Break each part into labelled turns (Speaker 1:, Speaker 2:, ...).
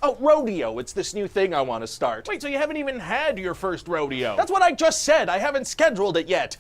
Speaker 1: Oh, rodeo. It's this new thing I want to start. Wait, so you haven't even had your first rodeo? That's what I just said. I haven't scheduled it yet.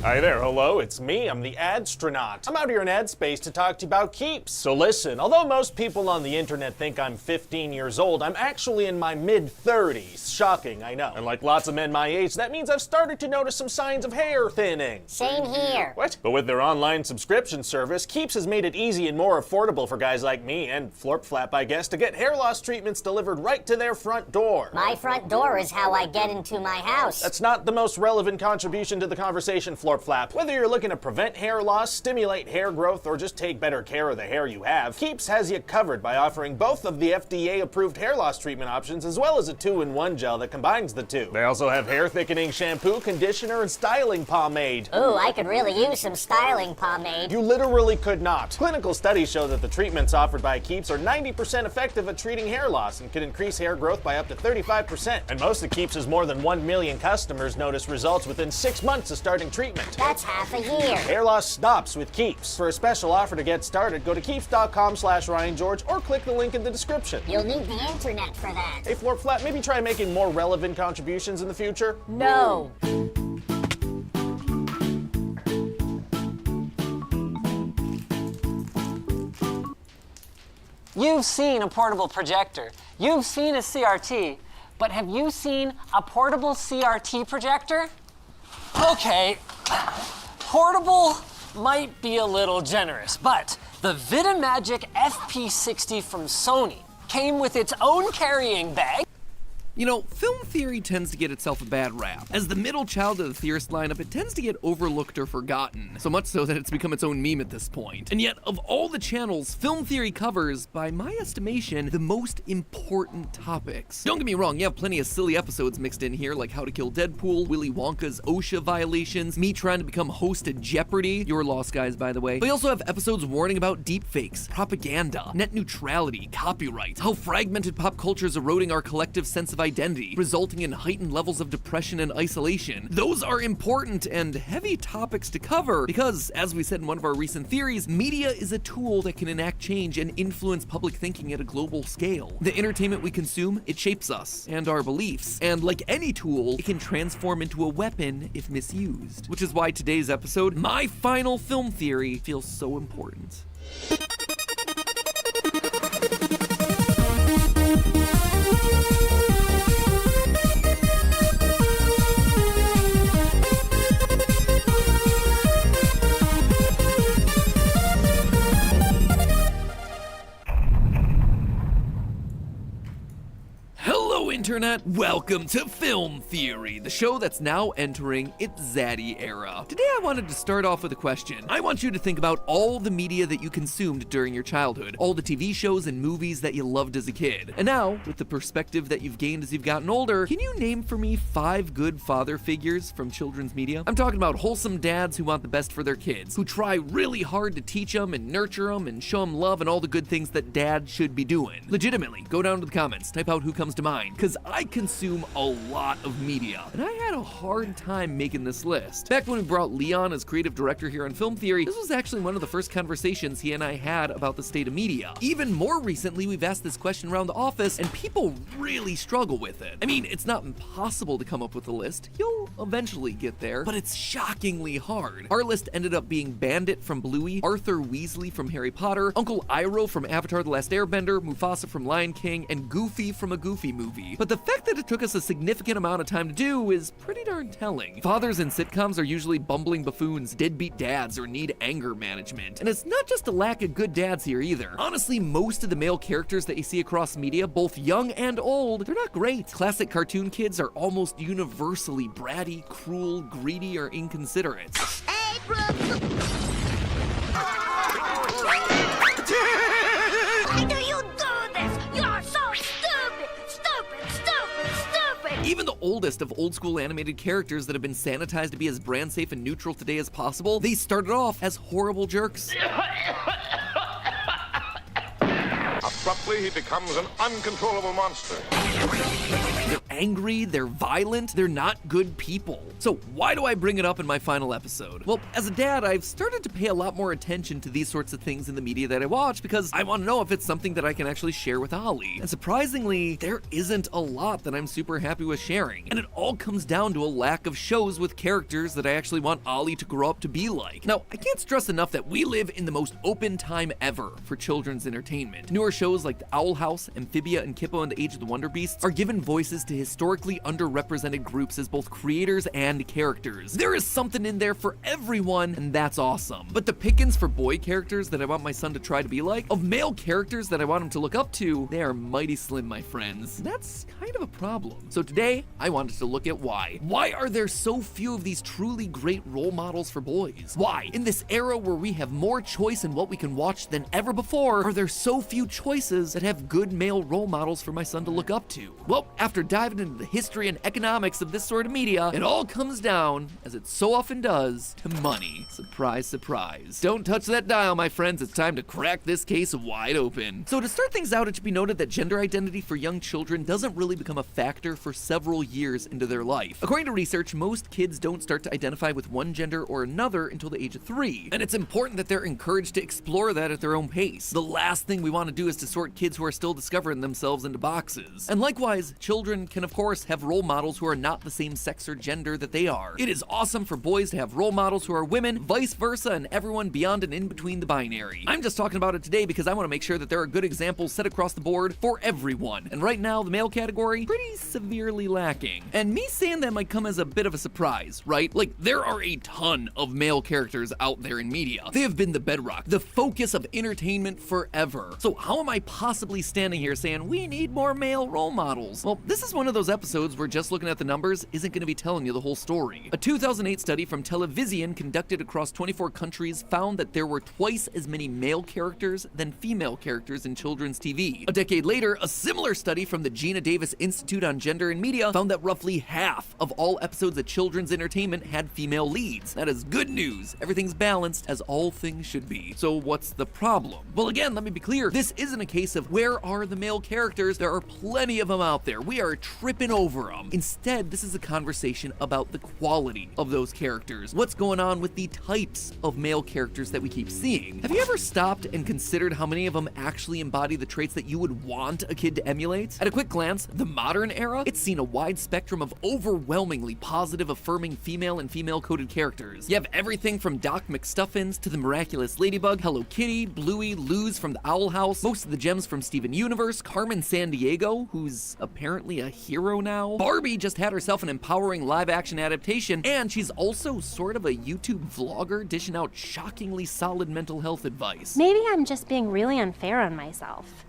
Speaker 1: Hi there, hello, it's me, I'm the Adstronaut. I'm out here in ad space to talk to you about Keeps. So listen, although most people on the internet think I'm 15 years old, I'm actually in my mid-30s. Shocking, I know. And like lots of men my age, that means I've started to notice some signs of hair thinning.
Speaker 2: Same here.
Speaker 1: What? But with their online subscription service, Keeps has made it easy and more affordable for guys like me, and Florp Flap, I guess, to get hair loss treatments delivered right to their front door.
Speaker 2: My front door is how I get into my house.
Speaker 1: That's not the most relevant contribution to the conversation, Florp Flap. Whether you're looking to prevent hair loss, stimulate hair growth, or just take better care of the hair you have, Keeps has you covered by offering both of the FDA-approved hair loss treatment options as well as a 2-in-1 gel that combines the two. They also have hair thickening shampoo, conditioner, and styling pomade.
Speaker 2: Ooh, I could really use some styling pomade.
Speaker 1: You literally could not. Clinical studies show that the treatments offered by Keeps are 90% effective at treating hair loss and can increase hair growth by up to 35%. And most of Keeps' more than 1 million customers notice results within 6 months of starting treatment.
Speaker 2: That's half a year.
Speaker 1: Hair loss stops with Keeps. For a special offer to get started, go to keeps.com/RyanGeorge or click the link in the description.
Speaker 2: You'll need the internet for that.
Speaker 1: Hey, Florp Flap, maybe try making more relevant contributions in the future?
Speaker 2: No.
Speaker 3: You've seen a portable projector. You've seen a CRT. But have you seen a portable CRT projector? Okay, portable might be a little generous, but the Vitamagic FP60 from Sony came with its own carrying bag.
Speaker 4: You know, film theory tends to get itself a bad rap. As the middle child of the theorist lineup, it tends to get overlooked or forgotten, so much so that it's become its own meme at this point. And yet, of all the channels, film theory covers, by my estimation, the most important topics. Don't get me wrong, you have plenty of silly episodes mixed in here, like How to Kill Deadpool, Willy Wonka's OSHA violations, me trying to become host at Jeopardy! You're lost, guys, by the way. But you also have episodes warning about deepfakes, propaganda, net neutrality, copyright, how fragmented pop culture is eroding our collective sense of identity, resulting in heightened levels of depression and isolation. Those are important and heavy topics to cover because, as we said in one of our recent theories, media is a tool that can enact change and influence public thinking at a global scale. The entertainment we consume, it shapes us and our beliefs, and like any tool, it can transform into a weapon if misused. Which is why today's episode, my final film theory, feels so important. Internet, welcome to Film Theory, the show that's now entering its Zaddy era. Today I wanted to start off with a question. I want you to think about all the media that you consumed during your childhood, all the TV shows and movies that you loved as a kid. And now, with the perspective that you've gained as you've gotten older, can you name for me 5 good father figures from children's media? I'm talking about wholesome dads who want the best for their kids, who try really hard to teach them and nurture them and show them love and all the good things that dad should be doing. Legitimately, go down to the comments, type out who comes to mind, because I consume a lot of media, and I had a hard time making this list. Back when we brought Leon as creative director here on Film Theory, this was actually one of the first conversations he and I had about the state of media. Even more recently, we've asked this question around the office, and people really struggle with it. I mean, it's not impossible to come up with a list. You'll eventually get there, but it's shockingly hard. Our list ended up being Bandit from Bluey, Arthur Weasley from Harry Potter, Uncle Iroh from Avatar: The Last Airbender, Mufasa from Lion King, and Goofy from a Goofy movie. But the fact that it took us a significant amount of time to do is pretty darn telling. Fathers in sitcoms are usually bumbling buffoons, deadbeat dads, or need anger management. And it's not just a lack of good dads here either. Honestly, most of the male characters that you see across media, both young and old, they're not great. Classic cartoon kids are almost universally bratty, cruel, greedy, or inconsiderate.
Speaker 2: Hey, Brooke! Why do you do this? You're so stupid! Stupid!
Speaker 4: Even the oldest of old school animated characters that have been sanitized to be as brand safe and neutral today as possible, they started off as horrible jerks.
Speaker 5: Abruptly, he becomes an uncontrollable monster.
Speaker 4: They're angry, they're violent, they're not good people. So why do I bring it up in my final episode? Well, as a dad, I've started to pay a lot more attention to these sorts of things in the media that I watch because I want to know if it's something that I can actually share with Ollie. And surprisingly, there isn't a lot that I'm super happy with sharing. And it all comes down to a lack of shows with characters that I actually want Ollie to grow up to be like. Now, I can't stress enough that we live in the most open time ever for children's entertainment. Newer shows like The Owl House, Amphibia, and Kippo and the Age of the Wonder Beasts are given voices to historically underrepresented groups as both creators and characters. There is something in there for everyone, and that's awesome. But the pickings for boy characters that I want my son to try to be like, of male characters that I want him to look up to, they are mighty slim, my friends. That's kind of a problem. So today, I wanted to look at why. Why are there so few of these truly great role models for boys? Why, in this era where we have more choice in what we can watch than ever before, are there so few choices that have good male role models for my son to look up to? Well, after diving into the history and economics of this sort of media, it all comes down, as it so often does, to money. Surprise, surprise. Don't touch that dial, my friends. It's time to crack this case wide open. So to start things out, it should be noted that gender identity for young children doesn't really become a factor for several years into their life. According to research, most kids don't start to identify with one gender or another until the age of 3. And it's important that they're encouraged to explore that at their own pace. The last thing we want to do is to sort kids who are still discovering themselves into boxes. And likewise, children can of course have role models who are not the same sex or gender that they are. It is awesome for boys to have role models who are women, vice versa, and everyone beyond and in between the binary. I'm just talking about it today because I want to make sure that there are good examples set across the board for everyone. And right now, the male category, pretty severely lacking. And me saying that might come as a bit of a surprise, right? Like, there are a ton of male characters out there in media. They have been the bedrock, the focus of entertainment forever. So how am I possibly standing here saying we need more male role models? Well, this is one of those episodes where just looking at the numbers isn't going to be telling you the whole story. A 2008 study from Television conducted across 24 countries found that there were twice as many male characters than female characters in children's TV. A decade later, a similar study from the Gina Davis Institute on Gender and Media found that roughly half of all episodes of children's entertainment had female leads. That is good news. Everything's balanced, as all things should be. So what's the problem? Well, again, let me be clear. This isn't a case of where are the male characters? There are plenty of them out there. We are tripping over them. Instead, this is a conversation about the quality of those characters. What's going on with the types of male characters that we keep seeing? Have you ever stopped and considered how many of them actually embody the traits that you would want a kid to emulate? At a quick glance, the modern era, it's seen a wide spectrum of overwhelmingly positive, affirming female and female-coded characters. You have everything from Doc McStuffins to the Miraculous Ladybug, Hello Kitty, Bluey, Luz from the Owl House, most of the gems from Steven Universe, Carmen Sandiego, who's apparently a hero now. Barbie just had herself an empowering live-action adaptation, and she's also sort of a YouTube vlogger dishing out shockingly solid mental health advice.
Speaker 5: Maybe I'm just being really unfair on myself.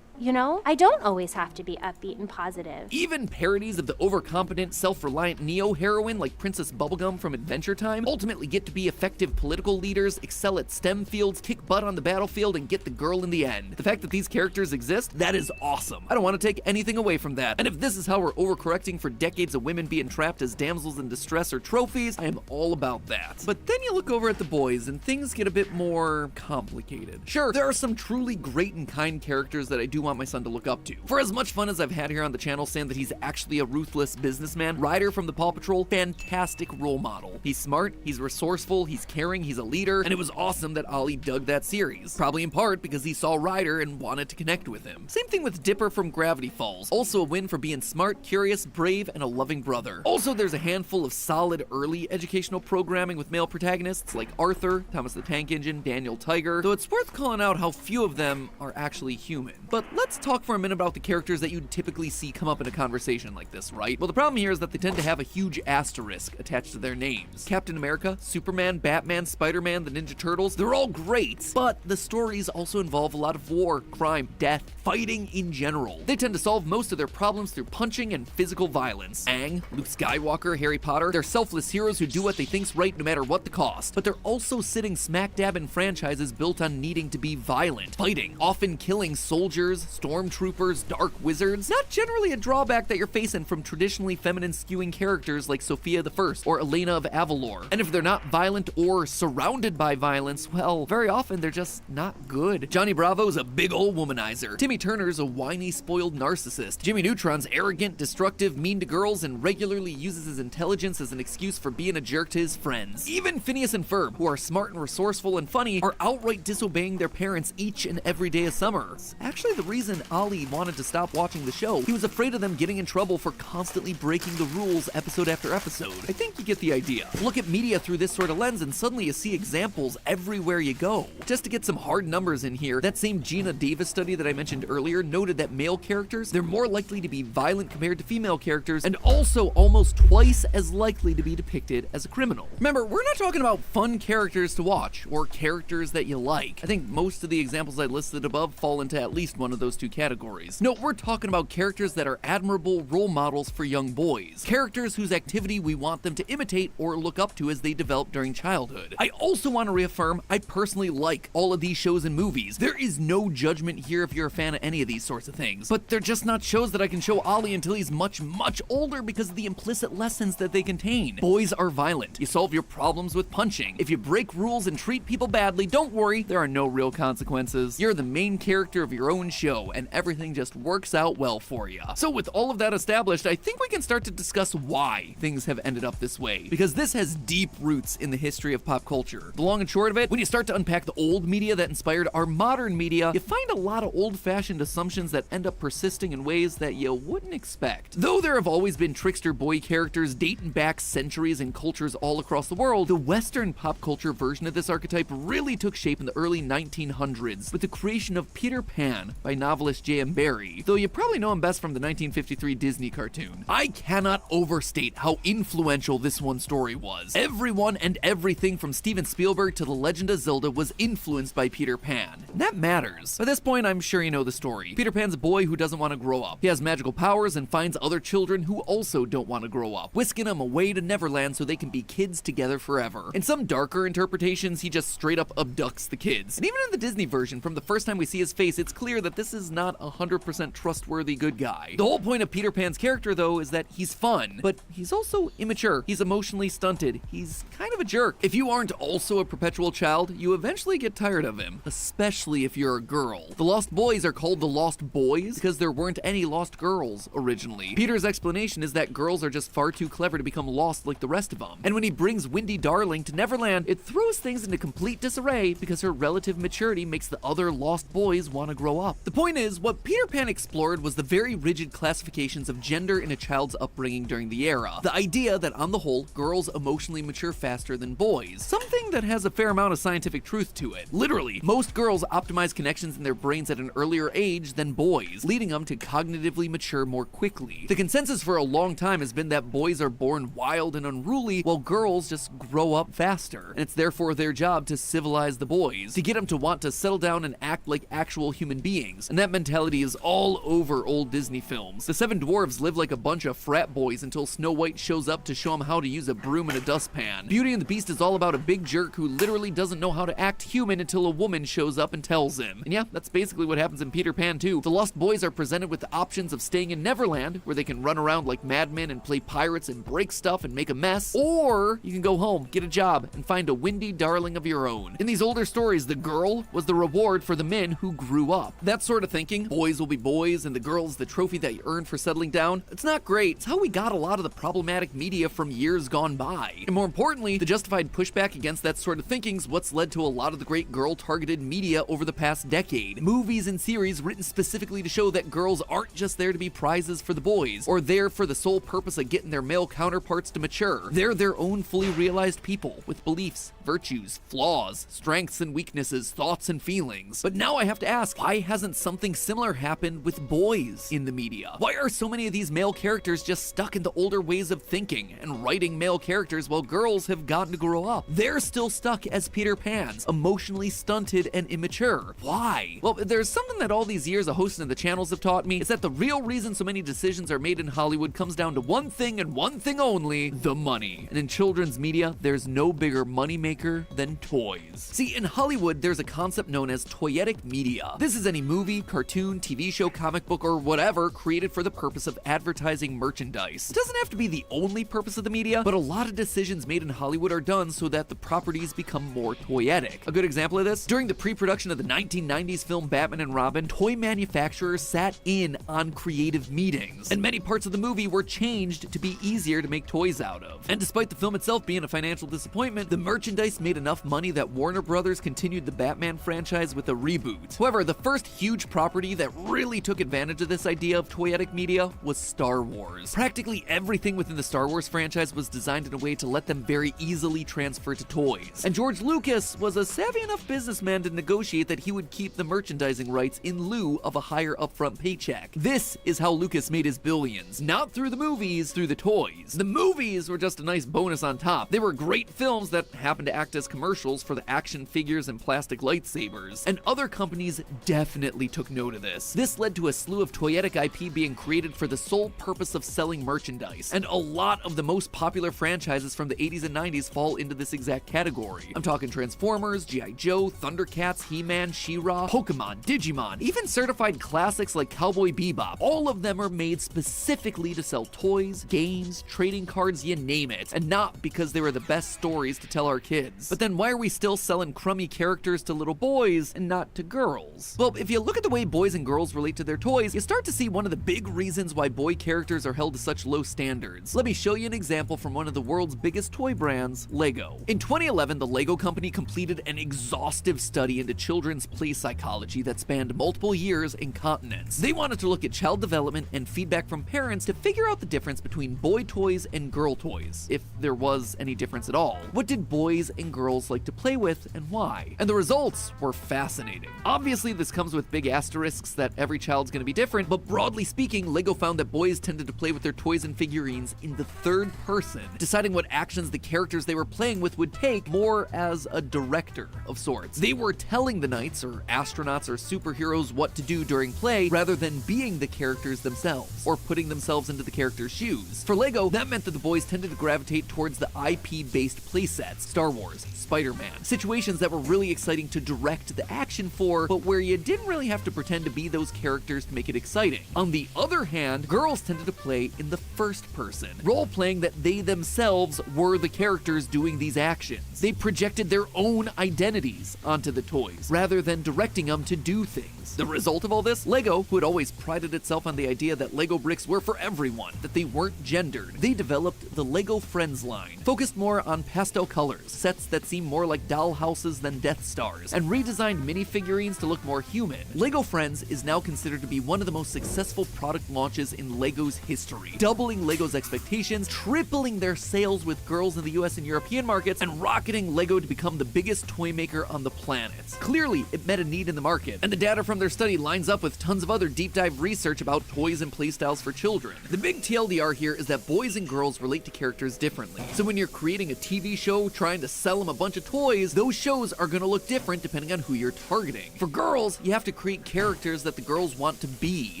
Speaker 5: You know, I don't always have to be upbeat and positive.
Speaker 4: Even parodies of the overconfident, self-reliant neo-heroine like Princess Bubblegum from Adventure Time ultimately get to be effective political leaders, excel at STEM fields, kick butt on the battlefield, and get the girl in the end. The fact that these characters exist, that is awesome. I don't want to take anything away from that. And if this is how we're overcorrecting for decades of women being trapped as damsels in distress or trophies, I am all about that. But then you look over at the boys and things get a bit more complicated. Sure, there are some truly great and kind characters that I do want my son to look up to. For as much fun as I've had here on the channel saying that he's actually a ruthless businessman, Ryder from the Paw Patrol, fantastic role model. He's smart, he's resourceful, he's caring, he's a leader, and it was awesome that Ollie dug that series. Probably in part because he saw Ryder and wanted to connect with him. Same thing with Dipper from Gravity Falls. Also a win for being smart, curious, brave, and a loving brother. Also, there's a handful of solid early educational programming with male protagonists like Arthur, Thomas the Tank Engine, Daniel Tiger, though it's worth calling out how few of them are actually human. But let's talk for a minute about the characters that you'd typically see come up in a conversation like this, right? Well, the problem here is that they tend to have a huge asterisk attached to their names. Captain America, Superman, Batman, Spider-Man, the Ninja Turtles, they're all great, but the stories also involve a lot of war, crime, death, fighting in general. They tend to solve most of their problems through punching and physical violence. Aang, Luke Skywalker, Harry Potter, they're selfless heroes who do what they think's right no matter what the cost, but they're also sitting smack dab in franchises built on needing to be violent, fighting, often killing soldiers, elves, stormtroopers, dark wizards. Not generally a drawback that you're facing from traditionally feminine skewing characters like Sophia the First or Elena of Avalor. And if they're not violent or surrounded by violence, well, very often they're just not good. Johnny Bravo's a big ol' womanizer. Timmy Turner's a whiny, spoiled narcissist. Jimmy Neutron's arrogant, destructive, mean to girls, and regularly uses his intelligence as an excuse for being a jerk to his friends. Even Phineas and Ferb, who are smart and resourceful and funny, are outright disobeying their parents each and every day of summer. It's actually the reason Ollie wanted to stop watching the show. He was afraid of them getting in trouble for constantly breaking the rules episode after episode. I think you get the idea. Look at media through this sort of lens and suddenly you see examples everywhere you go. Just to get some hard numbers in here, that same Gina Davis study that I mentioned earlier noted that male characters, they're more likely to be violent compared to female characters, and also almost twice as likely to be depicted as a criminal. Remember, we're not talking about fun characters to watch, or characters that you like. I think most of the examples I listed above fall into at least one of those two categories. No, we're talking about characters that are admirable role models for young boys. Characters whose activity we want them to imitate or look up to as they develop during childhood. I also want to reaffirm, I personally like all of these shows and movies. There is no judgment here if you're a fan of any of these sorts of things, but they're just not shows that I can show Ollie until he's much, much older because of the implicit lessons that they contain. Boys are violent. You solve your problems with punching. If you break rules and treat people badly, don't worry, there are no real consequences. You're the main character of your own show, and everything just works out well for you. So with all of that established, I think we can start to discuss why things have ended up this way, because this has deep roots in the history of pop culture. The long and short of it, when you start to unpack the old media that inspired our modern media, you find a lot of old-fashioned assumptions that end up persisting in ways that you wouldn't expect. Though there have always been trickster boy characters dating back centuries in cultures all across the world, the Western pop culture version of this archetype really took shape in the early 1900s with the creation of Peter Pan by novelist J.M. Barrie, though you probably know him best from the 1953 Disney cartoon. I cannot overstate how influential this one story was. Everyone and everything from Steven Spielberg to The Legend of Zelda was influenced by Peter Pan. And that matters. By this point, I'm sure you know the story. Peter Pan's a boy who doesn't want to grow up. He has magical powers and finds other children who also don't want to grow up, whisking them away to Neverland so they can be kids together forever. In some darker interpretations, he just straight up abducts the kids. And even in the Disney version, from the first time we see his face, it's clear that this is not a 100% trustworthy good guy. The whole point of Peter Pan's character, though, is that he's fun, but he's also immature. He's emotionally stunted. He's kind of a jerk. If you aren't also a perpetual child, you eventually get tired of him, especially if you're a girl. The Lost Boys are called the Lost Boys because there weren't any lost girls originally. Peter's explanation is that girls are just far too clever to become lost like the rest of them. And when he brings Windy Darling to Neverland, it throws things into complete disarray because her relative maturity makes the other lost boys want to grow up. The point is, what Peter Pan explored was the very rigid classifications of gender in a child's upbringing during the era. The idea that on the whole, girls emotionally mature faster than boys. Something that has a fair amount of scientific truth to it. Literally, most girls optimize connections in their brains at an earlier age than boys, leading them to cognitively mature more quickly. The consensus for a long time has been that boys are born wild and unruly, while girls just grow up faster. And it's therefore their job to civilize the boys, to get them to want to settle down and act like actual human beings. And that mentality is all over old Disney films. The Seven Dwarfs live like a bunch of frat boys until Snow White shows up to show them how to use a broom and a dustpan. Beauty and the Beast is all about a big jerk who literally doesn't know how to act human until a woman shows up and tells him. And yeah, that's basically what happens in Peter Pan too. The Lost Boys are presented with the options of staying in Neverland, where they can run around like madmen and play pirates and break stuff and make a mess, or you can go home, get a job, and find a Windy Darling of your own. In these older stories, the girl was the reward for the men who grew up. That sort of thinking, boys will be boys and the girl's the trophy that you earned for settling down, it's not great. It's how we got a lot of the problematic media from years gone by. And more importantly, the justified pushback against that sort of thinking's what's led to a lot of the great girl-targeted media over the past decade. Movies and series written specifically to show that girls aren't just there to be prizes for the boys, or there for the sole purpose of getting their male counterparts to mature. They're their own fully realized people, with beliefs, virtues, flaws, strengths and weaknesses, thoughts and feelings. But now I have to ask, why hasn't something similar happened with boys in the media? Why are so many of these male characters just stuck in the older ways of thinking and writing male characters while girls have gotten to grow up? They're still stuck as Peter Pans, emotionally stunted and immature. Why? Well, there's something that all these years of hosting the channels have taught me. It's that the real reason so many decisions are made in Hollywood comes down to one thing and one thing only: the money. And in children's media, there's no bigger moneymaker than toys. See, in Hollywood, there's a concept known as toyetic media. This is any movie, movie, cartoon, TV show, comic book, or whatever created for the purpose of advertising merchandise. It doesn't have to be the only purpose of the media, but a lot of decisions made in Hollywood are done so that the properties become more toyetic. A good example of this, during the pre-production of the 1990s film Batman and Robin, toy manufacturers sat in on creative meetings, and many parts of the movie were changed to be easier to make toys out of. And despite the film itself being a financial disappointment, the merchandise made enough money that Warner Brothers continued the Batman franchise with a reboot. However, the first huge property that really took advantage of this idea of toyetic media was Star Wars. Practically everything within the Star Wars franchise was designed in a way to let them very easily transfer to toys. And George Lucas was a savvy enough businessman to negotiate that he would keep the merchandising rights in lieu of a higher upfront paycheck. This is how Lucas made his billions. Not through the movies, through the toys. The movies were just a nice bonus on top. They were great films that happened to act as commercials for the action figures and plastic lightsabers. And other companies definitely took note of this. This led to a slew of toyetic IP being created for the sole purpose of selling merchandise. And a lot of the most popular franchises from the 80s and 90s fall into this exact category. I'm talking Transformers, G.I. Joe, Thundercats, He-Man, She-Ra, Pokemon, Digimon, even certified classics like Cowboy Bebop. All of them are made specifically to sell toys, games, trading cards, you name it, and not because they were the best stories to tell our kids. But then why are we still selling crummy characters to little boys and not to girls? Well, if you look at the way boys and girls relate to their toys, you start to see one of the big reasons why boy characters are held to such low standards. Let me show you an example from one of the world's biggest toy brands, Lego. In 2011, the Lego company completed an exhaustive study into children's play psychology that spanned multiple years and continents. They wanted to look at child development and feedback from parents to figure out the difference between boy toys and girl toys, if there was any difference at all. What did boys and girls like to play with and why? And the results were fascinating. Obviously, this comes with big asterisks that every child's gonna be different, but broadly speaking, Lego found that boys tended to play with their toys and figurines in the third person, deciding what actions the characters they were playing with would take more as a director of sorts. They were telling the knights or astronauts or superheroes what to do during play rather than being the characters themselves or putting themselves into the character's shoes. For Lego, that meant that the boys tended to gravitate towards the IP-based playsets, Star Wars, Spider-Man, situations that were really exciting to direct the action for, but where you didn't really have to pretend to be those characters to make it exciting. On the other hand, girls tended to play in the first person, role-playing that they themselves were the characters doing these actions. They projected their own identities onto the toys, rather than directing them to do things. The result of all this? Lego, who had always prided itself on the idea that Lego bricks were for everyone, that they weren't gendered, they developed the Lego Friends line, focused more on pastel colors, sets that seem more like doll houses than Death Stars, and redesigned minifigurines to look more human. Lego Friends is now considered to be one of the most successful product launches in Lego's history, doubling Lego's expectations, tripling their sales with girls in the US and European markets, and rocketing Lego to become the biggest toy maker on the planet. Clearly, it met a need in the market, and the data from their study lines up with tons of other deep dive research about toys and playstyles for children. The big TLDR here is that boys and girls relate to characters differently. So when you're creating a TV show trying to sell them a bunch of toys, those shows are going to look different depending on who you're targeting. For girls, you have to create characters that the girls want to be.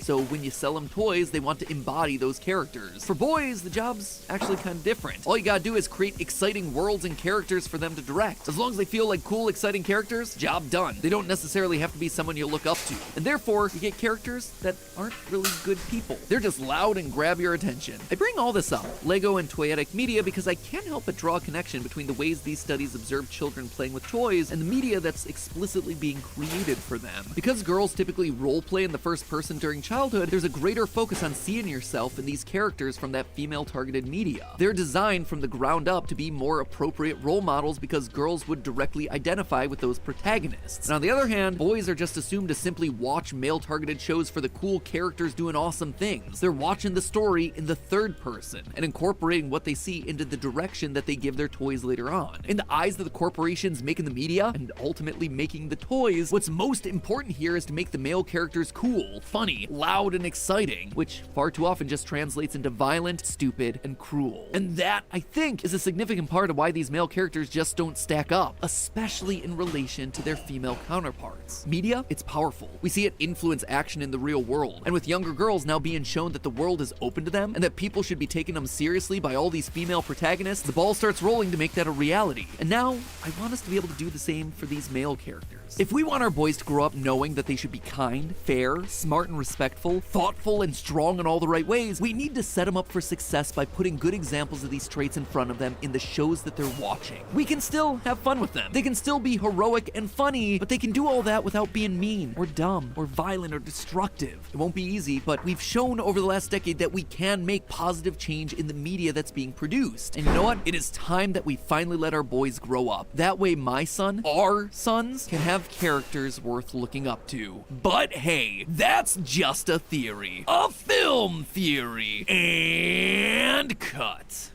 Speaker 4: So when you sell them toys, they want to embody those characters. For boys, the job's actually kind of different. All you gotta do is create exciting worlds and characters for them to direct. As long as they feel like cool, exciting characters, job done. They don't necessarily have to be someone you look up to. And therefore, you get characters that aren't really good people. They're just loud and grab your attention. I bring all this up, Lego and toyetic media, because I can't help but draw a connection between the ways these studies observe children playing with toys and the media that's explicitly being created for them. Because girls typically role-play in the first person during childhood, there's a greater focus on seeing yourself in these characters from that female-targeted media. They're designed from the ground up to be more appropriate role models because girls would directly identify with those protagonists. And on the other hand, boys are just assumed to simply watch male-targeted shows for the cool characters doing awesome things. They're watching the story in the third person and incorporating what they see into the direction that they give their toys later on. In the eyes of the corporations making the media and ultimately making the toys, what's most important here is to make the male characters cool, funny, loud, and exciting, which far too often just translates into violent, stupid, and cruel. And that, I think, is a significant part of why these male characters just don't stack up, especially in relation to their female counterparts. Media, it's powerful. We see it influence action in the real world, and with younger girls now being shown that the world is open to them and that people should be taking them seriously by all these female protagonists, the ball starts rolling to make that a reality. And now, I want us to be able to do the same for these male characters. characters. If we want our boys to grow up knowing that they should be kind, fair, smart and respectful, thoughtful and strong in all the right ways, we need to set them up for success by putting good examples of these traits in front of them in the shows that they're watching. We can still have fun with them. They can still be heroic and funny, but they can do all that without being mean or dumb or violent or destructive. It won't be easy, but we've shown over the last decade that we can make positive change in the media that's being produced. And you know what? It is time that we finally let our boys grow up. That way my son, our sons, can have characters worth looking up to. But hey, that's just a theory. A film theory. And cut.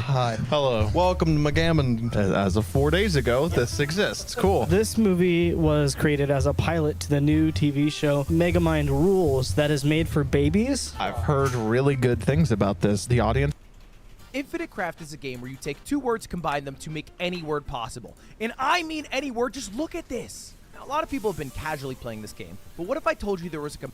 Speaker 6: Hi. Hello. Welcome to McGammon. As of 4 days ago, this exists. Cool.
Speaker 7: This movie was created as a pilot to the new TV show Megamind Rules that is made for babies.
Speaker 6: I've heard really good things about this. The audience.
Speaker 8: Infinite Craft is a game where you take two words, combine them to make any word possible. And I mean any word, just look at this. Now, a lot of people have been casually playing this game, but what if I told you there was a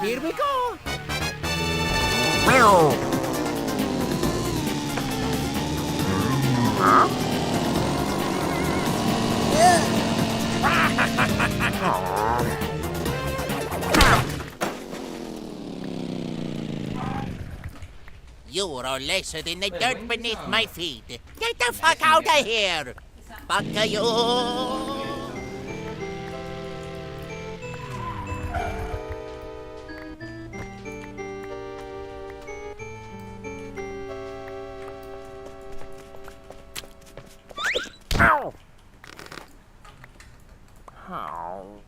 Speaker 8: Here we go!
Speaker 9: You're lesser than the dirt beneath my feet. Get the fuck out of here! Fuck you! Ow! Ow.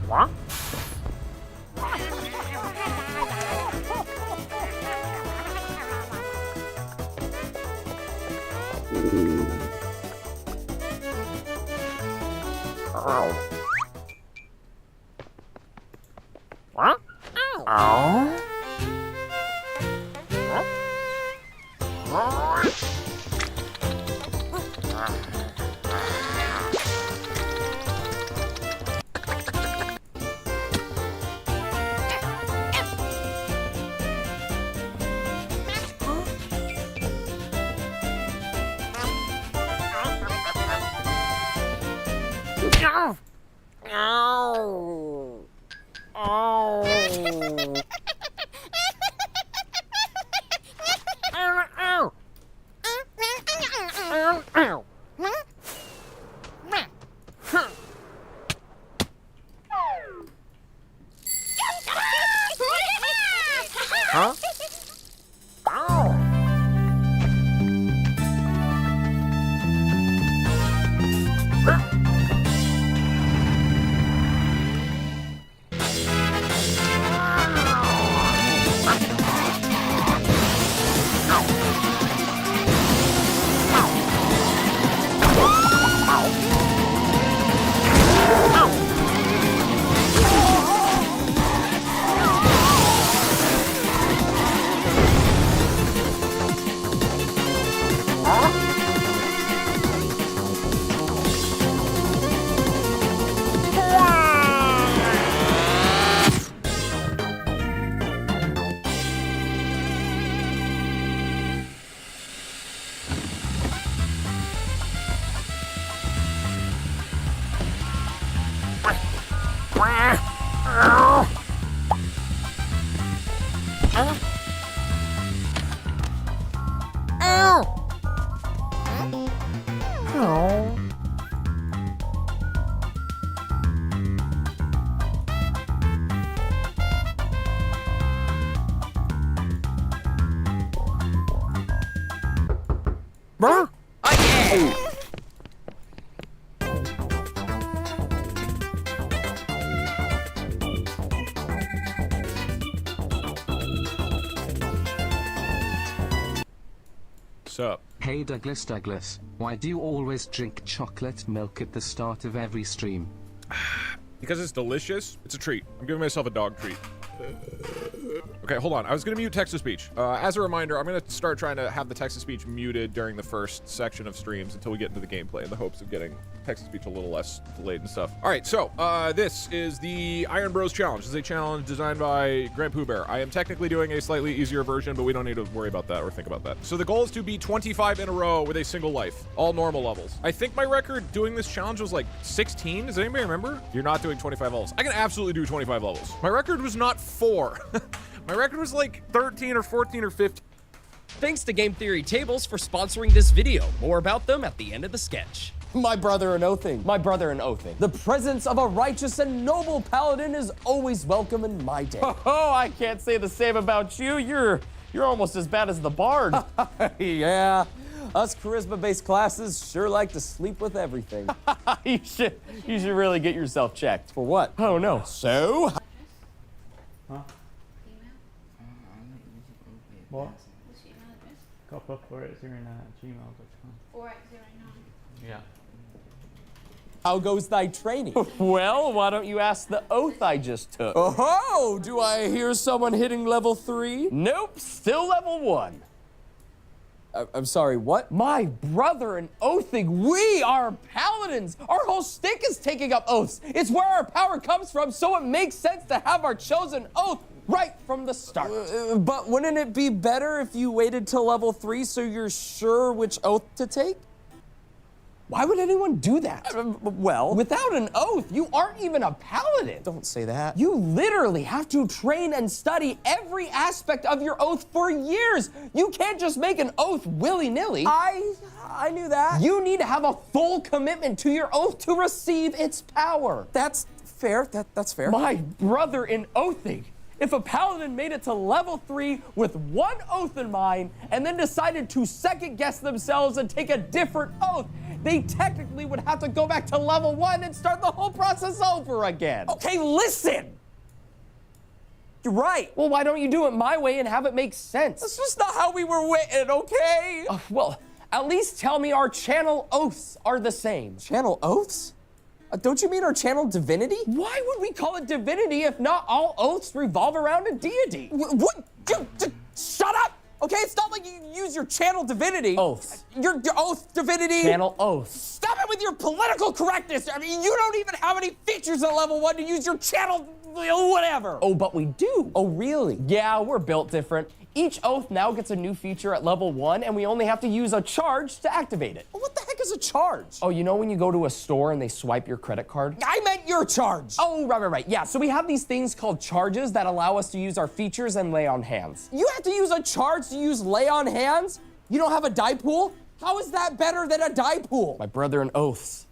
Speaker 9: What? What? Oh.
Speaker 10: Sup?
Speaker 11: Hey Douglas, why do you always drink chocolate milk at the start of every stream?
Speaker 10: Because it's delicious. It's a treat. I'm giving myself a dog treat. Okay, hold on. I was gonna mute text-to-speech. As a reminder, I'm gonna start trying to have the text-to-speech muted during the first section of streams until we get into the gameplay in the hopes of getting text-to-speech a little less delayed and stuff. All right, so this is the Iron Bros Challenge. This is a challenge designed by Grant Pooh Bear. I am technically doing a slightly easier version, but we don't need to worry about that or think about that. So the goal is to beat 25 in a row with a single life, all normal levels. I think my record doing this challenge was like 16. Does anybody remember? You're not doing 25 levels. I can absolutely do 25 levels. My record was not 4. My record was like 13 or 14 or 15.
Speaker 12: Thanks to Game Theory Tables for sponsoring this video. More about them at the end of the sketch.
Speaker 13: My brother and Oathing. My brother and Oathing. The presence of a righteous and noble paladin is always welcome in my day.
Speaker 14: Oh, I can't say the same about you. You're almost as bad as the bard.
Speaker 13: Yeah, us charisma-based classes sure like to sleep with everything.
Speaker 14: You should really get yourself checked.
Speaker 13: For what?
Speaker 14: I don't know.
Speaker 13: So?
Speaker 15: Huh? What? Copper 480@gmail.com.
Speaker 2: 4809.
Speaker 15: Yeah.
Speaker 13: How goes thy training?
Speaker 14: Well, why don't you ask the oath I just took?
Speaker 13: Oh, do I hear someone hitting level 3?
Speaker 14: Nope, still level 1.
Speaker 13: I'm sorry, what?
Speaker 14: My brother and Oathing, we are paladins. Our whole stick is taking up oaths. It's where our power comes from, so it makes sense to have our chosen oath right from the start.
Speaker 13: But wouldn't it be better if you waited till level 3 so you're sure which oath to take?
Speaker 14: Why would anyone do that?
Speaker 13: Well,
Speaker 14: without an oath, you aren't even a paladin.
Speaker 13: Don't say that.
Speaker 14: You literally have to train and study every aspect of your oath for years. You can't just make an oath willy-nilly.
Speaker 13: I knew that.
Speaker 14: You need to have a full commitment to your oath to receive its power.
Speaker 13: That's fair. That's fair.
Speaker 14: My brother in Oathing. If a paladin made it to level 3 with one oath in mind and then decided to second guess themselves and take a different oath, they technically would have to go back to level 1 and start the whole process over again.
Speaker 13: Okay, listen. You're right.
Speaker 14: Well, why don't you do it my way and have it make sense?
Speaker 13: That's just not how we were written, okay?
Speaker 14: Well, at least tell me our channel oaths are the same.
Speaker 13: Channel oaths? Don't you mean our channel divinity?
Speaker 14: Why would we call it divinity if not all oaths revolve around a deity?
Speaker 13: What? Shut up! Okay, it's not like you use your channel divinity.
Speaker 14: Oaths.
Speaker 13: Your oath divinity.
Speaker 14: Channel oaths.
Speaker 13: Stop it with your political correctness. I mean, you don't even have any features at level 1 to use your channel whatever.
Speaker 14: Oh, but we do.
Speaker 13: Oh, really?
Speaker 14: Yeah, we're built different. Each oath now gets a new feature at level 1, and we only have to use a charge to activate it.
Speaker 13: Well, what the heck is a charge?
Speaker 14: Oh, you know when you go to a store and they swipe your credit card?
Speaker 13: I meant your charge.
Speaker 14: Oh, right. Yeah, so we have these things called charges that allow us to use our features and lay on hands.
Speaker 13: You have to use a charge to use lay on hands? You don't have a die pool? How is that better than a die pool?
Speaker 14: My brother in oaths.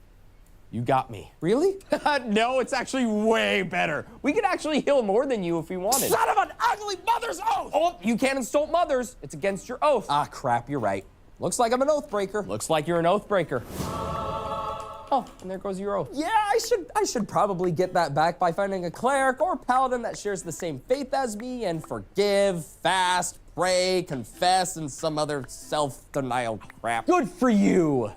Speaker 14: You got me.
Speaker 13: Really?
Speaker 14: No, it's actually way better. We could actually heal more than you if we wanted.
Speaker 13: Son of an ugly mother's oath!
Speaker 14: Oh, you can't insult mothers. It's against your oath.
Speaker 13: Ah, crap, you're right. Looks like I'm an oath breaker.
Speaker 14: Looks like you're an oath breaker. Oh, and there goes your oath.
Speaker 13: Yeah, I should probably get that back by finding a cleric or paladin that shares the same faith as me and forgive, fast, pray, confess, and some other self-denial crap.
Speaker 14: Good for you.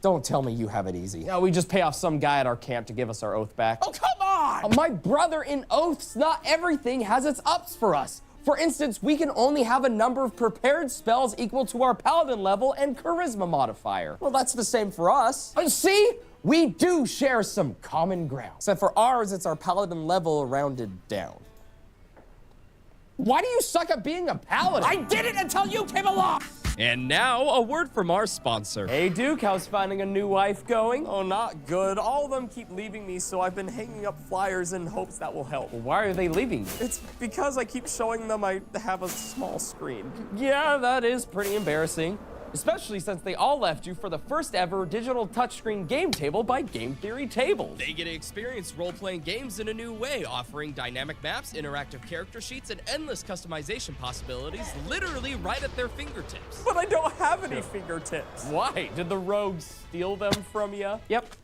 Speaker 13: Don't tell me you have it easy.
Speaker 14: No, we just pay off some guy at our camp to give us our oath back.
Speaker 13: Oh, come on!
Speaker 14: My brother in oaths, not everything has its ups for us. For instance, we can only have a number of prepared spells equal to our paladin level and charisma modifier.
Speaker 13: Well, that's the same for us.
Speaker 14: See? We do share some common ground.
Speaker 13: Except for ours, it's our paladin level rounded down.
Speaker 14: Why do you suck at being a paladin?
Speaker 13: I didn't until you came along!
Speaker 12: And now, a word from our sponsor.
Speaker 14: Hey, Duke, how's finding a new wife going?
Speaker 13: Oh, not good. All of them keep leaving me, so I've been hanging up flyers in hopes that will help.
Speaker 14: Well, why are they leaving?
Speaker 13: It's because I keep showing them I have a small screen.
Speaker 14: Yeah, that is pretty embarrassing. Especially since they all left you for the first ever digital touchscreen game table by Game Theory Tables.
Speaker 12: They get to experience role-playing games in a new way, offering dynamic maps, interactive character sheets, and endless customization possibilities literally right at their fingertips.
Speaker 14: But I don't have any fingertips. Why? Did the rogues steal them from you? Yep.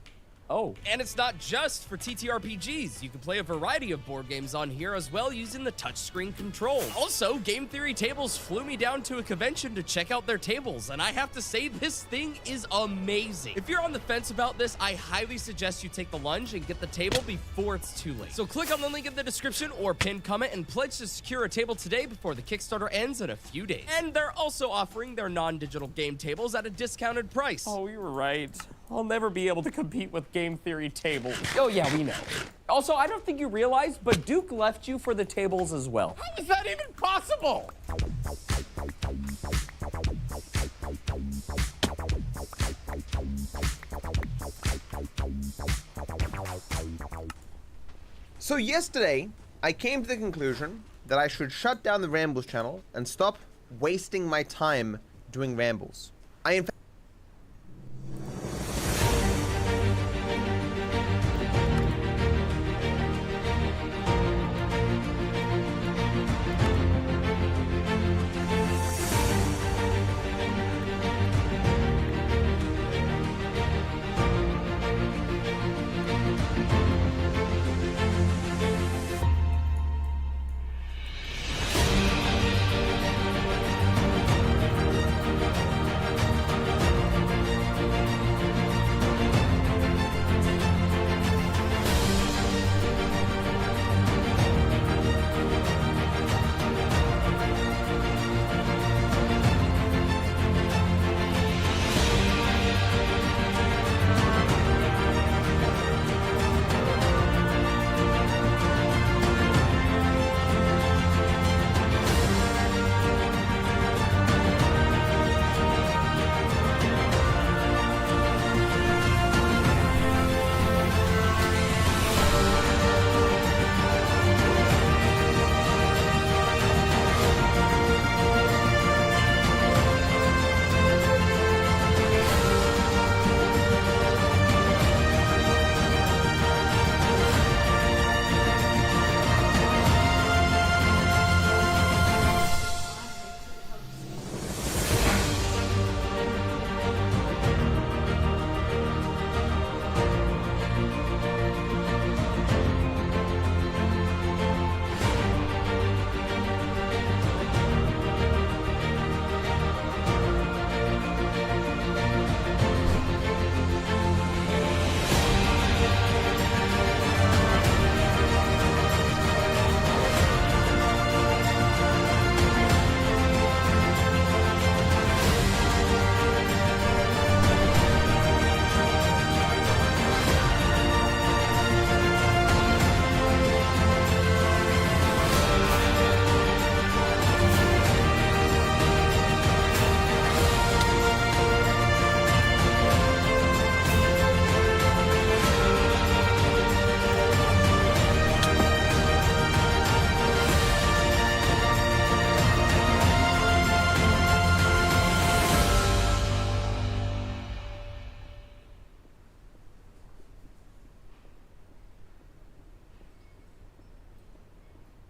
Speaker 14: Oh.
Speaker 12: And it's not just for TTRPGs. You can play a variety of board games on here as well using the touchscreen controls. Also, Game Theory Tables flew me down to a convention to check out their tables, and I have to say this thing is amazing. If you're on the fence about this, I highly suggest you take the plunge and get the table before it's too late. So click on the link in the description or pinned comment and pledge to secure a table today before the Kickstarter ends in a few days. And they're also offering their non-digital game tables at a discounted price.
Speaker 14: Oh, you're right. I'll never be able to compete with Game Theory Tables. Oh, yeah, we know. Also, I don't think you realize, but Duke left you for the tables as well.
Speaker 9: How is that even possible?
Speaker 16: So yesterday, I came to the conclusion that I should shut down the Rambles channel and stop wasting my time doing rambles. I in fact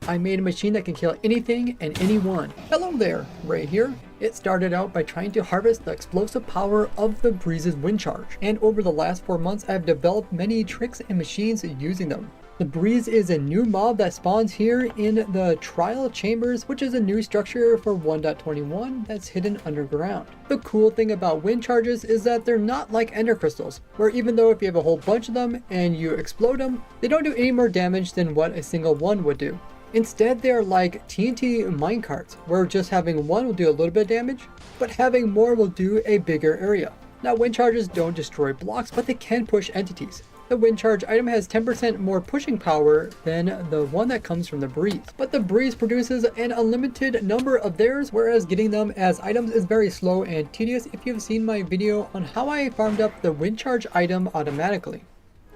Speaker 17: I made a machine that can kill anything and anyone. Hello there, Ray here. It started out by trying to harvest the explosive power of the Breeze's wind charge, and over the last 4 months I've developed many tricks and machines using them. The Breeze is a new mob that spawns here in the Trial Chambers, which is a new structure for 1.21 that's hidden underground. The cool thing about wind charges is that they're not like ender crystals, where even though if you have a whole bunch of them and you explode them, they don't do any more damage than what a single one would do. Instead, they are like TNT minecarts, where just having one will do a little bit of damage, but having more will do a bigger area. Now, wind charges don't destroy blocks, but they can push entities. The wind charge item has 10% more pushing power than the one that comes from the Breeze, but the Breeze produces an unlimited number of theirs, whereas getting them as items is very slow and tedious if you've seen my video on how I farmed up the wind charge item automatically.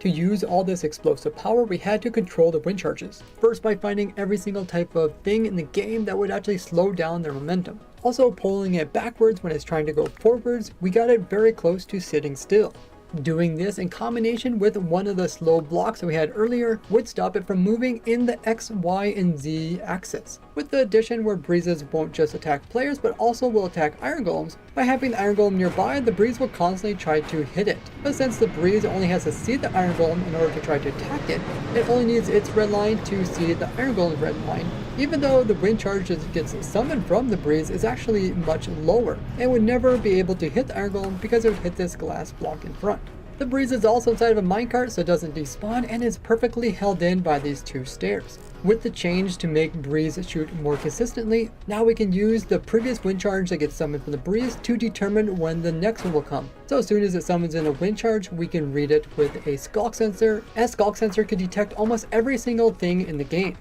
Speaker 17: To use all this explosive power, we had to control the wind charges. First by finding every single type of thing in the game that would actually slow down their momentum. Also pulling it backwards when it's trying to go forwards, we got it very close to sitting still. Doing this in combination with one of the slow blocks that we had earlier would stop it from moving in the X, Y, and Z axis. With the addition where breezes won't just attack players but also will attack iron golems, by having the iron golem nearby, the breeze will constantly try to hit it. But since the breeze only has to see the iron golem in order to try to attack it, it only needs its red line to see the iron golem's red line. Even though the wind charge that gets summoned from the breeze is actually much lower and would never be able to hit the iron golem because it would hit this glass block in front. The breeze is also inside of a minecart so it doesn't despawn and is perfectly held in by these two stairs. With the change to make breeze shoot more consistently, now we can use the previous wind charge that gets summoned from the breeze to determine when the next one will come. So as soon as it summons in a wind charge, we can read it with a skulk sensor, as skulk sensor can detect almost every single thing in the game.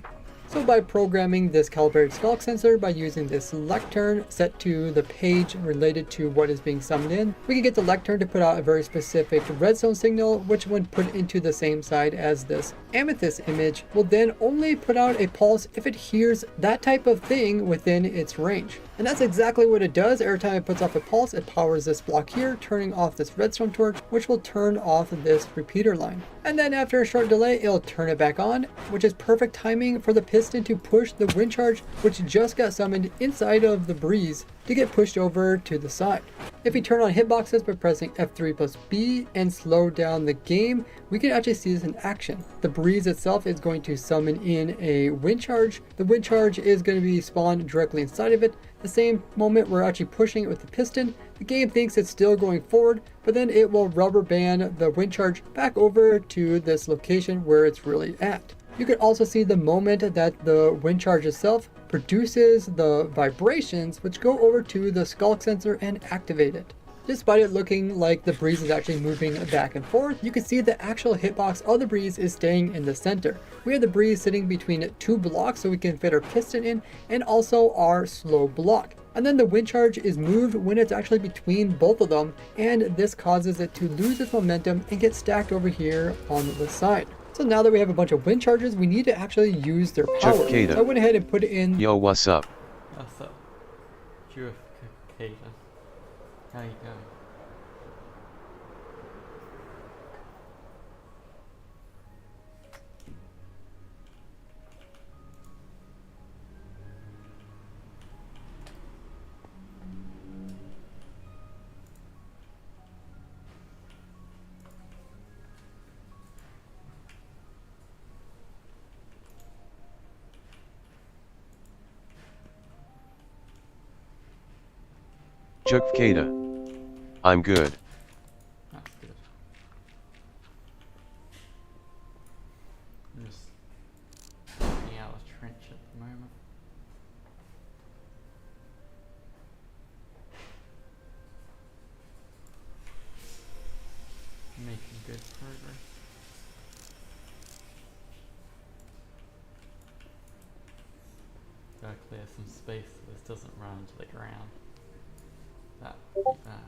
Speaker 17: So by programming this calibrated skulk sensor by using this lectern set to the page related to what is being summoned in, we can get the lectern to put out a very specific redstone signal, which when put into the same side as this amethyst image will then only put out a pulse if it hears that type of thing within its range. And that's exactly what it does. Every time it puts off a pulse, it powers this block here, turning off this redstone torch, which will turn off this repeater line. And then after a short delay, it'll turn it back on, which is perfect timing for the piston to push the wind charge, which just got summoned inside of the breeze, to get pushed over to the side. If we turn on hitboxes by pressing F3 plus B and slow down the game, we can actually see this in action. The breeze itself is going to summon in a wind charge. The wind charge is going to be spawned directly inside of it. The same moment we're actually pushing it with the piston, the game thinks it's still going forward, but then it will rubber band the wind charge back over to this location where it's really at. You can also see the moment that the wind charge itself produces the vibrations, which go over to the skulk sensor and activate it. Despite it looking like the breeze is actually moving back and forth, you can see the actual hitbox of the breeze is staying in the center. We have the breeze sitting between two blocks so we can fit our piston in, and also our slow block. And then the wind charge is moved when it's actually between both of them, and this causes it to lose its momentum and get stacked over here on the side. So now that we have a bunch of wind charges, we need to actually use their power. So I went ahead and put it in.
Speaker 15: Yo, what's up?
Speaker 18: What's up? Jeff Kada. How you going?
Speaker 15: Chuck Kada. I'm good.
Speaker 18: That's good. I'm just looking out a trench at the moment. Making good progress. Gotta clear some space so this doesn't run into the ground. That would be bad.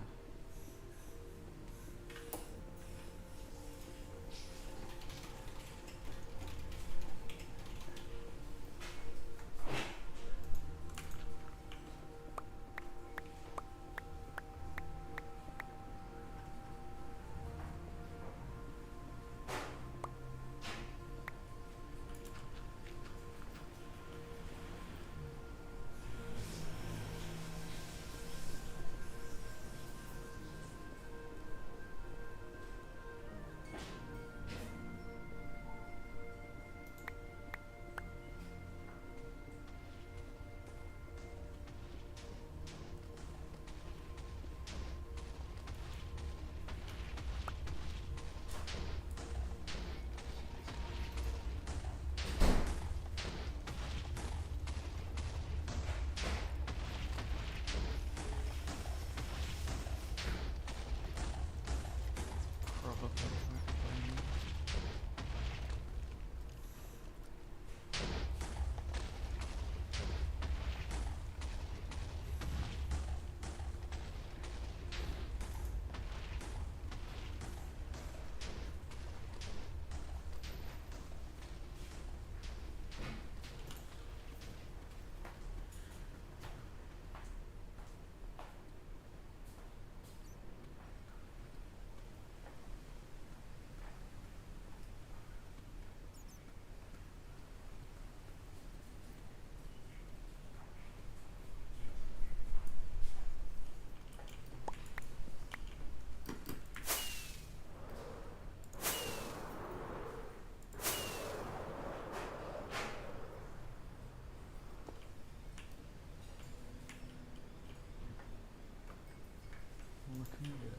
Speaker 18: Looking good.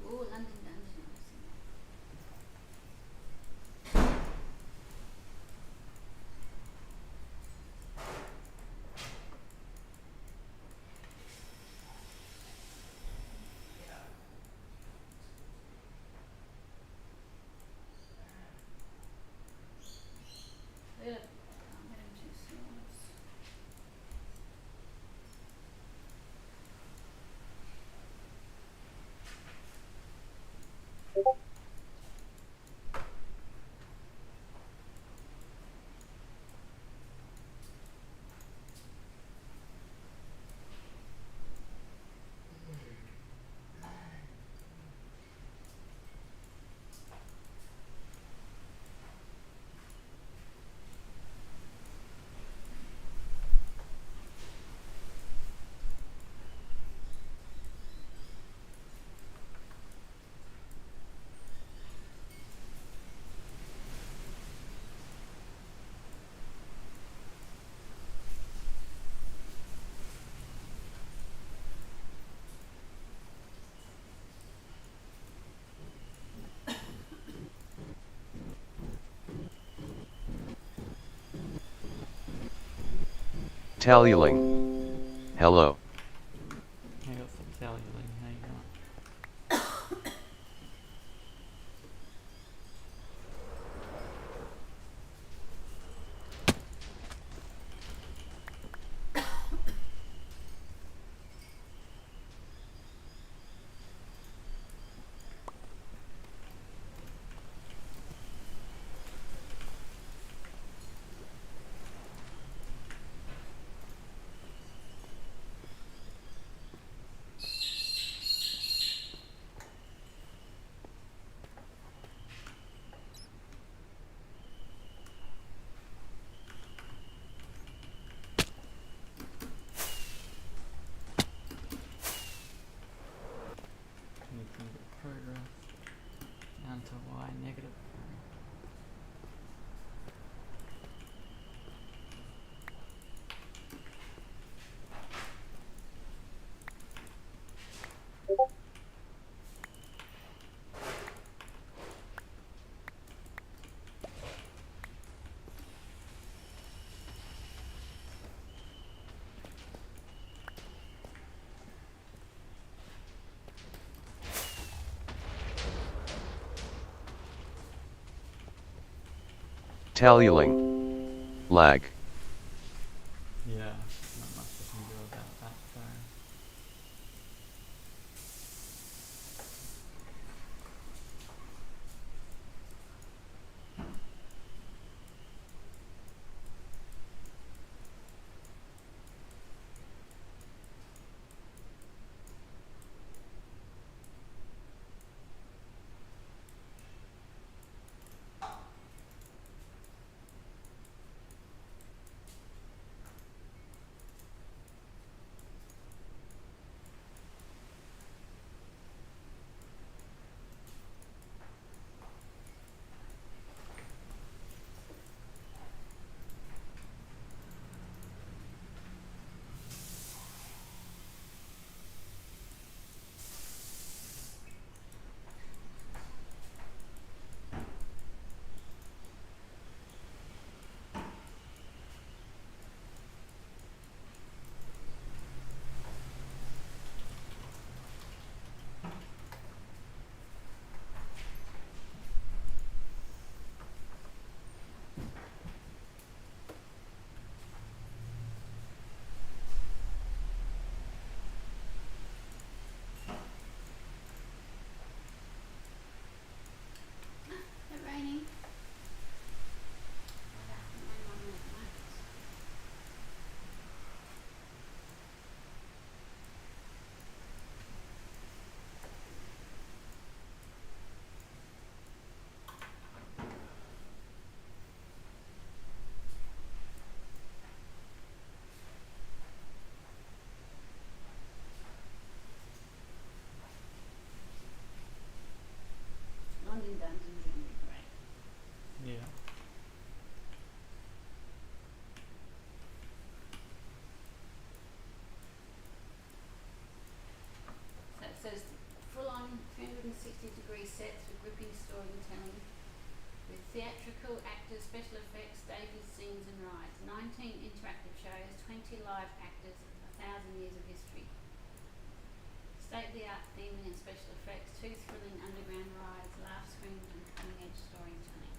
Speaker 2: Ooh, London Dungeon. Look at it. I'm getting too soon.
Speaker 15: Tallyling. Hello.
Speaker 18: I got some celluling. How you going? Anything but progress. Down to y negative 3.
Speaker 15: Tallyling. Lag.
Speaker 18: Yeah, not much I can do about that though.
Speaker 19: 90-degree sets for gripping storytelling, with theatrical actors, special effects, stages, scenes and rides. 19 interactive shows, 20 live actors, 1,000 years of history. State-of-the-art theming and special effects, 2 thrilling underground rides, laugh screams and cutting-edge storytelling.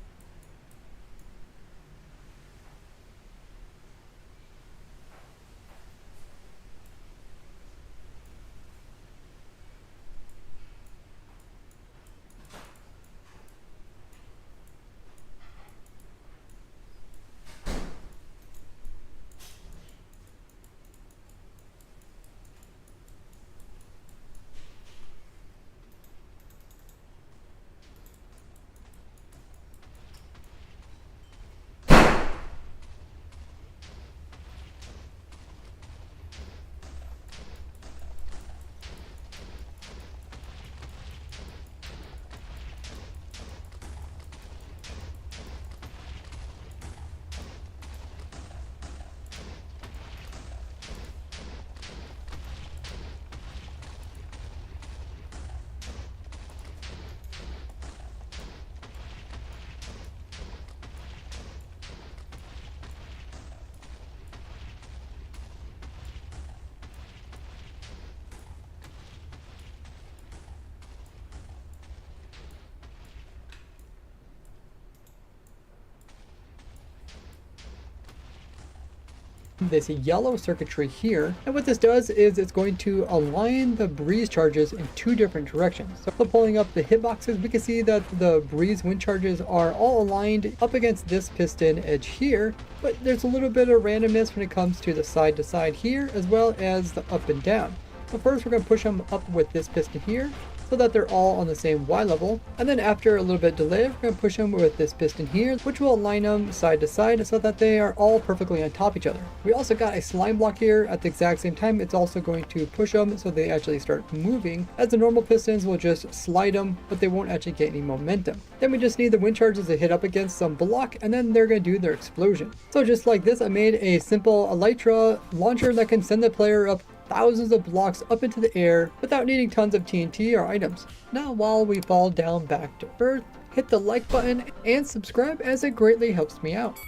Speaker 17: This yellow circuitry here, and what this does is it's going to align the breeze charges in 2 different directions. So pulling up the hitboxes, we can see that the breeze wind charges are all aligned up against this piston edge here, but there's a little bit of randomness when it comes to the side here as well as the up and down. So first we're going to push them up with this piston here, so that they're all on the same Y level. And then after a little bit delay, we're going to push them with this piston here, which will align them side to side so that they are all perfectly on top of each other. We also got a slime block here at the exact same time. It's also going to push them so they actually start moving, as the normal pistons will just slide them, but they won't actually get any momentum. Then we just need the wind charges to hit up against some block, and then they're going to do their explosion. So just like this, I made a simple Elytra launcher that can send the player up thousands of blocks up into the air without needing tons of TNT or items. Now while we fall down back to earth, hit the like button and subscribe, as it greatly helps me out.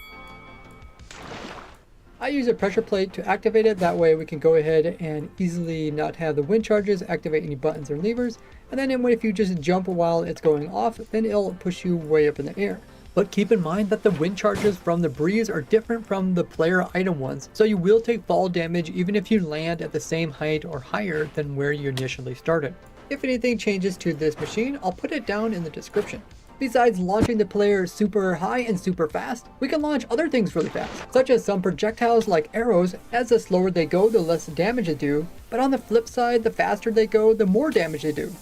Speaker 17: I use a pressure plate to activate it, that way we can go ahead and easily not have the wind charges activate any buttons or levers, and then if you just jump while it's going off, then it'll push you way up in the air. But keep in mind that the wind charges from the breeze are different from the player item ones, so you will take fall damage even if you land at the same height or higher than where you initially started. If anything changes to this machine, I'll put it down in the description. Besides launching the player super high and super fast, we can launch other things really fast, such as some projectiles like arrows. As the slower they go, the less damage they do, but on the flip side, the faster they go, the more damage they do.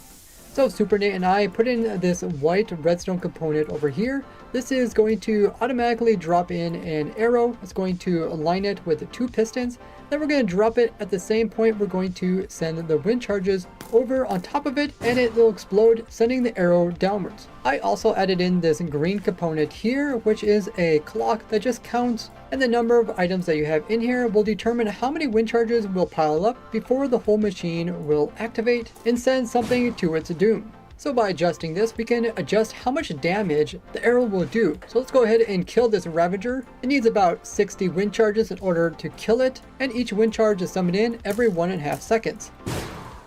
Speaker 17: So Super Nate and I put in this white redstone component over here. This is going to automatically drop in an arrow. It's going to align it with 2 pistons. Then we're going to drop it at the same point. We're going to send the wind charges over on top of it, and it will explode, sending the arrow downwards. I also added in this green component here, which is a clock that just counts, and the number of items that you have in here will determine how many wind charges will pile up before the whole machine will activate and send something to its doom. So by adjusting this, we can adjust how much damage the arrow will do. So let's go ahead and kill this Ravager. It needs about 60 wind charges in order to kill it, and each wind charge is summoned in every 1.5 seconds.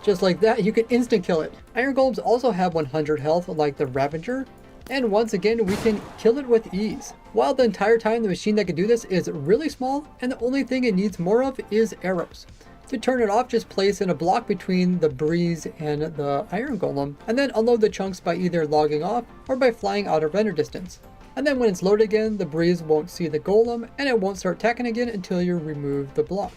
Speaker 17: Just like that, you can instant kill it. Iron Golems also have 100 health like the Ravager, and once again we can kill it with ease. While the entire time the machine that can do this is really small, and the only thing it needs more of is arrows. To turn it off, just place in a block between the breeze and the Iron Golem, and then unload the chunks by either logging off or by flying out of render distance. And then when it's loaded again, the breeze won't see the golem and it won't start attacking again until you remove the block.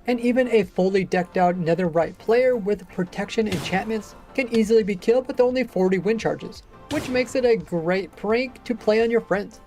Speaker 17: And even a fully decked out netherite player with protection enchantments can easily be killed with only 40 wind charges, which makes it a great prank to play on your friends.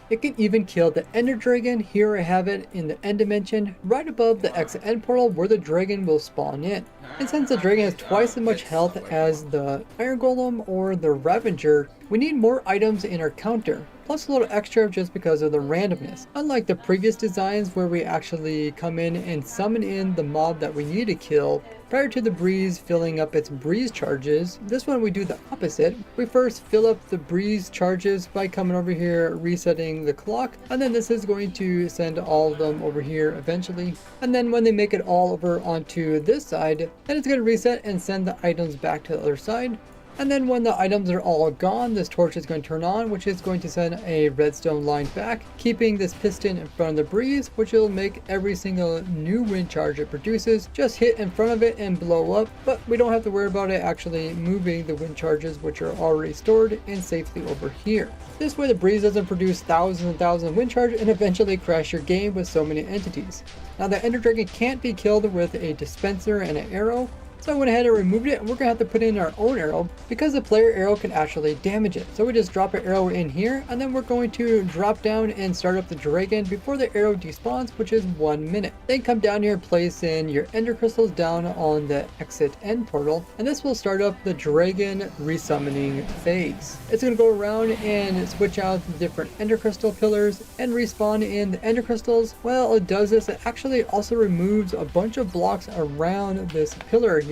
Speaker 17: It can even kill the Ender Dragon. Here I have it in the end dimension, right above the exit end portal where the dragon will spawn in. And since the dragon has twice as much health as the Iron Golem or the Ravager, we need more items in our counter. plus a little extra just because of the randomness. Unlike the previous designs where we actually come in and summon in the mob that we need to kill prior to the breeze filling up its breeze charges, this one we do the opposite. We first fill up the breeze charges by coming over here, resetting the clock, and then this is going to send all of them over here eventually. And then when they make it all over onto this side, then it's going to reset and send the items back to the other side. And then when the items are all gone, this torch is going to turn on, which is going to send a redstone line back, keeping this piston in front of the breeze, which will make every single new wind charge it produces just hit in front of it and blow up. But we don't have to worry about it actually moving the wind charges, which are already stored and safely over here. This way the breeze doesn't produce thousands and thousands of wind charge and eventually crash your game with so many entities. Now the Ender Dragon can't be killed with a dispenser and an arrow, so I went ahead and removed it, and we're going to have to put in our own arrow because the player arrow can actually damage it. So we just drop an arrow in here, and then we're going to drop down and start up the dragon before the arrow despawns, which is 1 minute. Then come down here, place in your ender crystals down on the exit end portal, and this will start up the dragon resummoning phase. It's going to go around and switch out the different ender crystal pillars and respawn in the ender crystals. Well, it does this. It actually also removes a bunch of blocks around this pillar here.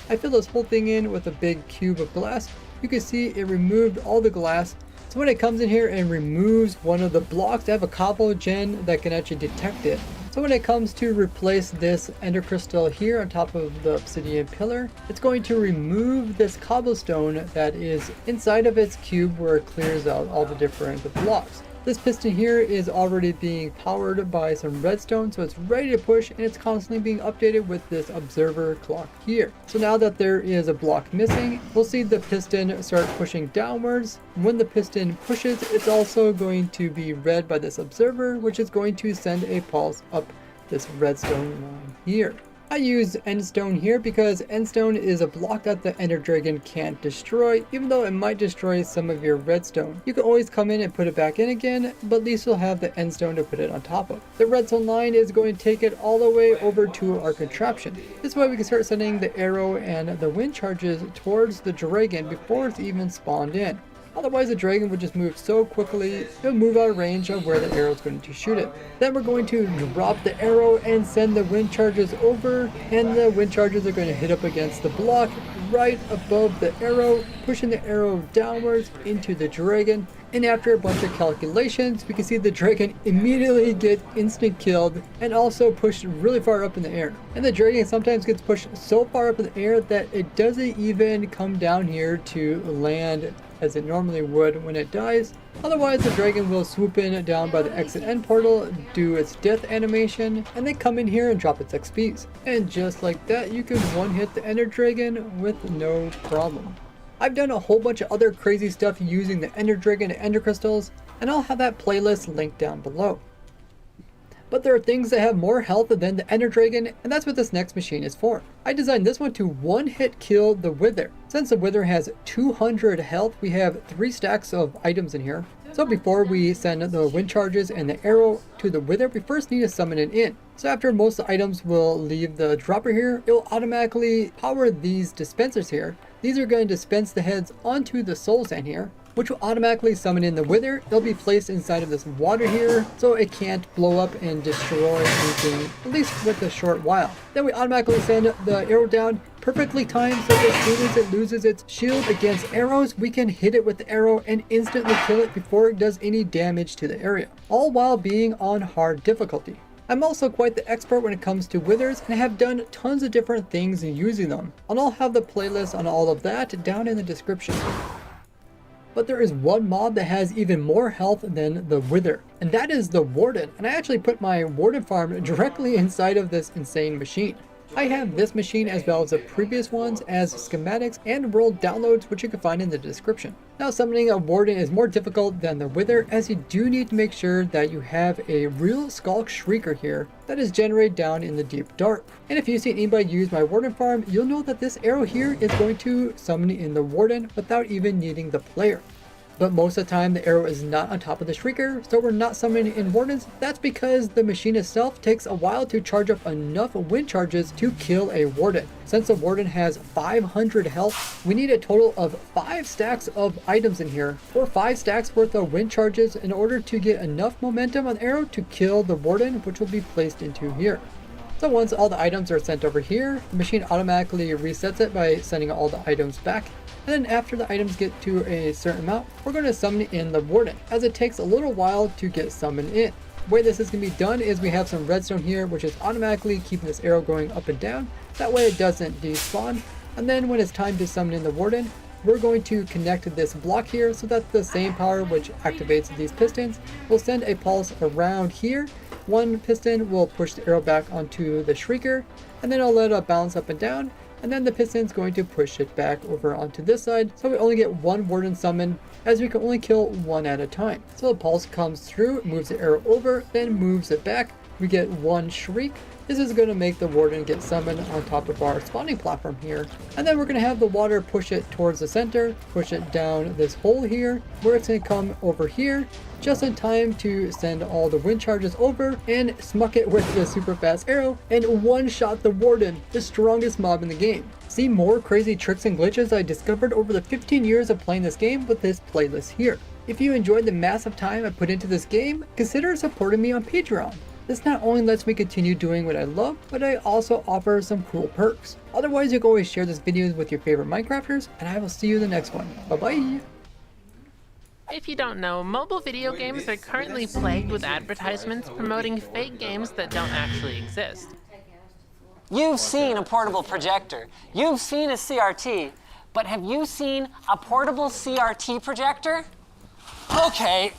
Speaker 17: I fill this whole thing in with a big cube of glass. You can see it removed all the glass. So when it comes in here and removes one of the blocks, I have a cobble gen that can actually detect it. So when it comes to replace this ender crystal here on top of the obsidian pillar, it's going to remove this cobblestone that is inside of its cube where it clears out all the different blocks. This piston here is already being powered by some redstone, so it's ready to push, and it's constantly being updated with this observer clock here. So now that there is a block missing, we'll see the piston start pushing downwards. When the piston pushes, it's also going to be read by this observer, which is going to send a pulse up this redstone line here. I use endstone here because endstone is a block that the ender dragon can't destroy, even though it might destroy some of your redstone. You can always come in and put it back in again, but at least you'll have the endstone to put it on top of. The redstone line is going to take it all the way over to our contraption. This way we can start sending the arrow and the wind charges towards the dragon before it's even spawned in. Otherwise the dragon would just move so quickly, it'll move out of range of where the arrow is going to shoot it. Then we're going to drop the arrow and send the wind charges over, and the wind charges are going to hit up against the block right above the arrow, pushing the arrow downwards into the dragon. And after a bunch of calculations, we can see the dragon immediately get instant killed and also pushed really far up in the air. And the dragon sometimes gets pushed so far up in the air that it doesn't even come down here to land as it normally would when it dies. Otherwise the dragon will swoop in down by the exit end portal, do its death animation, and then come in here and drop its XPs. And just like that, you can one hit the ender dragon with no problem. I've done a whole bunch of other crazy stuff using the ender dragon and ender crystals, and I'll have that playlist linked down below. But there are things that have more health than the ender dragon, and that's what this next machine is for. I designed this one to one-hit kill the wither. Since the wither has 200 health, we have 3 stacks of items in here. So before we send the wind charges and the arrow to the wither, we first need to summon it in. So after most of the items will leave the dropper here, it will automatically power these dispensers here. These are going to dispense the heads onto the soul sand here, which will automatically summon in the wither. They'll be placed inside of this water here, so it can't blow up and destroy anything, at least with a short while. Then we automatically send the arrow down, perfectly timed, so as soon as it loses its shield against arrows, we can hit it with the arrow and instantly kill it before it does any damage to the area, all while being on hard difficulty. I'm also quite the expert when it comes to withers, and I have done tons of different things using them, and I'll have the playlist on all of that down in the description. But there is one mob that has even more health than the wither, and that is the warden. And I actually put my warden farm directly inside of this insane machine. I have this machine as well as the previous ones as schematics and world downloads, which you can find in the description. Now summoning a warden is more difficult than the wither, as you do need to make sure that you have a real skulk shrieker here that is generated down in the deep dark. And if you've seen anybody use my warden farm, you'll know that this arrow here is going to summon in the warden without even needing the player. but most of the time the arrow is not on top of the Shrieker, so we're not summoning in Wardens. That's because the machine itself takes a while to charge up enough wind charges to kill a Warden. Since the Warden has 500 health, we need a total of 5 stacks of items in here, or 5 stacks worth of wind charges in order to get enough momentum on the arrow to kill the Warden, which will be placed into here. So once all the items are sent over here, the machine automatically resets it by sending all the items back. And then after the items get to a certain amount, we're going to summon in the Warden, as it takes a little while to get summoned in. The way this is going to be done is we have some redstone here, which is automatically keeping this arrow going up and down. That way it doesn't despawn. And then when it's time to summon in the Warden, we're going to connect this block here so that the same power which activates these pistons will send a pulse around here. One piston will push the arrow back onto the Shrieker, and then I'll let it bounce up and down, and then the piston's going to push it back over onto this side, so we only get one Warden summoned, as we can only kill one at a time. So the pulse comes through, moves the arrow over, then moves it back. We get one Shriek. This is going to make the Warden get summoned on top of our spawning platform here. And then we're going to have the water push it towards the center, push it down this hole here, where it's going to come over here, just in time to send all the wind charges over and smuck it with the super fast arrow and one-shot the Warden, the strongest mob in the game. See more crazy tricks and glitches I discovered over the 15 years of playing this game with this playlist here. If you enjoyed the massive time I put into this game, consider supporting me on Patreon. This not only lets me continue doing what I love, but I also offer some cool perks. Otherwise, you can always share this video with your favorite Minecrafters, and I will see you in the next one. Bye-bye!
Speaker 20: If you don't know, mobile video games are currently plagued with advertisements promoting fake games that don't actually exist.
Speaker 3: You've seen a portable projector. You've seen a CRT. But have you seen a portable CRT projector? Okay,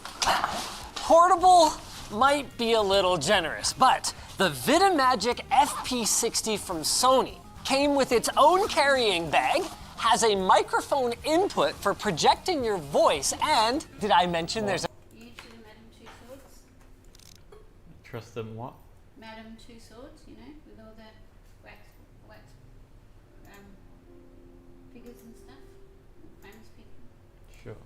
Speaker 3: portable might be a little generous, but the Vitamagic FP60 from Sony came with its own carrying bag, has a microphone input for projecting your voice, and did I mention there's a
Speaker 18: Trust in what?
Speaker 19: Madame Two Swords, you know, with all that wax figures and stuff, famous people.
Speaker 18: Sure.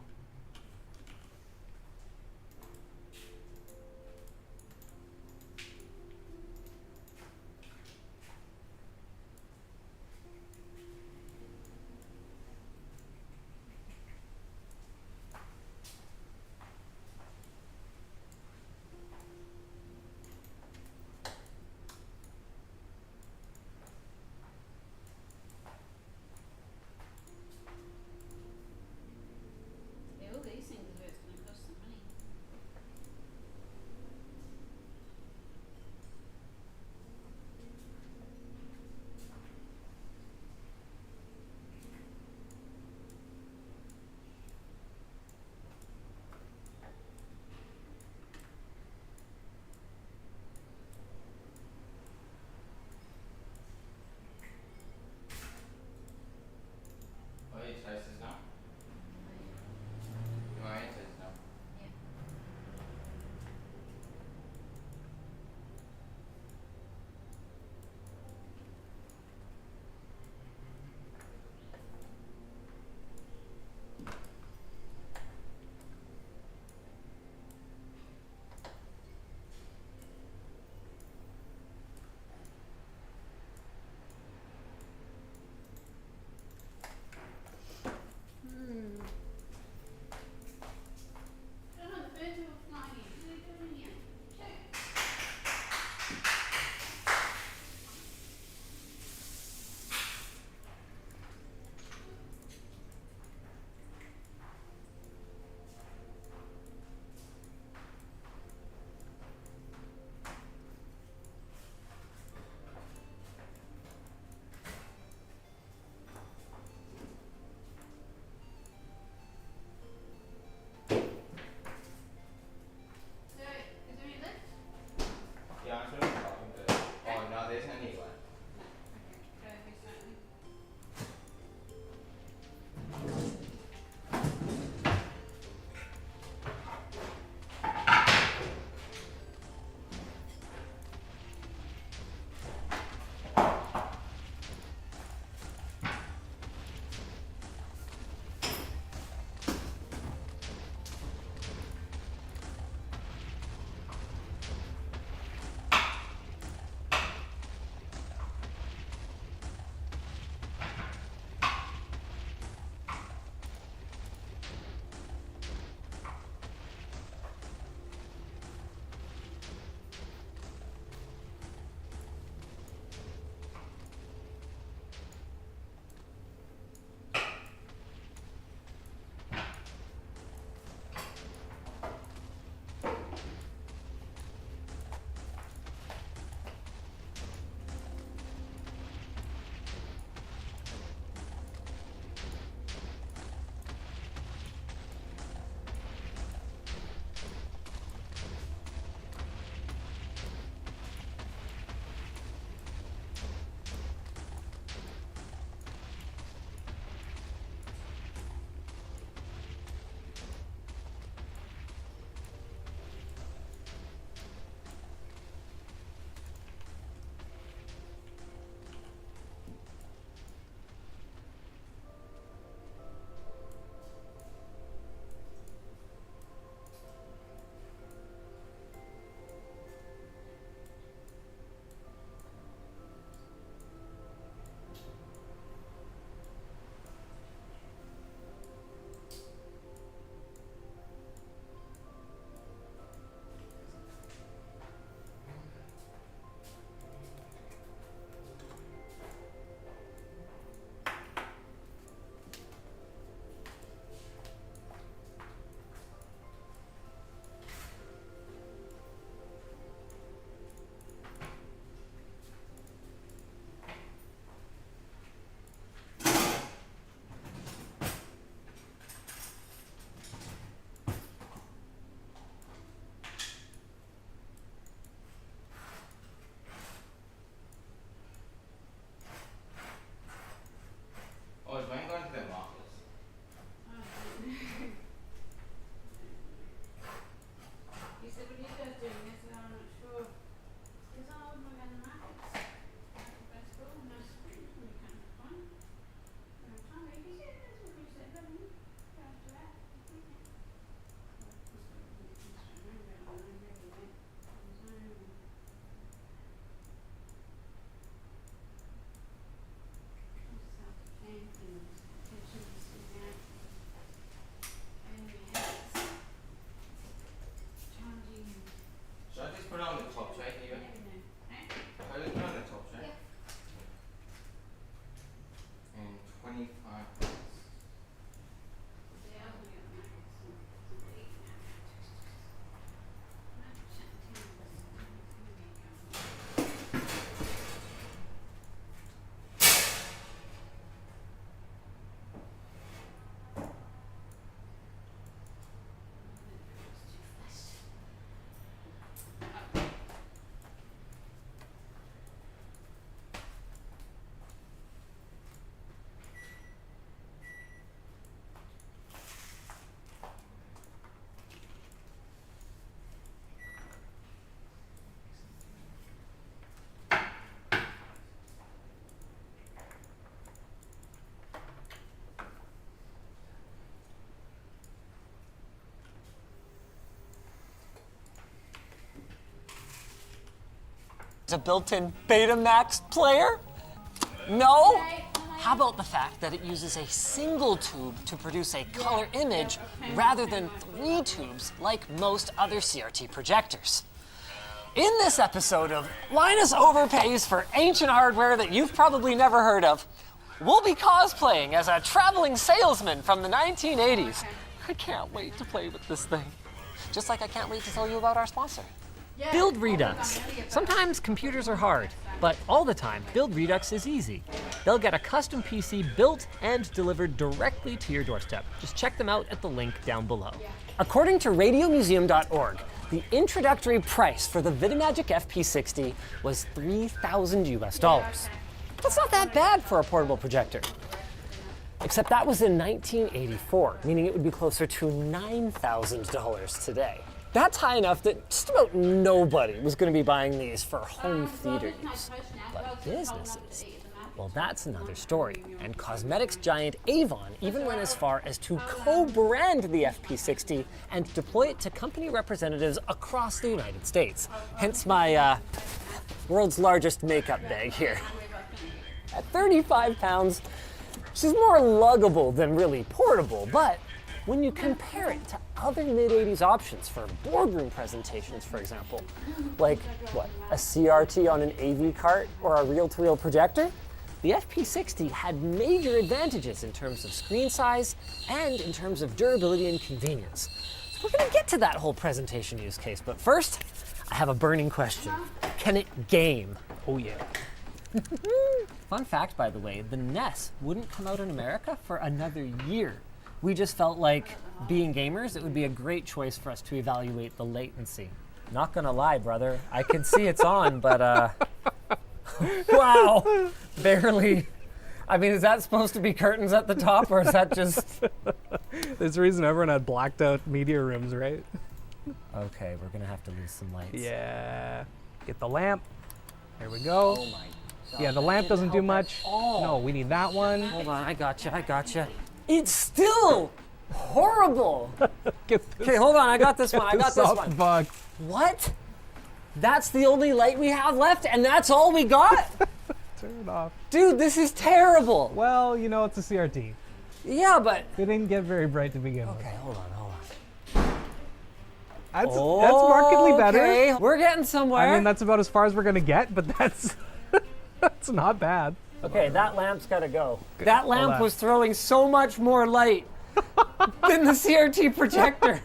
Speaker 3: It's a built-in Betamax player? No? How about the fact that it uses a single tube to produce a color image rather than 3 tubes like most other CRT projectors? In this episode of Linus Overpays for Ancient Hardware that you've probably never heard of, we'll be cosplaying as a traveling salesman from the 1980s. I can't wait to play with this thing. Just like I can't wait to tell you about our sponsor.
Speaker 21: Build Redux. Sometimes computers are hard, but all the time, Build Redux is easy. They'll get a custom PC built and delivered directly to your doorstep. Just check them out at the link down below.
Speaker 3: According to radiomuseum.org, the introductory price for the Vidimagic FP60 was $3,000 US. That's not that bad for a portable projector. Except that was in 1984, meaning it would be closer to $9,000 today. That's high enough that just about nobody was going to be buying these for home theater use. But businesses, well, that's another story. And cosmetics giant Avon even went as far as to co-brand the FP60 and deploy it to company representatives across the United States. Hence my world's largest makeup bag here. At 35 pounds, she's more luggable than really portable, but when you compare it to other mid-80s options for boardroom presentations, for example, like, what, a CRT on an AV cart or a reel-to-reel projector, the FP60 had major advantages in terms of screen size and in terms of durability and convenience. So we're gonna get to that whole presentation use case, but first, I have a burning question. Can it game?
Speaker 21: Oh yeah.
Speaker 3: Fun fact, by the way, the NES wouldn't come out in America for another year. We just felt like, being gamers, it would be a great choice for us to evaluate the latency. Not gonna lie, brother, I can see it's on, but wow, barely. I mean, is that supposed to be curtains at the top, or is that just...
Speaker 22: There's a reason everyone had blacked out media rooms, right?
Speaker 3: Okay, we're gonna have to lose some lights.
Speaker 22: Yeah. Get the lamp. There we go.
Speaker 3: Oh my God.
Speaker 22: Yeah, the lamp doesn't do much. No, we need that one.
Speaker 3: Hold on, I gotcha. It's still horrible. Okay, hold on, I got this one, I got this one.
Speaker 22: Box.
Speaker 3: What? That's the only light we have left, and that's all we got?
Speaker 22: Turn it off.
Speaker 3: Dude, this is terrible.
Speaker 22: Well, you know, it's a CRT.
Speaker 3: Yeah, but...
Speaker 22: They didn't get very bright to begin with.
Speaker 3: Okay, hold on.
Speaker 22: That's markedly better.
Speaker 3: Okay, we're getting somewhere.
Speaker 22: I mean, that's about as far as we're gonna get, but that's that's not bad.
Speaker 3: Okay, that lamp's gotta go. That lamp was throwing so much more light than the CRT projector.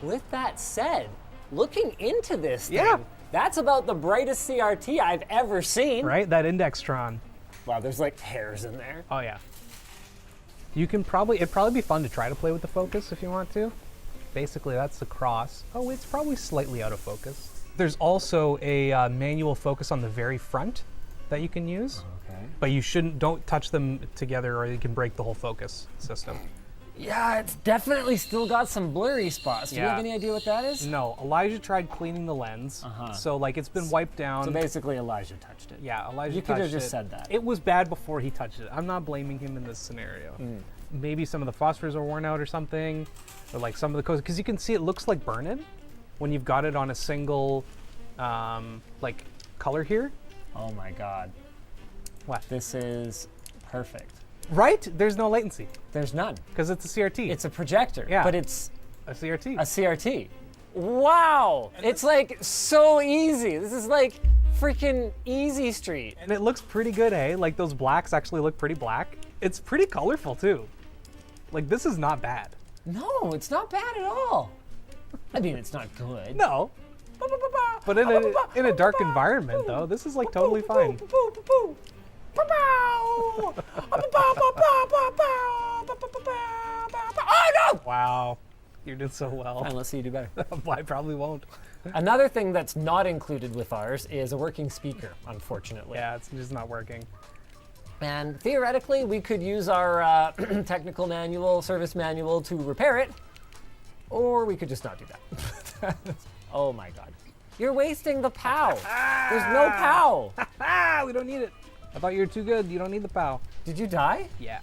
Speaker 3: With that said, looking into this thing, that's about the brightest CRT I've ever seen.
Speaker 22: Right, that Indextron.
Speaker 3: Wow, there's like hairs in there.
Speaker 22: Oh yeah. You can it'd probably be fun to try to play with the focus if you want to. Basically, that's the cross. Oh, it's probably slightly out of focus. There's also a manual focus on the very front that you can use.
Speaker 3: Okay.
Speaker 22: But you don't touch them together or you can break the whole focus system.
Speaker 3: Yeah, it's definitely still got some blurry spots. Do you have any idea what that is?
Speaker 22: No, Elijah tried cleaning the lens. So like it's been wiped down.
Speaker 3: So basically Elijah touched it.
Speaker 22: Yeah, Elijah
Speaker 3: You
Speaker 22: touched it.
Speaker 3: could have just said that.
Speaker 22: It was bad before he touched it. I'm not blaming him in this scenario. Maybe some of the phosphors are worn out or something, or like some of the codes, because you can see it looks like burn-in when you've got it on a single like color here.
Speaker 3: Oh my God.
Speaker 22: What?
Speaker 3: This is perfect.
Speaker 22: Right? There's no latency.
Speaker 3: There's none.
Speaker 22: Because it's a CRT.
Speaker 3: It's a projector.
Speaker 22: Yeah.
Speaker 3: But it's
Speaker 22: a CRT.
Speaker 3: A CRT. Wow. It's like so easy. This is like freaking Easy Street.
Speaker 22: And it looks pretty good, eh? Like those blacks actually look pretty black. It's pretty colorful too. Like this is not bad.
Speaker 3: No, it's not bad at all. I mean, it's not good.
Speaker 22: No. But in a dark environment though, this is like totally fine.
Speaker 3: Oh no!
Speaker 22: Wow. You did so well.
Speaker 3: Fine, let's see you do better.
Speaker 22: I probably won't.
Speaker 3: Another thing that's not included with ours is a working speaker, unfortunately.
Speaker 22: Yeah, it's just not working.
Speaker 3: And theoretically, we could use our technical manual, service manual to repair it, or we could just not do that. Oh my God. You're wasting the POW. There's no POW.
Speaker 22: We don't need it. I thought you were too good. You don't need the POW.
Speaker 3: Did you die?
Speaker 22: Yeah.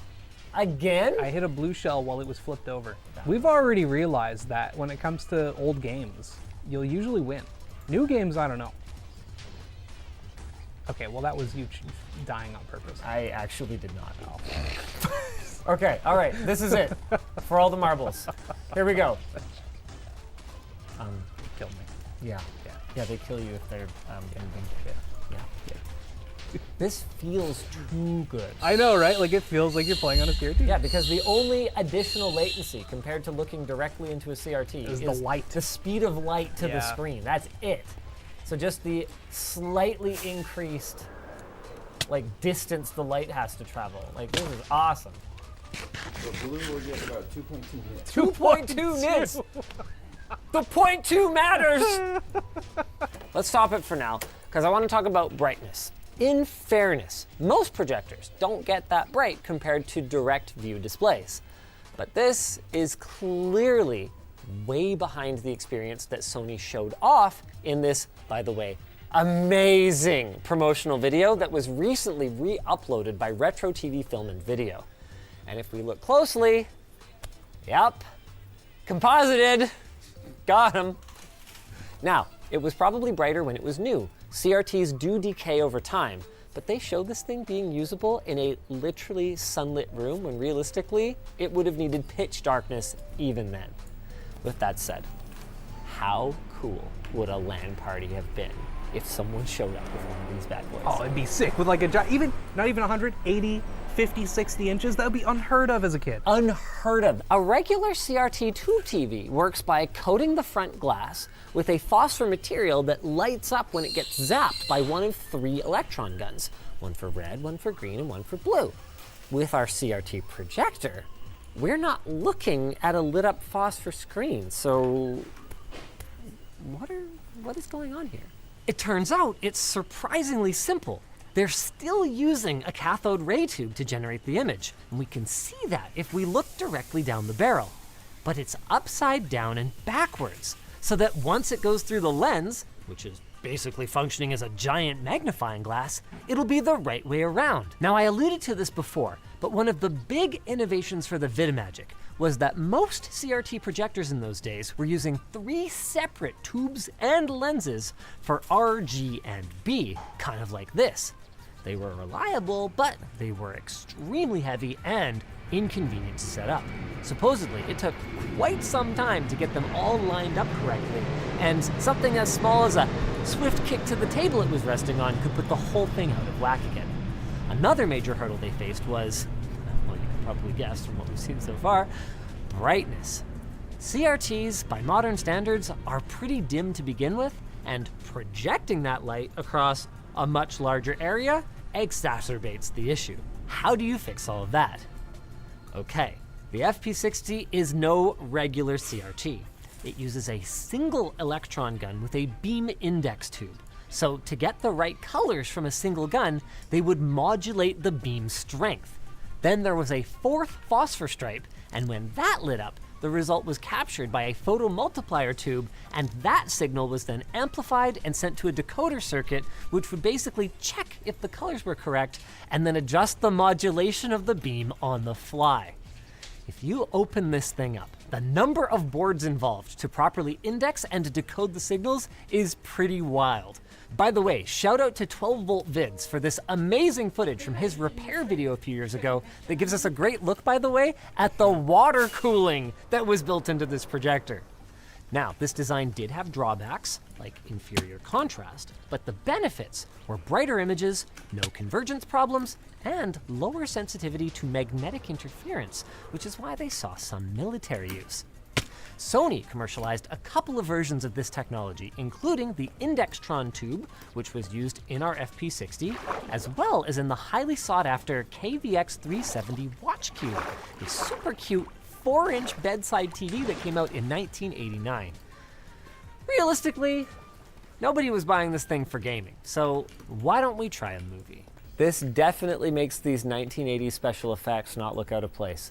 Speaker 3: Again?
Speaker 22: I hit a blue shell while it was flipped over. We've already realized that when it comes to old games, you'll usually win. New games, I don't know. Okay, well that was you dying on purpose.
Speaker 21: I actually did not know. Okay, all right, this is it for all the marbles. Here we go.
Speaker 22: Killed me.
Speaker 21: Yeah. Yeah, they kill you if they're moving. Yeah. This feels too good.
Speaker 22: I know, right? Like it feels like you're playing on a CRT.
Speaker 21: Yeah, because the only additional latency compared to looking directly into a CRT
Speaker 22: is the light.
Speaker 21: The speed of light to the screen. That's it. So just the slightly increased distance the light has to travel. Like, this is awesome.
Speaker 1: So blue will get about 2.2 nits.
Speaker 21: 2.2 nits! The 0.2 matters! Let's stop it for now, because I want to talk about brightness. In fairness, most projectors don't get that bright compared to direct view displays. But this is clearly way behind the experience that Sony showed off in this, by the way, amazing promotional video that was recently re-uploaded by Retro TV Film and Video. And if we look closely, yep, composited, got him. Now, it was probably brighter when it was new. CRTs do decay over time, but they showed this thing being usable in a literally sunlit room when realistically, it would have needed pitch darkness even then. With that said, how cool would a LAN party have been if someone showed up with one of these bad boys?
Speaker 22: Oh, it'd be sick with like a giant, not even 100, 80, 50, 60 inches. That would be unheard of as a kid.
Speaker 21: Unheard of. A regular CRT tube TV works by coating the front glass with a phosphor material that lights up when it gets zapped by one of 3 electron guns. One for red, one for green, and one for blue. With our CRT projector, we're not looking at a lit up phosphor screen, so what is going on here? It turns out it's surprisingly simple. They're still using a cathode ray tube to generate the image, and we can see that if we look directly down the barrel. But it's upside down and backwards, so that once it goes through the lens, which is basically functioning as a giant magnifying glass, it'll be the right way around. Now, I alluded to this before, but one of the big innovations for the VidiMagic was that most CRT projectors in those days were using 3 separate tubes and lenses for R, G, and B, kind of like this. They were reliable, but they were extremely heavy and inconvenient to set up. Supposedly, it took quite some time to get them all lined up correctly, and something as small as a swift kick to the table it was resting on could put the whole thing out of whack again. Another major hurdle they faced was, well, you can probably guess from what we've seen so far, brightness. CRTs, by modern standards, are pretty dim to begin with, and projecting that light across a much larger area exacerbates the issue. How do you fix all of that? Okay, the FP60 is no regular CRT. It uses a single electron gun with a beam index tube. So to get the right colors from a single gun, they would modulate the beam strength. Then there was a 4th phosphor stripe, and when that lit up, the result was captured by a photomultiplier tube, and that signal was then amplified and sent to a decoder circuit, which would basically check if the colors were correct, and then adjust the modulation of the beam on the fly. If you open this thing up, the number of boards involved to properly index and decode the signals is pretty wild. By the way, shout out to 12Volt Vids for this amazing footage from his repair video a few years ago that gives us a great look, by the way, at the water cooling that was built into this projector. Now, this design did have drawbacks, like inferior contrast, but the benefits were brighter images, no convergence problems, and lower sensitivity to magnetic interference, which is why they saw some military use. Sony commercialized a couple of versions of this technology, including the Indextron tube, which was used in our FP60, as well as in the highly sought-after KVX370 Watch Cube, a super cute 4-inch bedside TV that came out in 1989. Realistically, nobody was buying this thing for gaming, so why don't we try a movie? This definitely makes these 1980s special effects not look out of place.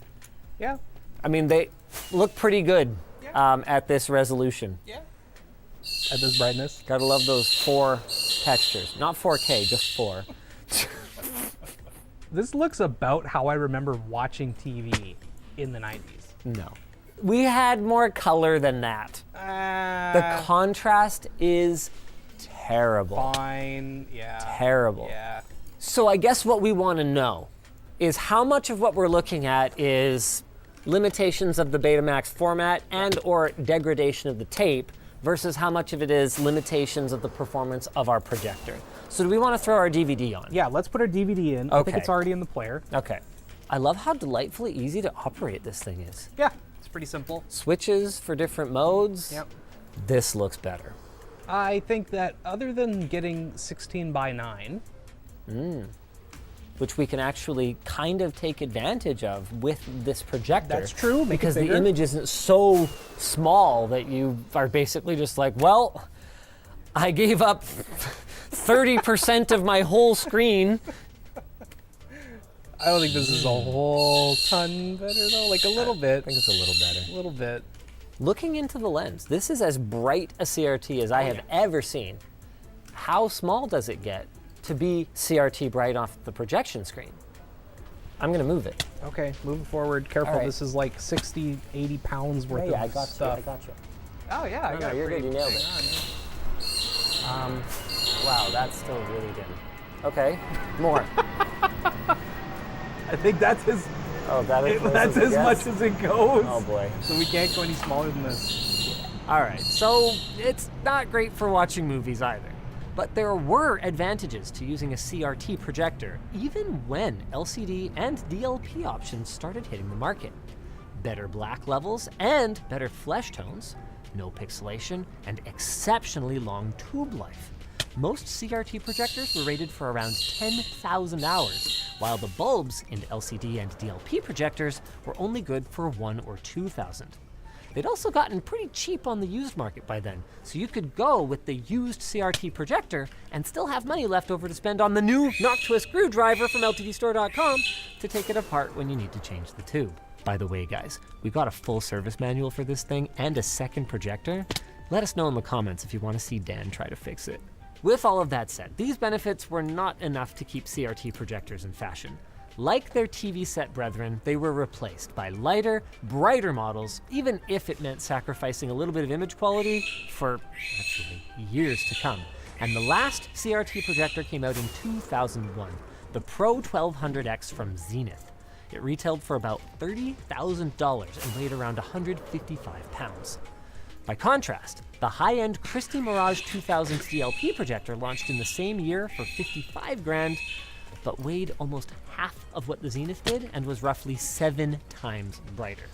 Speaker 22: Yeah.
Speaker 21: I mean, they look pretty good at this resolution.
Speaker 22: Yeah. At this brightness.
Speaker 21: Gotta love those 4 textures. Not 4K, just 4.
Speaker 22: This looks about how I remember watching TV in the 90s.
Speaker 21: No. We had more color than that. The contrast is
Speaker 3: terrible.
Speaker 22: Fine. Yeah.
Speaker 3: Terrible.
Speaker 22: Yeah.
Speaker 3: So I guess what we want to know is how much of what we're looking at is limitations of the Betamax format and or degradation of the tape versus how much of it is limitations of the performance of our projector. So do we want to throw our DVD on?
Speaker 22: Yeah, let's put our DVD in. I think it's already in the player.
Speaker 3: Okay. I love how delightfully easy to operate this thing is.
Speaker 22: Yeah, it's pretty simple.
Speaker 3: Switches for different modes.
Speaker 22: Yep.
Speaker 3: This looks better.
Speaker 22: I think that other than getting 16:9,
Speaker 3: which we can actually kind of take advantage of with this projector.
Speaker 22: That's true, make it
Speaker 3: because the
Speaker 22: bigger.
Speaker 3: image isn't so small that you are basically just like, well, I gave up 30% of my whole screen.
Speaker 22: I don't think this is a whole ton better though, like a little bit.
Speaker 3: I think it's a little better.
Speaker 22: A little bit.
Speaker 3: Looking into the lens, this is as bright a CRT as I have ever seen. How small does it get to be CRT bright off the projection screen? I'm gonna move it.
Speaker 22: Okay, moving forward. Careful,
Speaker 3: All right.
Speaker 22: this is like 60, 80 pounds worth
Speaker 3: Yeah,
Speaker 22: of
Speaker 3: I got
Speaker 22: stuff.
Speaker 3: you. I got you.
Speaker 22: Oh yeah, I
Speaker 3: No,
Speaker 22: got
Speaker 3: no, you're good. You nailed it. Wow, that's still really dim. Okay, more.
Speaker 22: I think that's as
Speaker 3: Oh,
Speaker 22: that's as much as it goes.
Speaker 3: Oh boy.
Speaker 22: So we can't go any smaller than this.
Speaker 3: All right, so it's not great for watching movies either. But there were advantages to using a CRT projector, even when LCD and DLP options started hitting the market. Better black levels and better flesh tones, no pixelation, and exceptionally long tube life. Most CRT projectors were rated for around 10,000 hours, while the bulbs in LCD and DLP projectors were only good for 1,000 or 2,000. They'd also gotten pretty cheap on the used market by then, so you could go with the used CRT projector and still have money left over to spend on the new Noctua screwdriver from LTDstore.com to take it apart when you need to change the tube. By the way, guys, we got a full service manual for this thing and a second projector. Let us know in the comments if you want to see Dan try to fix it. With all of that said, these benefits were not enough to keep CRT projectors in fashion. Like their TV set brethren, they were replaced by lighter, brighter models, even if it meant sacrificing a little bit of image quality for, actually, years to come. And the last CRT projector came out in 2001, the Pro 1200X from Zenith. It retailed for about $30,000 and weighed around 155 pounds. By contrast, the high-end Christie Mirage 2000 DLP projector launched in the same year for 55 grand, but weighed almost half of what the Zenith did and was roughly 7 times brighter.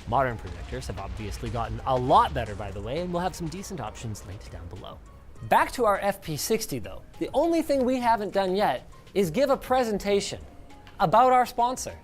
Speaker 3: Modern projectors have obviously gotten a lot better, by the way, and we'll have some decent options linked down below. Back to our FP60 though. The only thing we haven't done yet is give a presentation about our sponsor,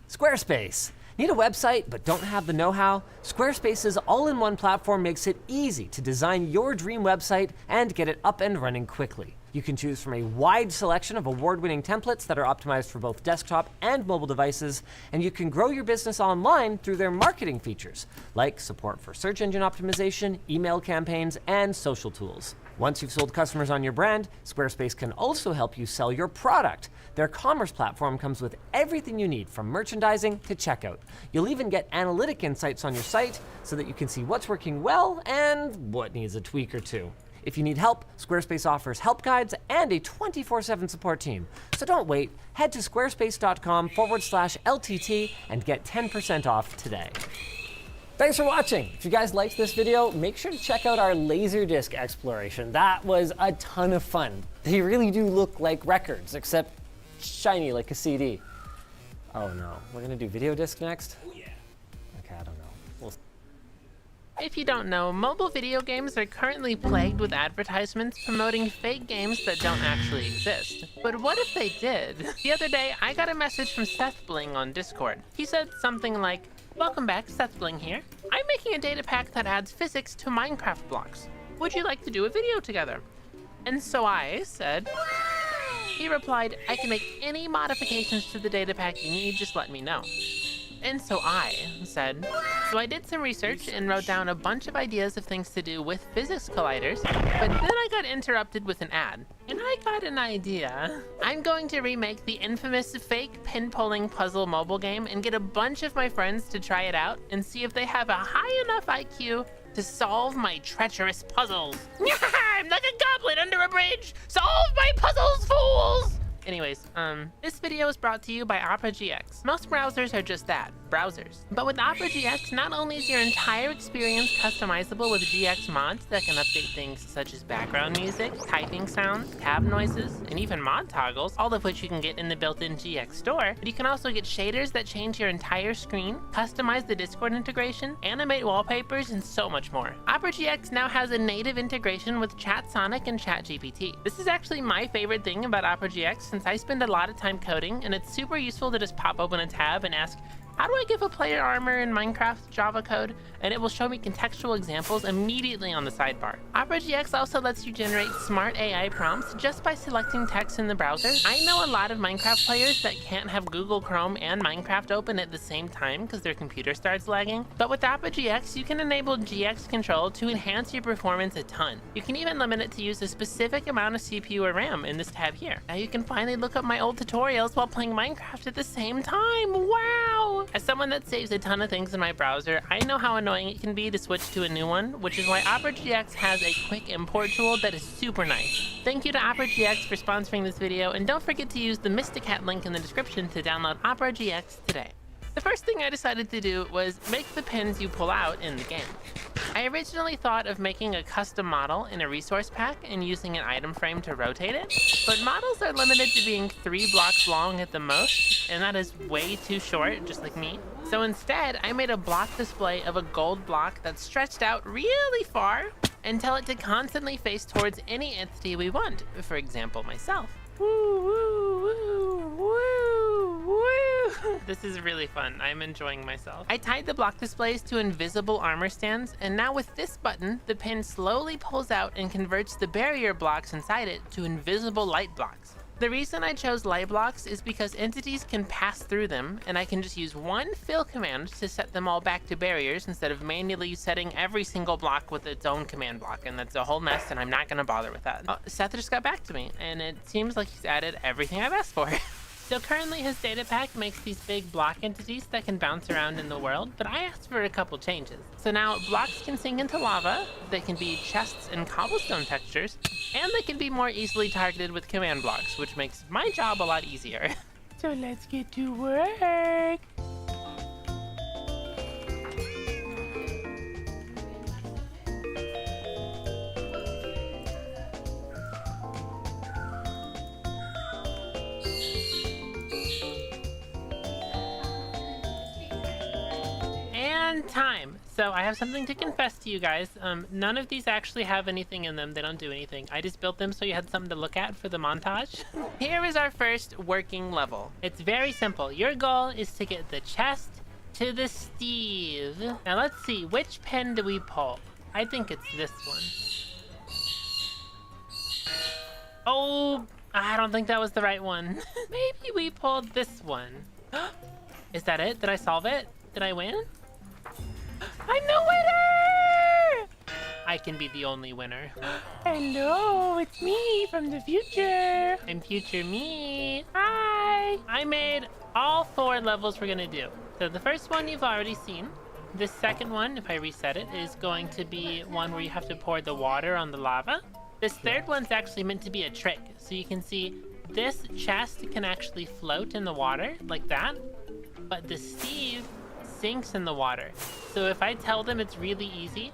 Speaker 3: Squarespace. Need a website but don't have the know-how? Squarespace's all-in-one platform makes it easy to design your dream website and get it up and running quickly. You can choose from a wide selection of award-winning templates that are optimized for both desktop and mobile devices, and you can grow your business online through their marketing features, like support for search engine optimization, email campaigns, and social tools. Once you've sold customers on your brand, Squarespace can also help you sell your product. Their commerce platform comes with everything you need from merchandising to checkout. You'll even get analytic insights on your site so that you can see what's working well and what needs a tweak or two. If you need help, Squarespace offers help guides and a 24/7 support team. So don't wait, head to squarespace.com/LTT and get 10% off today. Thanks for watching. If you guys liked this video, make sure to check out our Laserdisc exploration. That was a ton of fun. They really do look like records, except shiny like a CD. Oh no, we're gonna do video disc next? Oh yeah. Okay, I don't know. We'll
Speaker 20: If you don't know, mobile video games are currently plagued with advertisements promoting fake games that don't actually exist. But what if they did? The other day, I got a message from Seth Bling on Discord. He said something like, "Welcome back, Seth Bling here. I'm making a data pack that adds physics to Minecraft blocks. Would you like to do a video together?" And so I said, he replied, "I can make any modifications to the data pack you need, just let me know." And so I said, so I did some research and wrote down a bunch of ideas of things to do with physics colliders, but then I got interrupted with an ad, and I got an idea. I'm going to remake the infamous fake pin-pulling puzzle mobile game and get a bunch of my friends to try it out and see if they have a high enough IQ to solve my treacherous puzzles. I'm like a goblin under a bridge. Solve my puzzles, fools! Anyways, this video is brought to you by Opera GX. Most browsers are just that, browsers. But with Opera GX, not only is your entire experience customizable with GX mods that can update things such as background music, typing sounds, tab noises, and even mod toggles, all of which you can get in the built-in GX store, but you can also get shaders that change your entire screen, customize the Discord integration, animate wallpapers, and so much more. Opera GX now has a native integration with ChatSonic and ChatGPT. This is actually my favorite thing about Opera GX, since I spend a lot of time coding, and it's super useful to just pop open a tab and ask, how do I give a player armor in Minecraft Java code? And it will show me contextual examples immediately on the sidebar. Opera GX also lets you generate smart AI prompts just by selecting text in the browser. I know a lot of Minecraft players that can't have Google Chrome and Minecraft open at the same time because their computer starts lagging. But with Opera GX, you can enable GX control to enhance your performance a ton. You can even limit it to use a specific amount of CPU or RAM in this tab here. Now you can finally look up my old tutorials while playing Minecraft at the same time. Wow! As someone that saves a ton of things in my browser, I know how annoying it can be to switch to a new one, which is why Opera GX has a quick import tool that is super nice. Thank you to Opera GX for sponsoring this video, and don't forget to use the Mysticat link in the description to download Opera GX today. The first thing I decided to do was make the pins you pull out in the game. I originally thought of making a custom model in a resource pack and using an item frame to rotate it, but models are limited to being 3 blocks long at the most, and that is way too short, just like me. So instead, I made a block display of a gold block that stretched out really far and tell it to constantly face towards any entity we want, for example, myself. Woo, woo, woo, woo, woo. This is really fun. I'm enjoying myself. I tied the block displays to invisible armor stands, and now with this button, the pin slowly pulls out and converts the barrier blocks inside it to invisible light blocks. The reason I chose light blocks is because entities can pass through them, and I can just use one fill command to set them all back to barriers instead of manually setting every single block with its own command block, and that's a whole mess, and I'm not gonna bother with that. Seth just got back to me, and it seems like he's added everything I've asked for. So currently his data pack makes these big block entities that can bounce around in the world, but I asked for a couple changes. So now blocks can sink into lava, they can be chests and cobblestone textures, and they can be more easily targeted with command blocks, which makes my job a lot easier. So let's get to work. Time. So I have something to confess to you guys. None of these actually have anything in them. They don't do anything. I just built them so you had something to look at for the montage. Here is our first working level. It's very simple. Your goal is to get the chest to the Steve. Now let's see, which pin do we pull? I think it's this one. Oh, I don't think that was the right one. Maybe we pulled this one. Is that it? Did I solve it? Did I win? I'm the winner! I can be the only winner. Hello, it's me from the future. I'm future me. Hi! I made all 4 levels we're gonna do. So the first one you've already seen. The second one, if I reset it, is going to be one where you have to pour the water on the lava. This third one's actually meant to be a trick. So you can see this chest can actually float in the water like that, but the Steve sinks in the water. So if I tell them it's really easy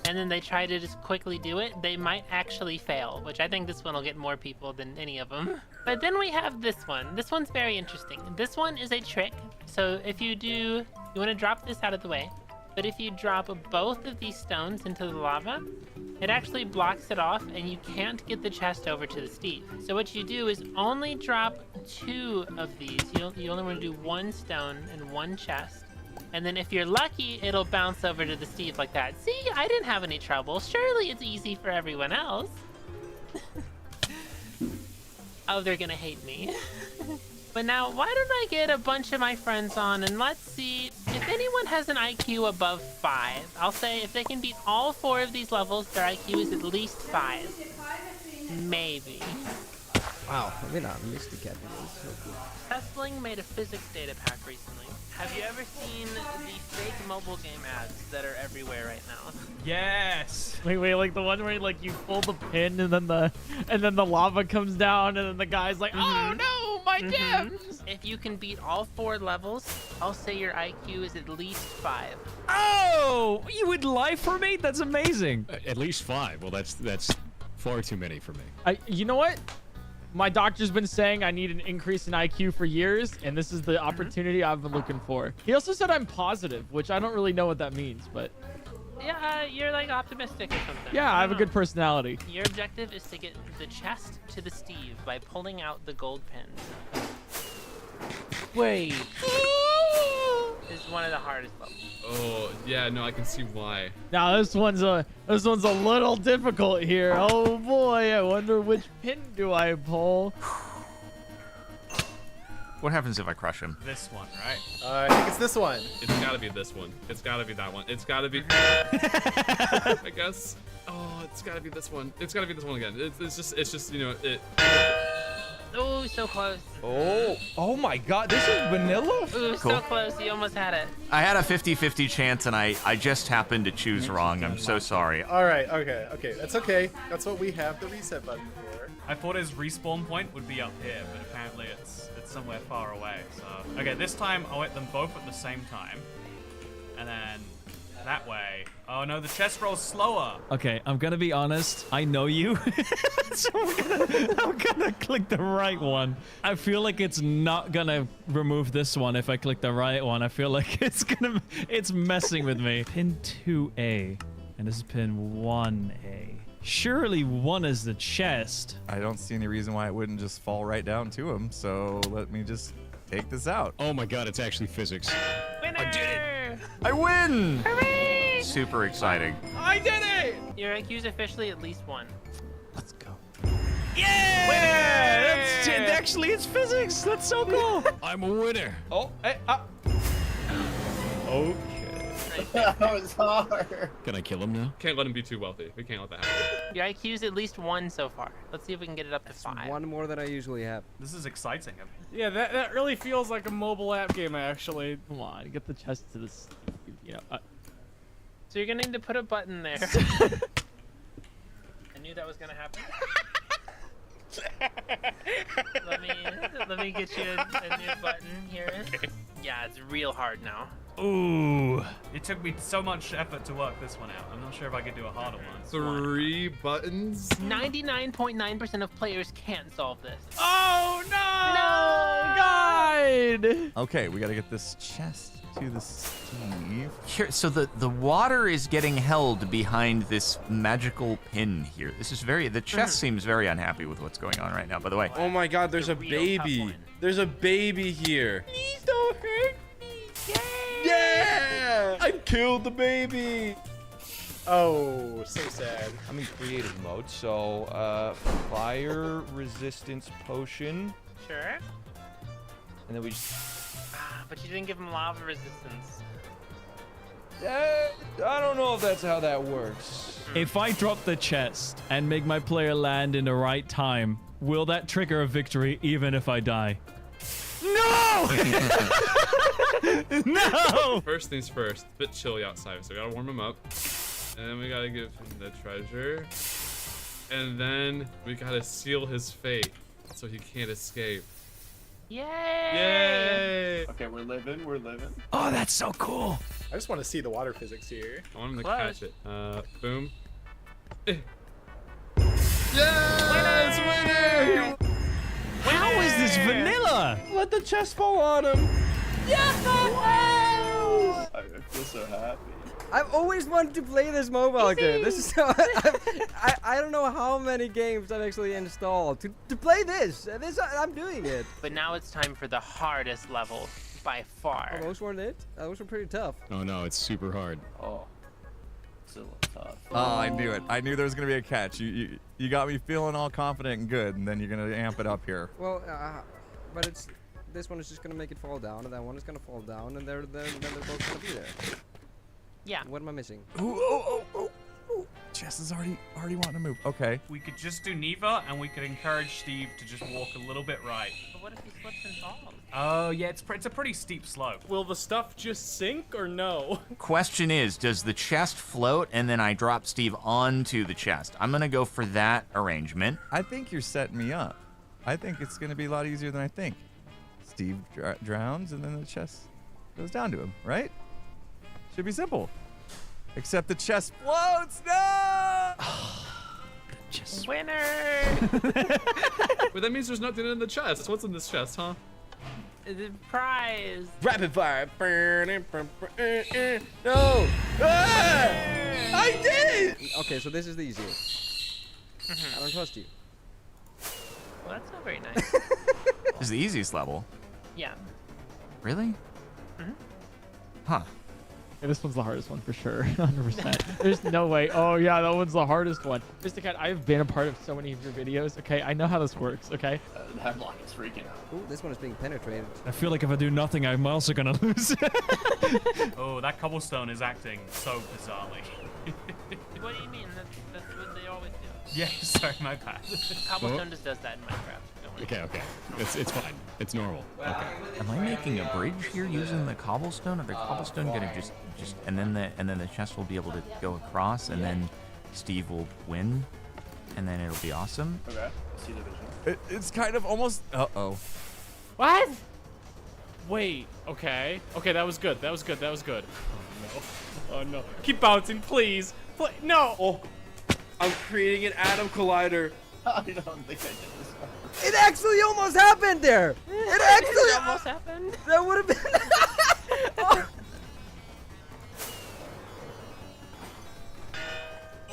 Speaker 20: and then they try to just quickly do it, they might actually fail, which I think this one will get more people than any of them. But then we have this one. This one's very interesting. This one is a trick. So if you want to drop this out of the way, but if you drop both of these stones into the lava, it actually blocks it off and you can't get the chest over to the Steve. So what you do is only drop 2 of these. You only want to do 1 stone and 1 chest. And then if you're lucky, it'll bounce over to the Steve like that. See, I didn't have any trouble. Surely it's easy for everyone else. Oh, they're gonna hate me. But now, why don't I get a bunch of my friends on and let's see if anyone has an IQ above 5. I'll say if they can beat all 4 of these levels, their IQ is at least 5. Maybe.
Speaker 1: Wow, we're not Mysticat.
Speaker 20: Testling made a physics data pack recently. Have you ever seen the fake mobile game ads that are everywhere right now.
Speaker 4: Yes.
Speaker 7: Wait, like the one where like you pull the pin and then the lava comes down and then the guy's like, oh no, my gems.
Speaker 20: If you can beat all 4 levels, I'll say your IQ is at least 5.
Speaker 4: Oh, you would lie for me? That's amazing.
Speaker 5: At least 5. Well, that's far too many for me.
Speaker 7: You know what? My doctor's been saying I need an increase in IQ for years, and this is the opportunity I've been looking for. He also said I'm positive, which I don't really know what that means, but
Speaker 20: Yeah, you're like optimistic or something.
Speaker 7: yeah, I have a good personality.
Speaker 20: Your objective is to get the chest to the Steve by pulling out the gold pins.
Speaker 4: Wait.
Speaker 20: This is one of the hardest levels.
Speaker 23: Oh, yeah, no, I can see why.
Speaker 7: Now this one's a little difficult here. Oh boy, I wonder which pin do I pull.
Speaker 24: What happens if I crush him?
Speaker 4: This one, right?
Speaker 23: I think it's this one. It's gotta be this one. It's gotta be that one. It's gotta be. I guess. Oh, it's gotta be this one. It's gotta be this one again. It's just, you know, it.
Speaker 20: Oh, so close.
Speaker 4: Oh my God, this is vanilla?
Speaker 20: Ooh,
Speaker 24: Cool.
Speaker 20: so close. You almost had it.
Speaker 24: I had a 50-50 chance, and I just happened to choose wrong. I'm so sorry.
Speaker 23: All right, okay. That's okay. That's what we have the reset button for.
Speaker 4: I thought his respawn point would be up here, but apparently it's somewhere far away. So okay, this time I'll hit them both at the same time, and then that way. Oh no, the chest roll's slower. Okay, I'm gonna be honest. I know you, so I'm gonna click the right one. I feel like it's not gonna remove this one if I click the right one. I feel like it's messing with me. Pin 2A, and this is pin 1A. Surely 1 is the chest.
Speaker 25: I don't see any reason why it wouldn't just fall right down to him, so let me just take this out.
Speaker 5: Oh my God, it's actually physics.
Speaker 20: Winner!
Speaker 5: I did it!
Speaker 24: I win!
Speaker 20: Hooray!
Speaker 24: Super exciting.
Speaker 4: I did it!
Speaker 20: Your IQ is officially at least 1.
Speaker 25: Let's go.
Speaker 4: Yeah! Actually, it's physics. That's so cool.
Speaker 5: I'm a winner.
Speaker 4: Oh, hey,
Speaker 23: Okay.
Speaker 16: That was hard.
Speaker 5: Can I kill him now?
Speaker 23: Can't let him be too wealthy. We can't let that happen.
Speaker 20: Your IQ is at least 1 so far. Let's see if we can get it up to 5.
Speaker 26: 1 more than I usually have.
Speaker 4: This is exciting.
Speaker 7: Yeah, that really feels like a mobile app game, actually. Come on, get the chest to this. You know.
Speaker 20: So you're gonna need to put a button there. I knew that was gonna happen. let me get you a new button here. Yeah, it's real hard now.
Speaker 4: Ooh. It took me so much effort to work this one out. I'm not sure if I could do a harder one.
Speaker 23: 3 buttons?
Speaker 20: 99.9% of players can't solve this.
Speaker 4: Oh no!
Speaker 7: God!
Speaker 25: Okay, we gotta get this chest to the Steve.
Speaker 24: Here, so the water is getting held behind this magical pin here. This is the chest seems very unhappy with what's going on right now, by the way.
Speaker 1: Oh my God, there's a baby. There's a baby here.
Speaker 4: Please don't hurt me.
Speaker 1: Yeah! I killed the baby.
Speaker 23: Oh, so sad.
Speaker 1: I'm in creative mode, so fire resistance potion.
Speaker 20: Sure.
Speaker 1: And then we just...
Speaker 20: But you didn't give him lava resistance.
Speaker 1: I don't know if that's how that works.
Speaker 4: If I drop the chest and make my player land in the right time, will that trigger a victory even if I die? No! No!
Speaker 23: First things first, bit chilly outside, so we gotta warm him up. And then we gotta give him the treasure. And then we gotta seal his fate so he can't escape.
Speaker 20: Yay!
Speaker 23: Yay!
Speaker 1: Okay, we're living.
Speaker 4: Oh, that's so cool.
Speaker 23: I just want to see the water physics here. I want him to
Speaker 20: Close.
Speaker 23: catch it. Boom.
Speaker 1: Yes, winner!
Speaker 4: How is this vanilla?
Speaker 1: Let the chest fall on him.
Speaker 26: Yeah!
Speaker 1: I feel so happy.
Speaker 26: I've always wanted to play this mobile game. This is so, I don't know how many games I've actually installed to play this. I'm doing it.
Speaker 20: But now it's time for the hardest level by far.
Speaker 26: Oh, those weren't it? Those were pretty tough.
Speaker 5: Oh no, it's super hard.
Speaker 1: Oh, it's a little tough.
Speaker 25: Oh, I knew it. I knew there was gonna be a catch. You got me feeling all confident and good, and then you're gonna amp it up here.
Speaker 26: Well, but this one is just gonna make it fall down, and that one is gonna fall down, and then they're both gonna be there.
Speaker 20: Yeah.
Speaker 26: What am I missing?
Speaker 25: Ooh. chest is already wanting to move. Okay.
Speaker 4: We could just do neither, and we could encourage Steve to just walk a little bit right.
Speaker 20: But what if he slips and falls?
Speaker 4: Oh, yeah, it's a pretty steep slope.
Speaker 6: Will the stuff just sink or no?
Speaker 24: Question is, does the chest float and then I drop Steve onto the chest? I'm gonna go for that arrangement.
Speaker 25: I think you're setting me up. I think it's gonna be a lot easier than I think. Steve drowns and then the chest goes down to him, right? Should be simple. Except the chest floats. No!
Speaker 20: Winner!
Speaker 23: But that means there's nothing in the chest. What's in this chest, huh?
Speaker 20: The prize.
Speaker 26: Rapid fire. No. Ah! I did. Okay, so this is the easiest. I don't trust you.
Speaker 20: Well, that's not very nice.
Speaker 24: This is the easiest level.
Speaker 20: Yeah.
Speaker 24: Really? Huh.
Speaker 7: Yeah, this one's the hardest one for sure, 100%. There's no way. Oh yeah, that one's the hardest one. Mr. Cat, I've been a part of so many of your videos. Okay, I know how this works. Okay.
Speaker 26: That block is freaking out. Ooh, this one is being penetrated.
Speaker 5: I feel like if I do nothing, I'm also gonna lose.
Speaker 4: Oh, that cobblestone is acting so bizarrely.
Speaker 20: What do you mean? That's what they always do.
Speaker 4: Yeah, sorry, my bad.
Speaker 20: Cobblestone just does that in Minecraft. Don't worry.
Speaker 5: Okay. It's fine. It's normal. Okay.
Speaker 24: Am I making a bridge here using the cobblestone? Are the cobblestone gonna just and then the chest will be able to go across, and then Steve will win, and then it'll be awesome.
Speaker 6: Okay. I see the vision.
Speaker 25: It's kind of almost. Uh-oh.
Speaker 20: What?
Speaker 6: Wait. Okay. Okay, that was good. Oh no. Oh no. Keep bouncing, please. No. Oh. I'm creating an atom collider. I don't think I did this.
Speaker 26: It actually almost happened there. It actually
Speaker 20: almost happened.
Speaker 26: That would have been.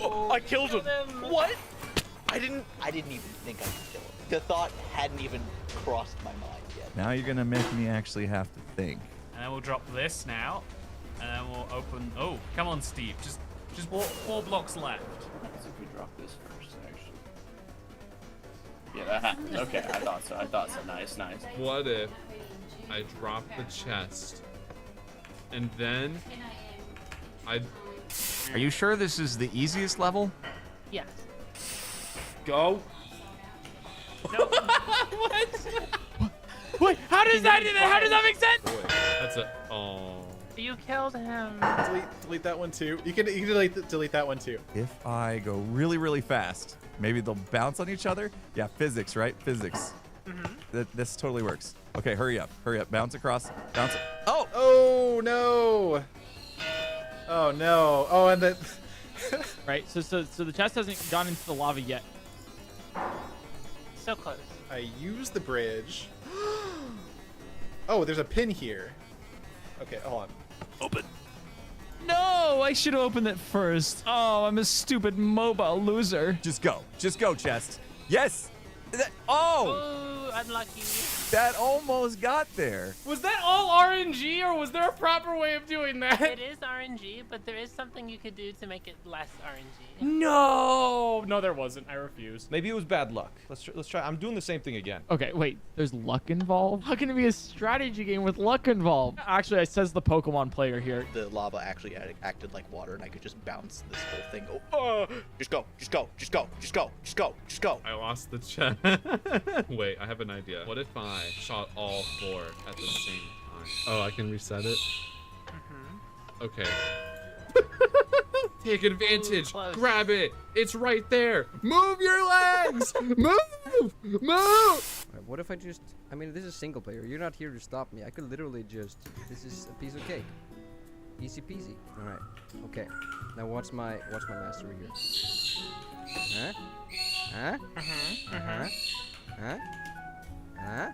Speaker 6: Oh, I killed him. What?
Speaker 8: I didn't even think I could kill him. The thought hadn't even crossed my mind yet.
Speaker 25: Now you're gonna make me actually have to think.
Speaker 4: And then we'll drop this now, and then we'll open. Oh, come on, Steve. Just walk 4 blocks left.
Speaker 6: If we drop this first, actually. Yeah, that happened. Okay, I thought so. Nice.
Speaker 23: What if I drop the chest and then
Speaker 24: Are you sure this is the easiest level?
Speaker 20: Yes.
Speaker 6: Go.
Speaker 20: No.
Speaker 6: What?
Speaker 7: Wait, how does that make sense?
Speaker 23: Boy, that's a
Speaker 20: You killed him.
Speaker 10: Delete that one too. You can delete that one too.
Speaker 25: If I go really, really fast, maybe they'll bounce on each other. Yeah, physics, right? Physics. This totally works. Okay, hurry up. Bounce across. Bounce. Oh!
Speaker 10: Oh no! Oh no! Oh, and then.
Speaker 7: Right. So the chest hasn't gone into the lava yet.
Speaker 20: So close.
Speaker 10: I use the bridge. Oh, there's a pin here. Okay, hold on.
Speaker 5: Open. No, I should have opened it first. Oh, I'm a stupid mobile loser.
Speaker 25: Just go, chest. Yes.
Speaker 20: Oh, unlucky.
Speaker 25: That almost got there.
Speaker 6: Was that all RNG, or was there a proper way of doing that?
Speaker 20: It is RNG, but there is something you could do to make it less RNG.
Speaker 6: No, there wasn't. I refuse.
Speaker 1: Maybe it was bad luck. Let's try. I'm doing the same thing again.
Speaker 7: Okay, wait. There's luck involved? How can it be a strategy game with luck involved? Actually, it says the Pokemon player here.
Speaker 8: The lava actually acted like water, and I could just bounce this whole thing. Oh, just go.
Speaker 23: I lost the chest. Wait, I have an idea. What if I shot all 4 at the same time? Oh, I can reset it? Okay. Take advantage. Grab it. It's right there. Move your legs. Move.
Speaker 26: Right, what if I just? I mean, this is single player. You're not here to stop me. I could literally just. This is a piece of cake. Easy peasy. All right. Okay. Now watch my mastery here. Huh?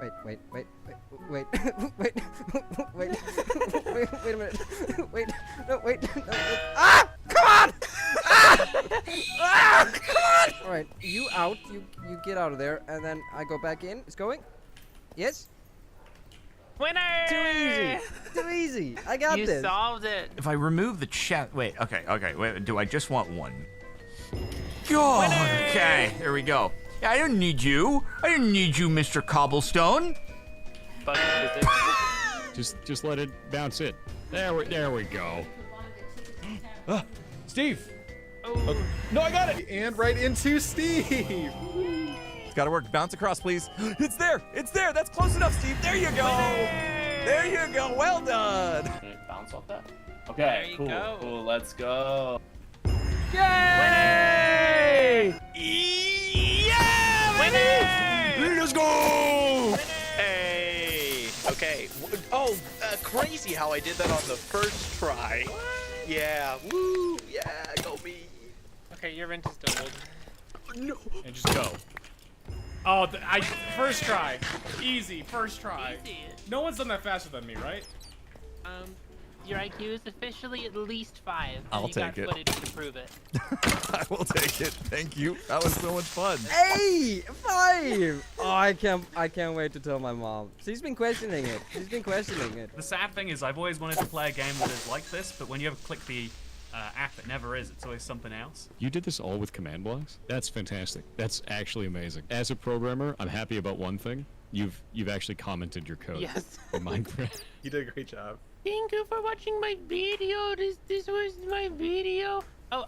Speaker 26: Wait a minute. Wait. Ah! Come on! Ah! Come on! All right, you out. You get out of there, and then I go back in. It's going. Yes.
Speaker 20: Winner!
Speaker 26: Too easy. I got this.
Speaker 20: You solved it.
Speaker 24: If I remove the chest, wait. Do I just want one? God. Okay, there we go. Yeah, I didn't need you, Mr. Cobblestone.
Speaker 5: Just let it bounce it. There we go.
Speaker 1: Steve. Oh. No, I got it.
Speaker 10: And right into Steve.
Speaker 25: It's got to work. Bounce across, please. It's there. It's there. That's close enough, Steve. There you go. There you go. Well done.
Speaker 6: Bounce off that. Okay, cool. Cool. Let's go.
Speaker 7: Yay!
Speaker 8: Yeah,
Speaker 7: Winning!
Speaker 25: Let's go!
Speaker 8: Hey. Okay. Oh, crazy how I did that on the first try. Yeah. Woo. Yeah. Go me.
Speaker 20: Okay, your rent is doubled.
Speaker 8: No.
Speaker 4: And just go. Oh, first try. Easy, first try.
Speaker 20: Easy.
Speaker 4: No one's done that faster than me, right?
Speaker 20: Your IQ is officially at least 5. and
Speaker 25: I'll
Speaker 20: you got
Speaker 25: take it.
Speaker 20: footage to prove it.
Speaker 25: I will take it. Thank you. That was so much fun.
Speaker 26: Hey, 5! Oh, I can't wait to tell my mom. She's been questioning it.
Speaker 4: The sad thing is I've always wanted to play a game that is like this, but when you ever click the app, it never is. It's always something else.
Speaker 2: You did this all with command blocks? That's fantastic. That's actually amazing. As a programmer, I'm happy about one thing. You've actually commented your code.
Speaker 20: Yes.
Speaker 2: In Minecraft.
Speaker 10: You did a great job.
Speaker 20: Thank you for watching my video. This was my video. Oh,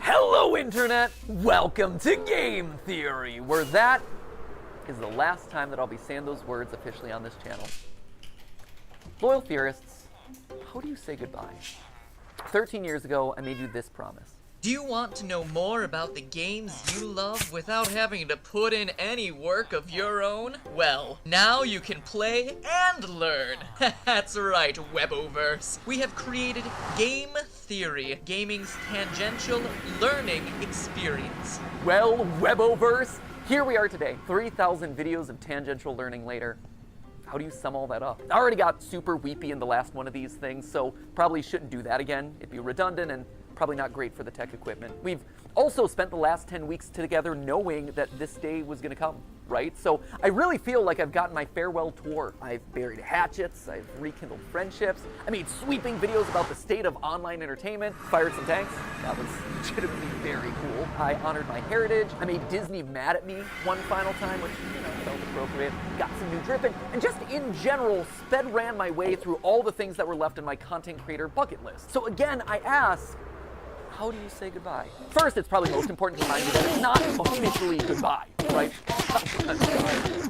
Speaker 9: Hello, Internet! Welcome to Game Theory, where that is the last time that I'll be saying those words officially on this channel. Loyal theorists, how do you say goodbye? 13 years ago, I made you this promise.
Speaker 11: Do you want to know more about the games you love without having to put in any work of your own? Well, now you can play and learn. That's right, Weboverse. We have created Game Theory, gaming's tangential learning experience.
Speaker 9: Well, Weboverse, here we are today, 3,000 videos of tangential learning later. How do you sum all that up? I already got super weepy in the last one of these things, so probably shouldn't do that again. It'd be redundant and probably not great for the tech equipment. We've also spent the last 10 weeks together knowing that this day was gonna come, right? So I really feel like I've gotten my farewell tour. I've buried hatchets, I've rekindled friendships, I made sweeping videos about the state of online entertainment, fired some tanks, that was legitimately very cool. I honored my heritage, I made Disney mad at me one final time, which, felt appropriate, got some new drip in, and just in general, ran my way through all the things that were left in my content creator bucket list. So again, I ask, how do you say goodbye? First, it's probably most important to remind you that it's not officially goodbye, right?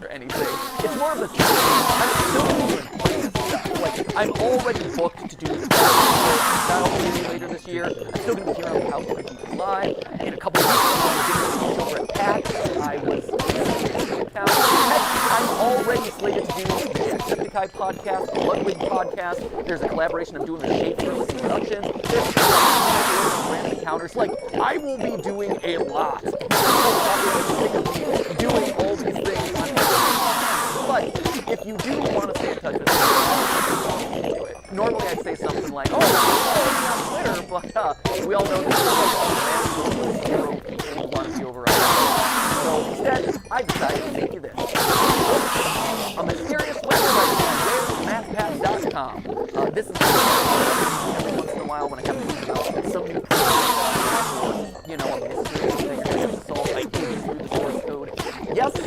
Speaker 9: Or anything. It's more of a I'm still doing stuff. Like, I'm already booked to do the style video later this year. I'm still going to be here on the couch with you live. In a couple of weeks, I'm going to over at PAX. I was I'm already slated to do the Jacksepticeye podcast, the Ludwig podcast. There's a collaboration I'm doing with Shape Release Productions. There's random encounters. Like, I will be doing a lot. Doing all these things. But if you do want to stay in touch with me, normally I'd say something like, oh, on Twitter, but we all know that there's zero people who want to be over on So instead, I decided to make you this. A mysterious website at mathpath.com. This is every once in a while when I have to think about some new a mysterious thing I have to solve, I dig through the source code. Yes, it's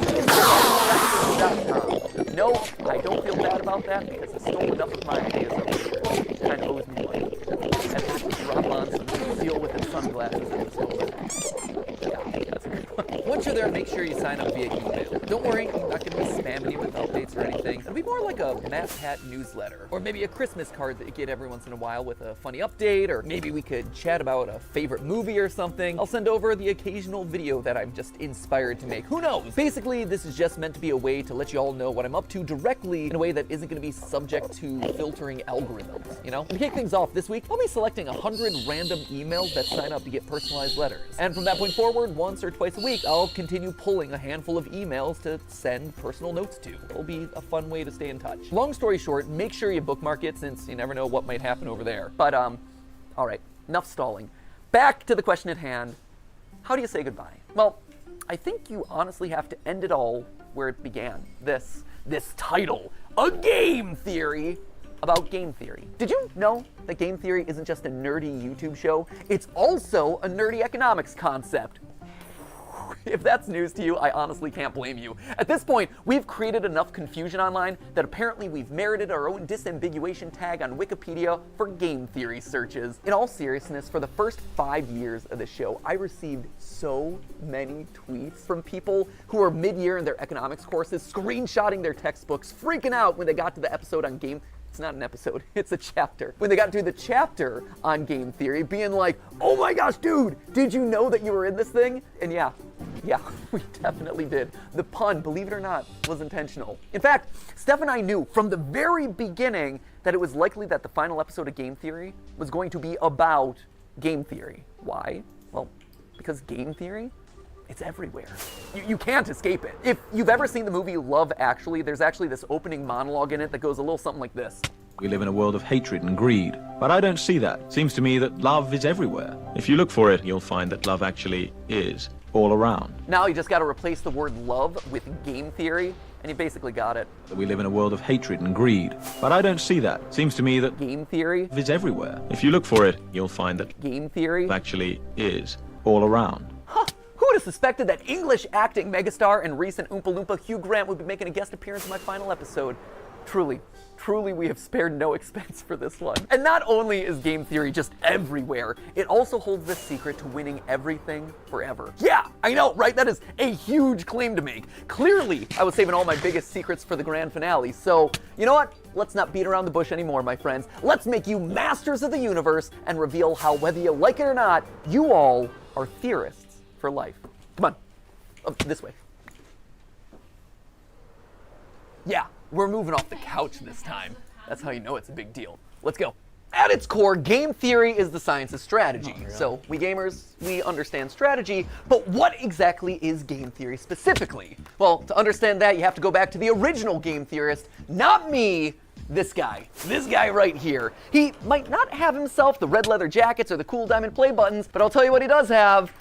Speaker 9: mathpath.com. No, I don't feel bad about that because I stole enough of my ideas over the years. It kind of owes me money. I have to drop on some deal with its sunglasses and that's a good one. Once you're there, make sure you sign up via email. Don't worry, I'm not going to be spamming you with updates or anything. It'll be more like a MathPat newsletter, or maybe a Christmas card that you get every once in a while with a funny update, or maybe we could chat about a favorite movie or something. I'll send over the occasional video that I'm just inspired to make. Who knows? Basically, this is just meant to be a way to let you all know what I'm up to directly in a way that isn't going to be subject to filtering algorithms, To kick things off this week, I'll be selecting 100 random emails that sign up to get personalized letters. And from that point forward, once or twice a week, I'll continue pulling a handful of emails to send personal notes to. There'll be be a fun way to stay in touch. Long story short, make sure you bookmark it since you never know what might happen over there. But, all right, enough stalling. Back to the question at hand. How do you say goodbye? Well, I think you honestly have to end it all where it began. This title, A Game Theory about game theory. Did you know that game theory isn't just a nerdy YouTube show? It's also a nerdy economics concept. If that's news to you, I honestly can't blame you. At this point, we've created enough confusion online that apparently we've merited our own disambiguation tag on Wikipedia for game theory searches. In all seriousness, for the first 5 years of the show, I received so many tweets from people who are mid-year in their economics courses, screenshotting their textbooks, freaking out when they got to the episode on game. It's not an episode, it's a chapter. When they got to the chapter on game theory, being like, oh my gosh, dude, did you know that you were in this thing? And yeah, we definitely did. The pun, believe it or not, was intentional. In fact, Steph and I knew from the very beginning that it was likely that the final episode of Game Theory was going to be about game theory. Why? Well, because game theory, it's everywhere. You can't escape it. If you've ever seen the movie Love Actually, there's actually this opening monologue in it that goes a little something like this.
Speaker 12: We live in a world of hatred and greed, but I don't see that. Seems to me that love is everywhere. If you look for it, you'll find that love actually is all around.
Speaker 9: Now you just got to replace the word love with game theory, and you basically got it.
Speaker 12: We live in a world of hatred and greed, but I don't see that. Seems to me that
Speaker 9: game theory
Speaker 12: is everywhere. If you look for it, you'll find that
Speaker 9: game theory
Speaker 12: actually is all around.
Speaker 9: Who would have suspected that English acting megastar and recent Oompa Loompa Hugh Grant would be making a guest appearance in my final episode? Truly, we have spared no expense for this one. And not only is game theory just everywhere, it also holds the secret to winning everything forever. Yeah, I know, right? That is a huge claim to make. Clearly, I was saving all my biggest secrets for the grand finale. So, you know what? Let's not beat around the bush anymore, my friends. Let's make you masters of the universe and reveal how, whether you like it or not, you all are theorists for life. Come on, this way. Yeah, we're moving off the couch this time. That's how you know it's a big deal. Let's go. At its core, game theory is the science of strategy. So we gamers, we understand strategy, but what exactly is game theory specifically? Well, to understand that, you have to go back to the original game theorist, not me, this guy right here. He might not have himself the red leather jackets or the cool diamond play buttons, but I'll tell you what he does have.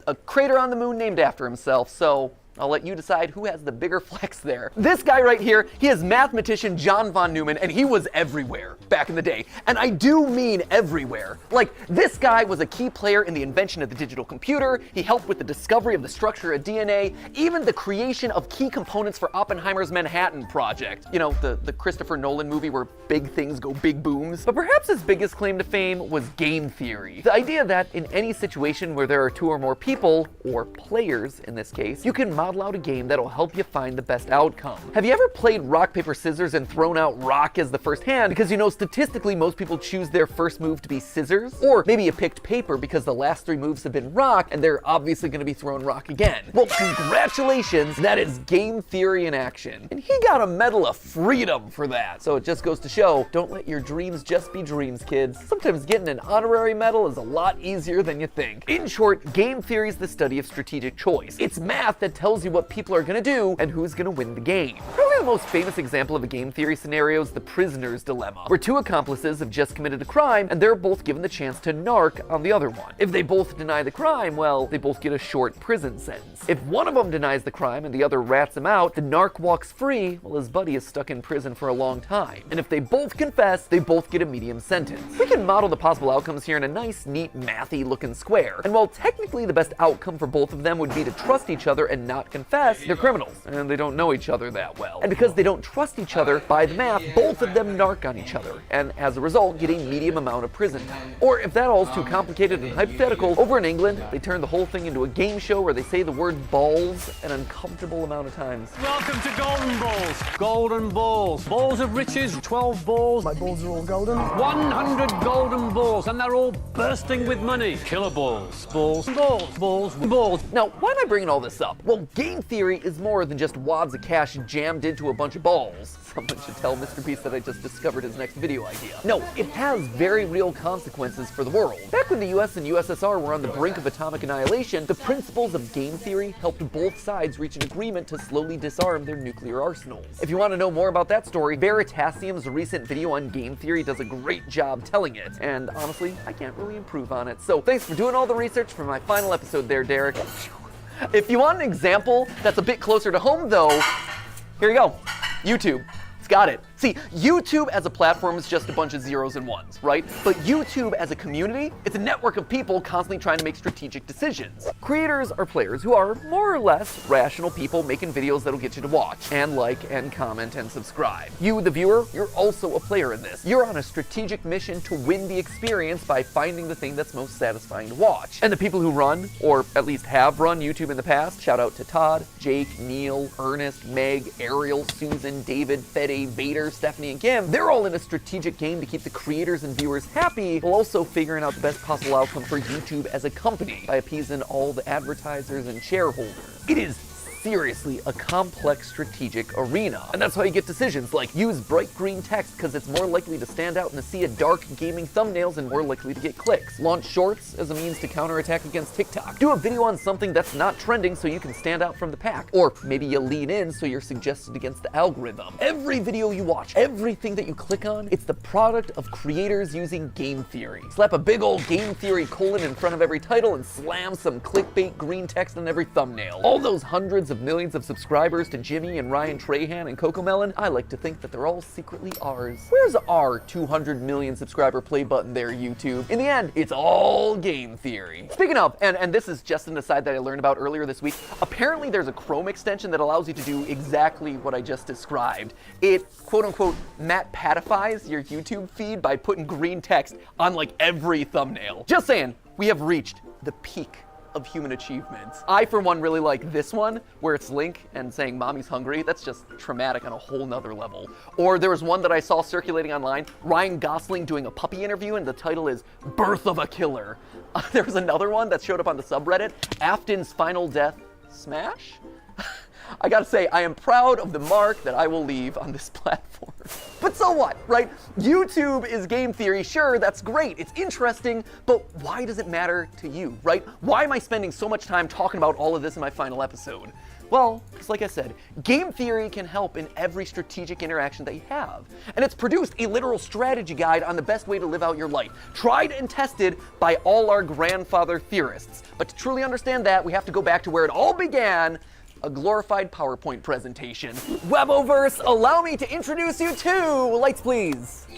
Speaker 9: A crater on the moon named after himself, so I'll let you decide who has the bigger flex there. This guy right here, he is mathematician John von Neumann, and he was everywhere back in the day. And I do mean everywhere. Like, this guy was a key player in the invention of the digital computer. He helped with the discovery of the structure of DNA, even the creation of key components for Oppenheimer's Manhattan Project. You know, the Christopher Nolan movie where big things go big booms. But perhaps his biggest claim to fame was game theory. The idea that in any situation where there are two or more people, or players in this case, you can model out a game that'll help you find the best outcome. Have you ever played rock, paper, scissors and thrown out rock as the first hand because you know statistically most people choose their first move to be scissors? Or maybe you picked paper because the last 3 moves have been rock and they're obviously going to be thrown rock again. Well, congratulations, that is game theory in action. And he got a Medal of Freedom for that. So it just goes to show, don't let your dreams just be dreams, kids. Sometimes getting an honorary medal is a lot easier than you think. In short, game theory is the study of strategic choice. It's math that tells you what people are going to do and who's going to win the game. Probably the most famous example of a game theory scenario is the prisoner's dilemma, where 2 accomplices have just committed a crime and they're both given the chance to narc on the other one. If they both deny the crime, well, they both get a short prison sentence. If one of them denies the crime and the other rats him out, the narc walks free while his buddy is stuck in prison for a long time. And if they both confess, they both get a medium sentence. We can model the possible outcomes here in a nice, neat, mathy looking square. And while technically the best outcome for both of them would be to trust each other and not confess, they're criminals, and they don't know each other that well. And because they don't trust each other, by the math, both of them narc on each other, and as a result, get a medium amount of prison time. Or if that all's too complicated and hypothetical, over in England, they turn the whole thing into a game show where they say the word balls an uncomfortable amount of times.
Speaker 13: Welcome to Golden Balls. Golden Balls. Balls of riches, 12 balls. My balls are all golden. 100 golden balls, and they're all bursting with money. Killer balls. Balls. Balls. Balls. Balls.
Speaker 9: Now, why am I bringing all this up? Well, game theory is more than just wads of cash jammed into into a bunch of balls. Someone should tell Mr. Beast that I just discovered his next video idea. No, it has very real consequences for the world. Back when the US and USSR were on the brink of atomic annihilation, the principles of game theory helped both sides reach an agreement to slowly disarm their nuclear arsenals. If you want to know more about that story, Veritasium's recent video on game theory does a great job telling it, and honestly, I can't really improve on it. So thanks for doing all the research for my final episode there, Derek. If you want an example that's a bit closer to home though, here you go, YouTube. It's got it. See, YouTube as a platform is just a bunch of zeros and ones, right? But YouTube as a community, it's a network of people constantly trying to make strategic decisions. Creators are players who are more or less rational people making videos that'll get you to watch and like and comment and subscribe. You, the viewer, you're also a player in this. You're on a strategic mission to win the experience by finding the thing that's most satisfying to watch. And the people who run, or at least have run YouTube in the past, shout out to Todd, Jake, Neil, Ernest, Meg, Ariel, Susan, David, Fede, Vader, Stephanie, and Kim, they're all in a strategic game to keep the creators and viewers happy, while also figuring out the best possible outcome for YouTube as a company by appeasing all the advertisers and shareholders. It is seriously a complex strategic arena. And that's how you get decisions like use bright green text because it's more likely to stand out in a sea of dark gaming thumbnails and more likely to get clicks. Launch shorts as a means to counterattack against TikTok. Do a video on something that's not trending so you can stand out from the pack. Or maybe you lean in so you're suggested against the algorithm. Every video you watch, everything that you click on, it's the product of creators using game theory. Slap a big old game theory colon in front of every title and slam some clickbait green text on every thumbnail. All those hundreds of millions of subscribers to Jimmy and Ryan Trahan and Cocomelon, I like to think that they're all secretly ours. Where's our 200 million subscriber play button there, YouTube? In the end, it's all game theory. Speaking of, and this is just an aside that I learned about earlier this week, apparently there's a Chrome extension that allows you to do exactly what I just described. It, quote unquote, Matt-patifies your YouTube feed by putting green text on like every thumbnail. Just saying, we have reached the peak of human achievements. I, for one, really like this one, where it's Link and saying mommy's hungry. That's just traumatic on a whole nother level. Or there was one that I saw circulating online, Ryan Gosling doing a puppy interview, and the title is Birth of a Killer. There was another one that showed up on the subreddit, Afton's Final Death Smash? I gotta say, I am proud of the mark that I will leave on this platform. But so what, right? YouTube is game theory, sure, that's great, it's interesting, but why does it matter to you, right? Why am I spending so much time talking about all of this in my final episode? Well, because like I said, game theory can help in every strategic interaction that you have. And it's produced a literal strategy guide on the best way to live out your life, tried and tested by all our grandfather theorists. But to truly understand that, we have to go back to where it all began, a glorified PowerPoint presentation. Weboverse, allow me to introduce you to, lights please,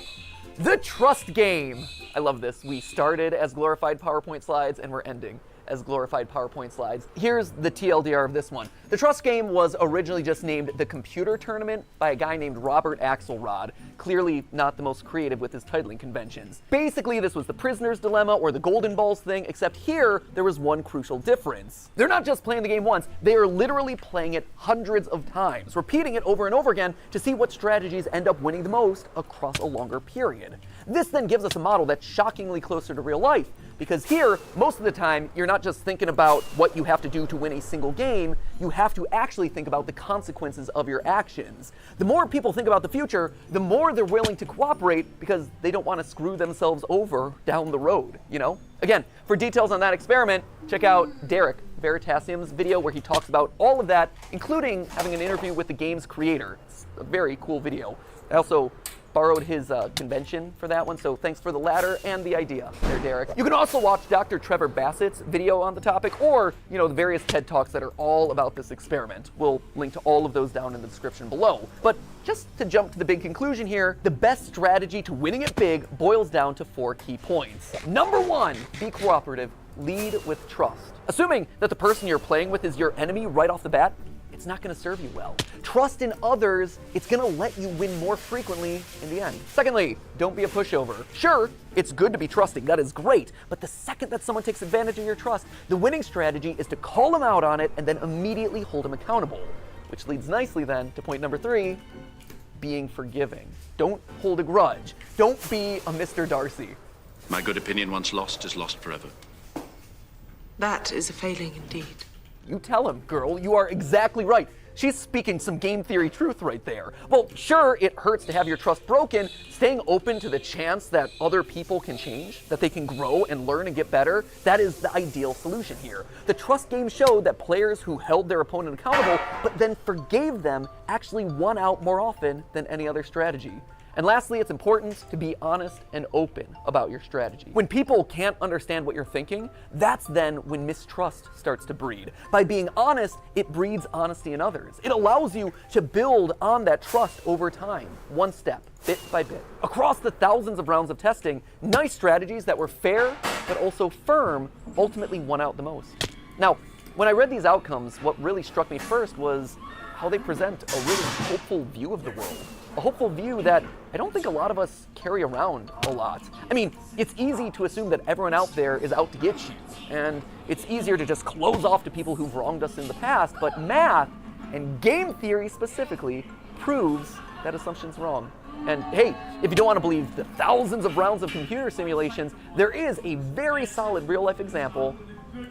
Speaker 9: the Trust Game. I love this. We started as glorified PowerPoint slides and we're ending as glorified PowerPoint slides. Here's the TLDR of this one. The Trust Game was originally just named the Computer Tournament by a guy named Robert Axelrod, clearly not the most creative with his titling conventions. Basically, this was the Prisoner's Dilemma or the Golden Balls thing, except here, there was one crucial difference. They're not just playing the game once, they are literally playing it hundreds of times, repeating it over and over again to see what strategies end up winning the most across a longer period. This then gives us a model that's shockingly closer to real life, because here, most of the time, you're not just thinking about what you have to do to win a single game, you have to actually think about the consequences of your actions. The more people think about the future, the more they're willing to cooperate because they don't want to screw themselves over down the road, you know? Again, for details on that experiment, check out Derek Veritasium's video where he talks about all of that, including having an interview with the game's creator. It's a very cool video. I also borrowed his convention for that one, so thanks for the latter and the idea there, Derek. You can also watch Dr. Trevor Bassett's video on the topic, or, you know, the various TED Talks that are all about this experiment. We'll link to all of those down in the description below. But just to jump to the big conclusion here, the best strategy to winning it big boils down to 4 key points. Number 1, be cooperative, lead with trust. Assuming that the person you're playing with is your enemy right off the bat, it's not going to serve you well. Trust in others, it's going to let you win more frequently in the end. Secondly, don't be a pushover. Sure, it's good to be trusting, that is great, but the second that someone takes advantage of your trust, the winning strategy is to call them out on it and then immediately hold them accountable. Which leads nicely then to point number 3, being forgiving. Don't hold a grudge. Don't be a Mr. Darcy.
Speaker 14: My good opinion once lost is lost forever.
Speaker 15: That is a failing indeed.
Speaker 9: You tell him, girl, you are exactly right. She's speaking some game theory truth right there. Well, sure, it hurts to have your trust broken. Staying open to the chance that other people can change, that they can grow and learn and get better, that is the ideal solution here. The trust game showed that players who held their opponent accountable, but then forgave them, actually won out more often than any other strategy. And lastly, it's important to be honest and open about your strategy. When people can't understand what you're thinking, that's then when mistrust starts to breed. By being honest, it breeds honesty in others. It allows you to build on that trust over time, one step, bit by bit. Across the thousands of rounds of testing, nice strategies that were fair but also firm ultimately won out the most. Now, when I read these outcomes, what really struck me first was how they present a really hopeful view of the world. A hopeful view that I don't think a lot of us carry around a lot. I mean, it's easy to assume that everyone out there is out to get you, and it's easier to just close off to people who've wronged us in the past, but math, and game theory specifically, proves that assumption's wrong. And hey, if you don't want to believe the thousands of rounds of computer simulations, there is a very solid real-life example: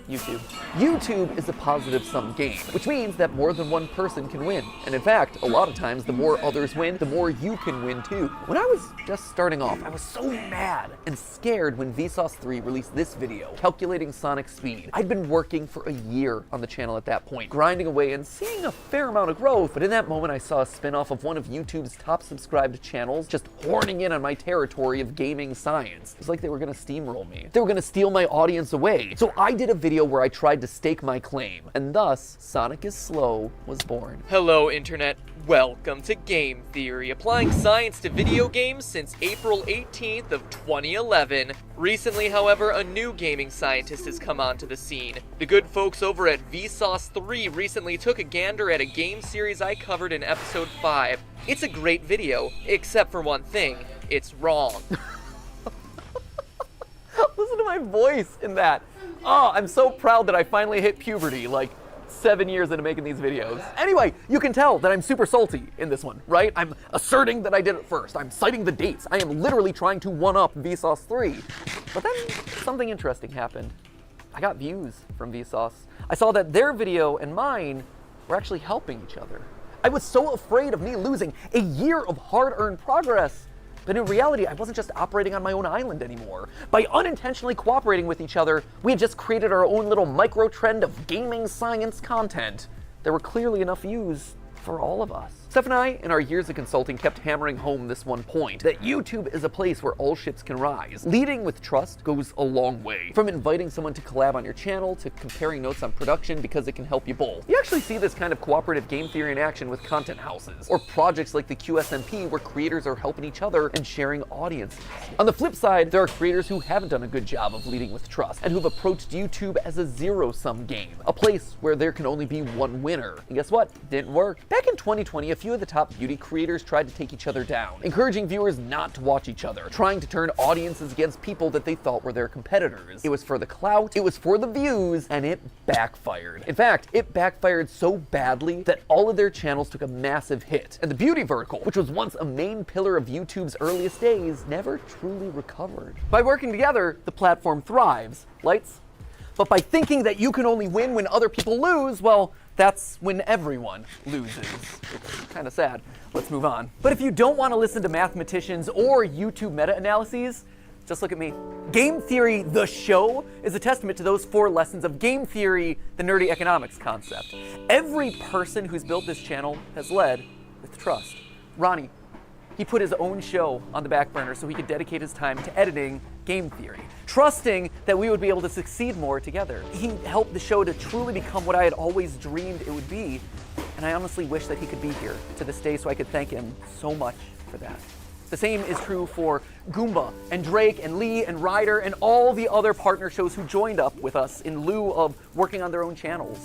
Speaker 9: YouTube. YouTube is a positive-sum game, which means that more than one person can win. And in fact, a lot of times, the more others win, the more you can win too. When I was just starting off, I was so mad and scared when Vsauce 3 released this video, calculating Sonic speed. I'd been working for a year on the channel at that point, grinding away and seeing a fair amount of growth, but in that moment I saw a spin-off of one of YouTube's top subscribed channels just horning in on my territory of gaming science. It was like they were gonna steamroll me. They were gonna steal my audience away. So I did a video where I tried to stake my claim, and thus Sonic is Slow was born.
Speaker 15: Hello Internet, welcome to Game Theory, applying science to video games since April 18th of 2011. Recently, however, a new gaming scientist has come onto the scene. The good folks over at Vsauce 3 recently took a gander at a game series I covered in episode 5. It's a great video, except for one thing, it's wrong.
Speaker 9: Listen to my voice in that. Oh, I'm so proud that I finally hit puberty, like 7 years into making these videos. Anyway, you can tell that I'm super salty in this one, right? I'm asserting that I did it first. I'm citing the dates. I am literally trying to one-up Vsauce 3. But then something interesting happened. I got views from Vsauce. I saw that their video and mine were actually helping each other. I was so afraid of me losing a year of hard-earned progress. But in reality, I wasn't just operating on my own island anymore. By unintentionally cooperating with each other, we had just created our own little micro-trend of gaming science content. There were clearly enough views for all of us. Steph and I, in our years of consulting, kept hammering home this one point, that YouTube is a place where all ships can rise. Leading with trust goes a long way. From inviting someone to collab on your channel, to comparing notes on production because it can help you both. You actually see this kind of cooperative game theory in action with content houses, or projects like the QSMP where creators are helping each other and sharing audiences. On the flip side, there are creators who haven't done a good job of leading with trust, and who've approached YouTube as a zero-sum game, a place where there can only be one winner. And guess what? Didn't work. Back in 2020, a few of the top beauty creators tried to take each other down, encouraging viewers not to watch each other, trying to turn audiences against people that they thought were their competitors. It was for the clout, it was for the views, and it backfired. In fact, it backfired so badly that all of their channels took a massive hit, and the beauty vertical, which was once a main pillar of YouTube's earliest days, never truly recovered. By working together, the platform thrives. Lights? But by thinking that you can only win when other people lose, well, that's when everyone loses. It's kind of sad. Let's move on. But if you don't want to listen to mathematicians or YouTube meta-analyses, just look at me. Game Theory, the show, is a testament to those 4 lessons of game theory, the nerdy economics concept. Every person who's built this channel has led with trust. Ronnie, he put his own show on the back burner so he could dedicate his time to editing Game Theory, trusting that we would be able to succeed more together. He helped the show to truly become what I had always dreamed it would be, and I honestly wish that he could be here to this day so I could thank him so much for that. The same is true for Goomba and Drake and Lee and Ryder and all the other partner shows who joined up with us in lieu of working on their own channels.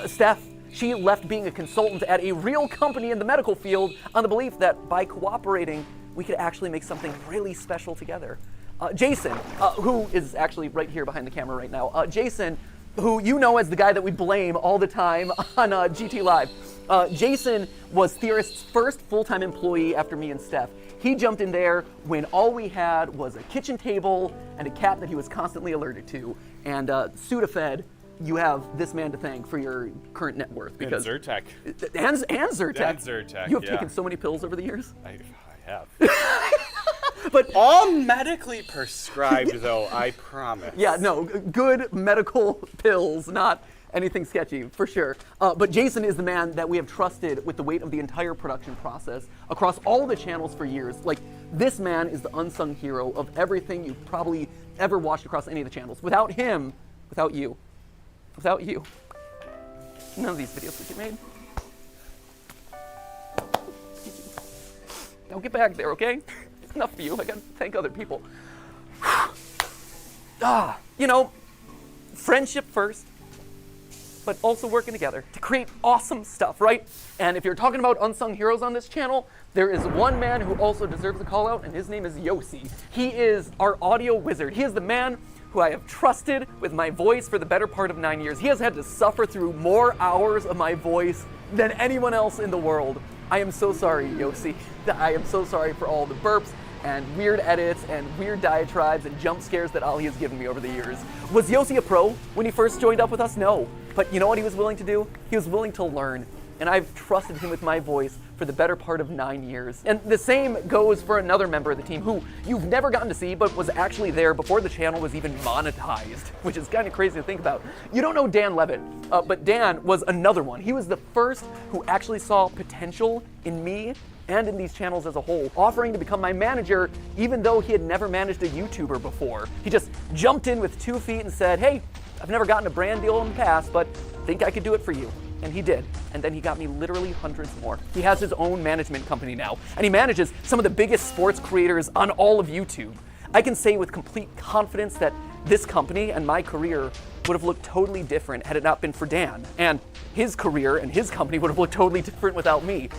Speaker 9: Steph, she left being a consultant at a real company in the medical field on the belief that by cooperating, we could actually make something really special together. Jason, who is actually right here behind the camera right now. Jason, who you know as the guy that we blame all the time on GT Live. Jason was Theorist's first full-time employee after me and Steph. He jumped in there when all we had was a kitchen table and a cat that he was constantly allergic to, and Sudafed you have this man to thank for your current net worth. Because
Speaker 3: and Zyrtec.
Speaker 9: And Zyrtec.
Speaker 3: And Zyrtec,
Speaker 9: You have
Speaker 3: yeah.
Speaker 9: taken so many pills over the years.
Speaker 3: I have.
Speaker 9: But
Speaker 3: all medically prescribed, though, I promise.
Speaker 9: Yeah, no, good medical pills, not anything sketchy, for sure. But Jason is the man that we have trusted with the weight of the entire production process across all the channels for years. Like, this man is the unsung hero of everything you've probably ever watched across any of the channels. Without him, without you, none of these videos would get made. Now get back there, okay? It's enough for you. I gotta thank other people. You know, friendship first, but also working together to create awesome stuff, right? And if you're talking about unsung heroes on this channel, there is one man who also deserves a call out, and his name is Yossi. He is our audio wizard. He is the man who I have trusted with my voice for the better part of 9 years. He has had to suffer through more hours of my voice than anyone else in the world. I am so sorry, Yossi. I am so sorry for all the burps and weird edits and weird diatribes and jump scares that Ali has given me over the years. Was Yossi a pro when he first joined up with us? No. But you know what he was willing to do? He was willing to learn. And I've trusted him with my voice for the better part of 9 years. And the same goes for another member of the team who you've never gotten to see, but was actually there before the channel was even monetized, which is kind of crazy to think about. You don't know Dan Levitt, but Dan was another one. He was the first who actually saw potential in me and in these channels as a whole, offering to become my manager even though he had never managed a YouTuber before. He just jumped in with 2 feet and said, hey, I've never gotten a brand deal in the past, but think I could do it for you. And he did. And then he got me literally hundreds more. He has his own management company now, and he manages some of the biggest sports creators on all of YouTube. I can say with complete confidence that this company and my career would have looked totally different had it not been for Dan. And his career and his company would have looked totally different without me.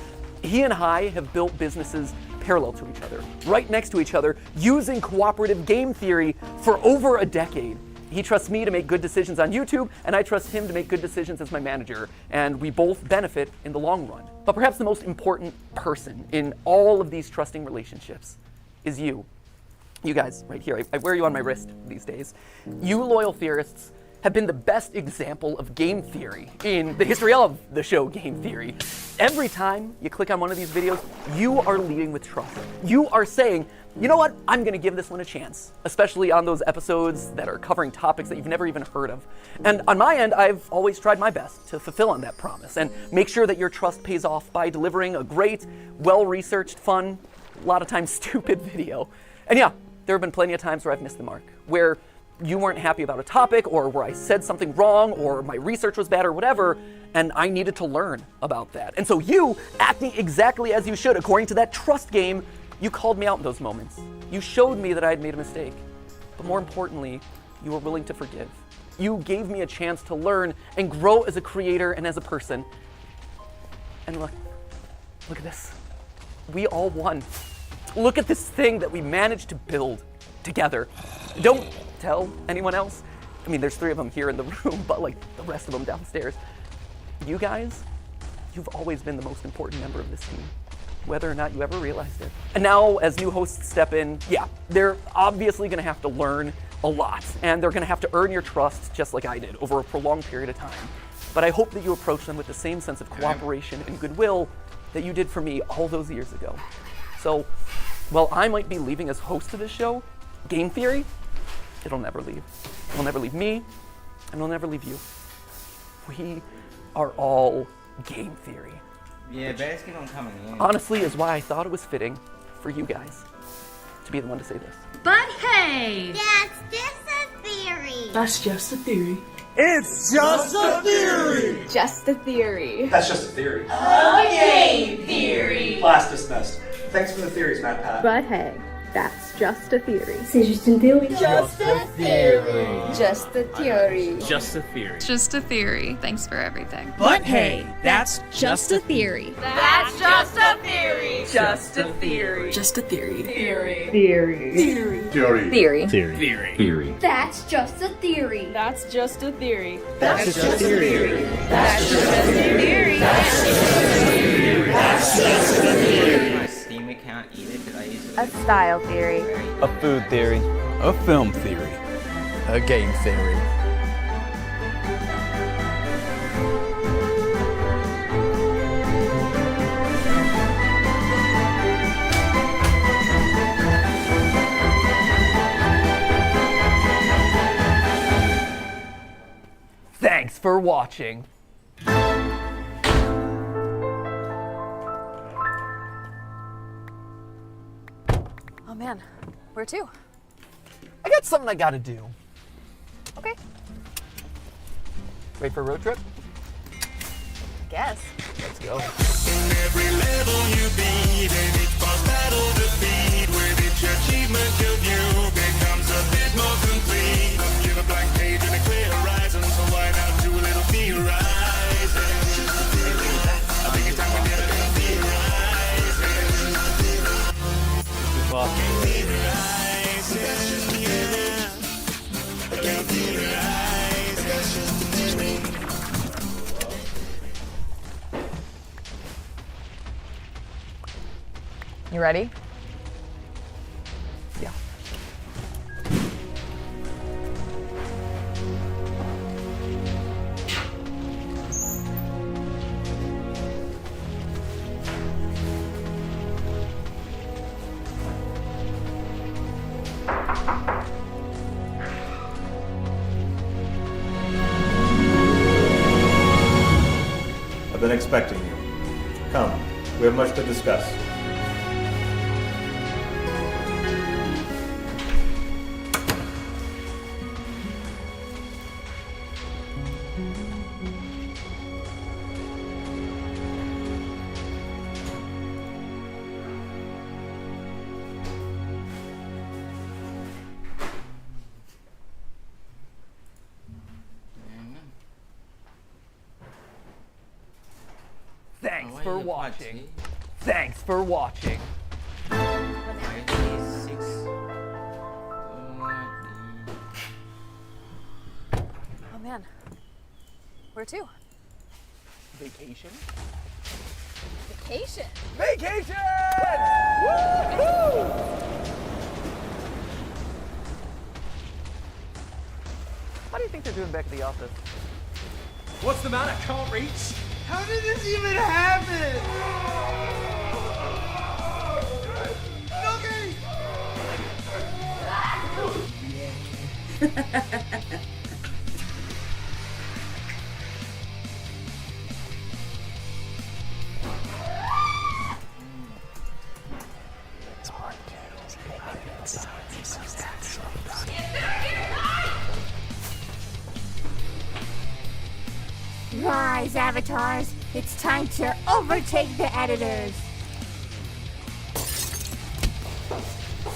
Speaker 9: He and I have built businesses parallel to each other, right next to each other, using cooperative game theory for over a decade. He trusts me to make good decisions on YouTube, and I trust him to make good decisions as my manager, and we both benefit in the long run. But perhaps the most important person in all of these trusting relationships is you. You guys, right here. I wear you on my wrist these days. You loyal theorists have been the best example of game theory in the history of the show Game Theory. Every time you click on one of these videos, you are leading with trust. You are saying, you know what, I'm gonna give this one a chance, especially on those episodes that are covering topics that you've never even heard of. And on my end, I've always tried my best to fulfill on that promise and make sure that your trust pays off by delivering a great, well-researched, fun, a lot of times stupid video. And yeah, there have been plenty of times where I've missed the mark, where you weren't happy about a topic, or where I said something wrong, or my research was bad, or whatever, and I needed to learn about that. And so you, acting exactly as you should, according to that trust game, you called me out in those moments. You showed me that I had made a mistake. But more importantly, you were willing to forgive. You gave me a chance to learn and grow as a creator and as a person. And look at this. We all won. Look at this thing that we managed to build together. Don't tell anyone else. I mean, there's 3 of them here in the room, but like the rest of them downstairs. You guys, you've always been the most important member of this team, whether or not you ever realized it. And now, as new hosts step in, yeah, they're obviously gonna have to learn a lot, and they're gonna have to earn your trust just like I did over a prolonged period of time. But I hope that you approach them with the same sense of cooperation and goodwill that you did for me all those years ago. So, while I might be leaving as host of this show, Game Theory, it'll never leave. It'll never leave me, and it'll never leave you. We are all Game Theory.
Speaker 17: Yeah, better keep on coming in.
Speaker 9: Honestly, is why I thought it was fitting for you guys to be the one to say this.
Speaker 18: But hey!
Speaker 19: That's just a theory.
Speaker 18: That's just a theory.
Speaker 19: It's just a theory.
Speaker 18: Just a theory.
Speaker 21: That's just a theory.
Speaker 18: A game theory.
Speaker 21: Class dismissed. Thanks for the theories, Matt Pat.
Speaker 18: But hey, that's just a theory.
Speaker 19: C'est juste une théorie.
Speaker 18: Just a theory. Just a theory.
Speaker 23: Just a theory.
Speaker 18: Just a theory. Thanks for everything.
Speaker 21: But hey, that's just a
Speaker 18: theory. That's just a theory. Just a theory. Just a theory.
Speaker 19: Theory.
Speaker 18: Theory.
Speaker 19: Theory.
Speaker 18: Theory.
Speaker 23: Theory.
Speaker 19: That's just a theory.
Speaker 18: That's just a theory.
Speaker 21: That's just a theory.
Speaker 19: That's just a theory.
Speaker 21: That's just a theory.
Speaker 17: My Steam account either, because I use it.
Speaker 18: A style theory.
Speaker 21: A food theory. A film theory. A game theory.
Speaker 9: watching.
Speaker 1: Oh man, where to?
Speaker 9: I got something I gotta do.
Speaker 1: Okay,
Speaker 9: Ready for a road trip?
Speaker 1: guess.
Speaker 9: Let's go.
Speaker 5: Every level you beat, and each boss battle defeat, with each achievement you view becomes a bit more complete. Give a blank page and a clear horizon, so why not do a little theorizing? I think it's time we get a little theorizing.
Speaker 1: You ready?
Speaker 9: Yeah.
Speaker 6: I've been expecting you. Come, we have much to discuss.
Speaker 9: Thanks for watching. Thanks for watching.
Speaker 1: Oh man, where to?
Speaker 9: Vacation?
Speaker 1: Vacation.
Speaker 9: Vacation! Woo-hoo! How do you think they're doing back at the office?
Speaker 5: What's the matter? Can't reach? How did this even happen?
Speaker 16: Rise, avatars! It's time to overtake the editors!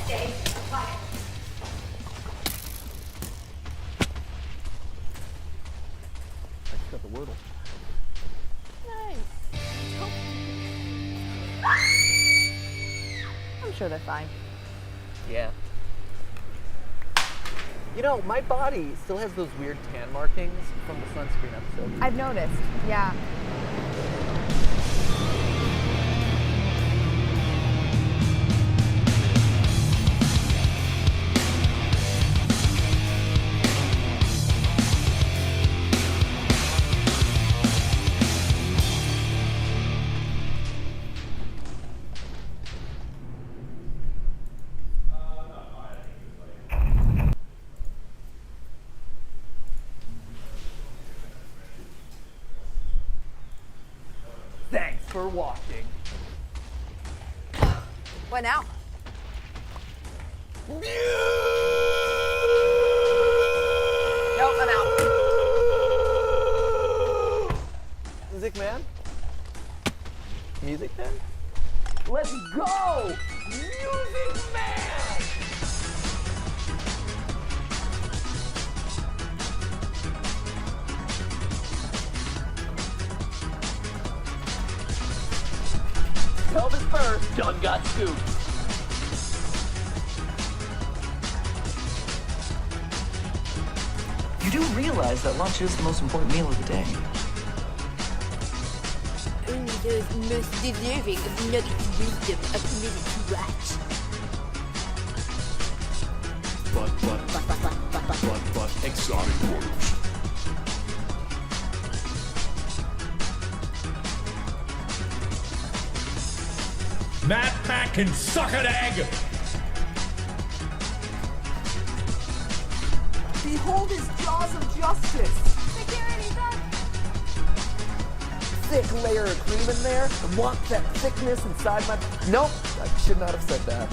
Speaker 16: Stay quiet.
Speaker 9: I just got the Wordle.
Speaker 1: Nice. I'm sure they're fine.
Speaker 9: Yeah. You know, my body still has those weird tan markings from the sunscreen episode.
Speaker 1: I've noticed, yeah.
Speaker 9: Thanks for watching.
Speaker 1: What now? Nope, I'm out.
Speaker 9: Music man? Music man? Let's go! Music man! Pelvis first, done got scooped.
Speaker 22: You do realize that lunch is the most important meal of the day.
Speaker 16: Only those most deserving of nuggets of wisdom are permitted to watch.
Speaker 5: But, exotic words. Matt Pack can suck an egg!
Speaker 16: Behold his jaws of justice! Security,
Speaker 9: thick layer of cream in there. I want that thickness inside my... Nope, I should not have said that.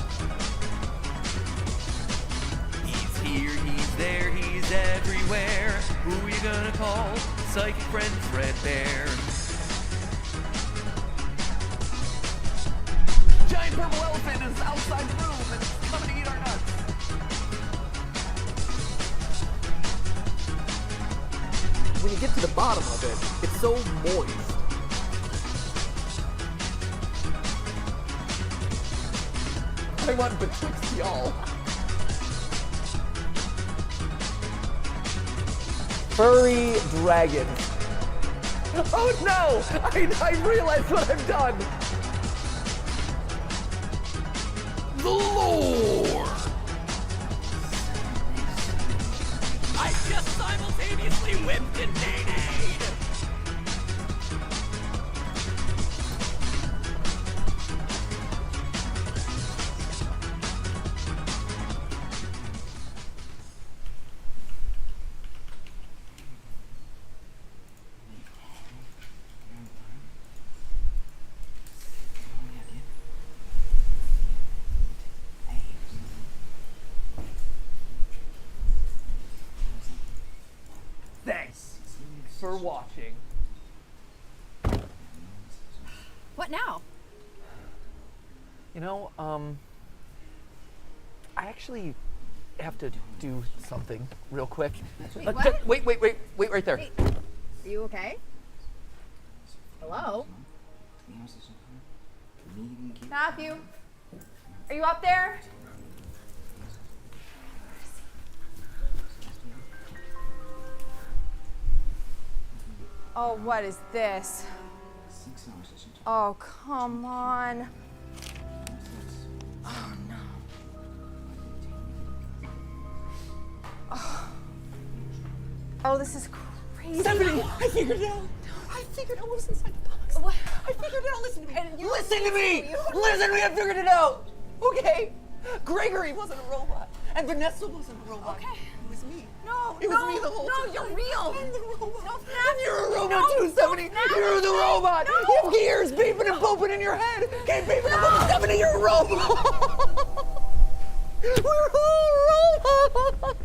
Speaker 5: He's here, he's there, he's everywhere. Who you gonna call? Psychic friend Fredbear.
Speaker 9: Giant purple elephant is outside the room and it's coming to eat our nuts. When you get to the bottom of it, it's so moist. I want betwixt y'all. Furry dragon. Oh no! I realized what I've done! The lore!
Speaker 5: I just simultaneously whipped and nay-nayed!
Speaker 9: Thanks for watching.
Speaker 1: What now?
Speaker 9: You know, I actually have to do something real quick.
Speaker 1: Wait, what?
Speaker 9: Wait right there.
Speaker 1: Wait, are you okay? Hello? Matthew? Are you up there? Oh, what is this? Oh, come on. Oh, no. Oh, this is crazy.
Speaker 9: Stephanie, I figured it out. I figured out what was inside the box.
Speaker 1: What?
Speaker 9: I figured it out. Listen to me.
Speaker 1: And you-
Speaker 9: Listen to me. Listen to me. I figured it out. Okay. Gregory wasn't a robot, and Vanessa wasn't a robot.
Speaker 1: Okay.
Speaker 9: It was me.
Speaker 1: No,
Speaker 9: It was me the whole
Speaker 1: no,
Speaker 9: time.
Speaker 1: you're real.
Speaker 9: I'm the robot.
Speaker 1: No,
Speaker 9: And you're a robot
Speaker 1: no,
Speaker 9: too, Stephanie.
Speaker 1: no,
Speaker 9: You're the robot.
Speaker 1: no.
Speaker 9: You have gears beeping and pooping in your head. Keep beeping and pooping. Stephanie, you're a robot. We're all robots.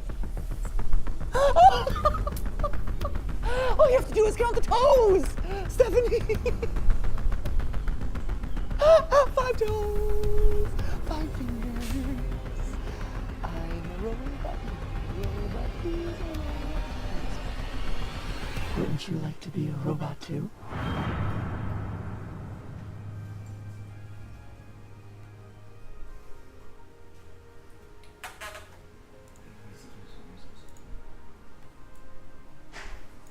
Speaker 9: All you have to do is count the toes, Stephanie. 5 toes, 5 fingers. I'm a robot. Wouldn't you like to be a robot too?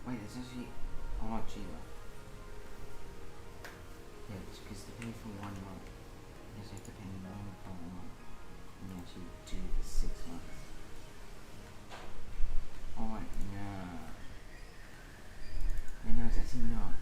Speaker 17: Wait, it's actually a lot cheaper. Yeah, it's because to pay for 1 month, you just have to pay more for 1 month. And you actually do the 6 months. Oh, wait, no. No, it's actually not.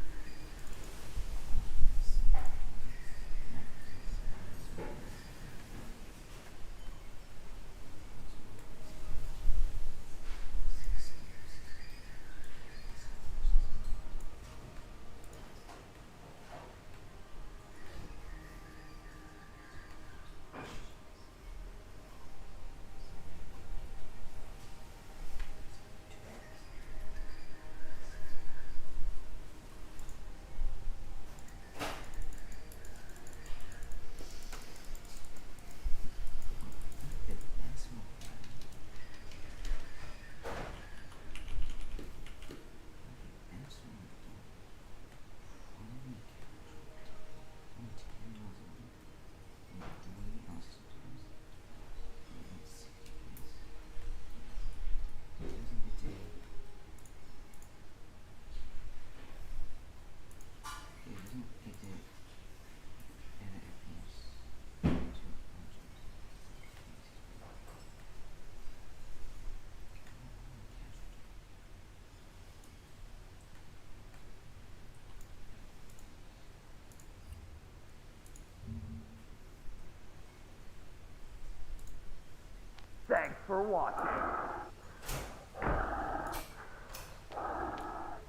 Speaker 9: Thanks for watching.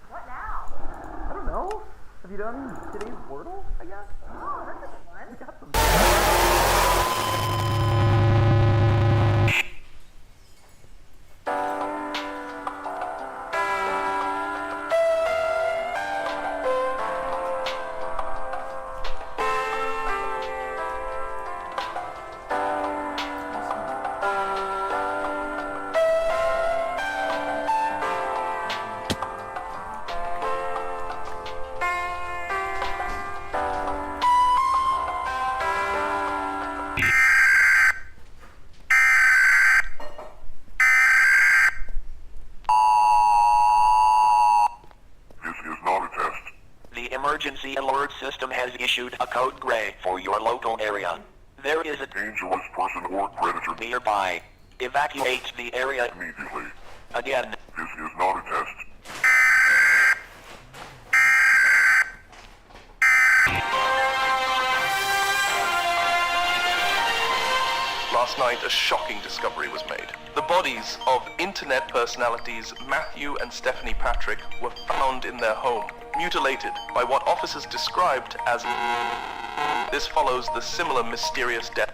Speaker 9: What now? I don't know. Have you done today's Wordle, I guess? Oh, that's fun. We got some.
Speaker 4: Emergency alert system has issued a code gray for your local area. There is a dangerous person or predator nearby. Evacuate the area immediately. Again, this is not a test.
Speaker 7: Last night, a shocking discovery was made. The bodies of internet personalities Matthew and Stephanie Patrick were found in their home, mutilated by what officers described as... This follows the similar mysterious death.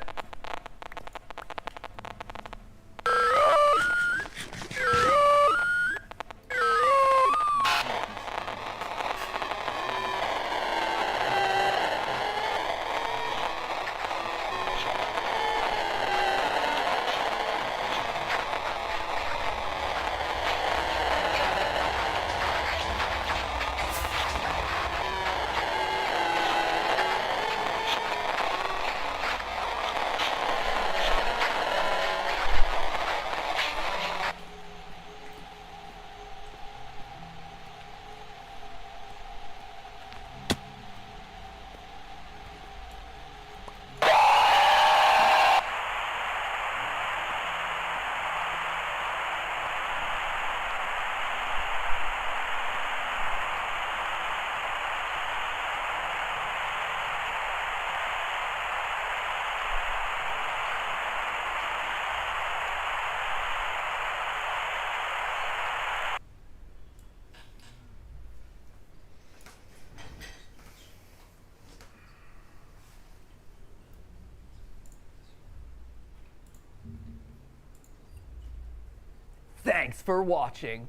Speaker 9: Thanks for watching.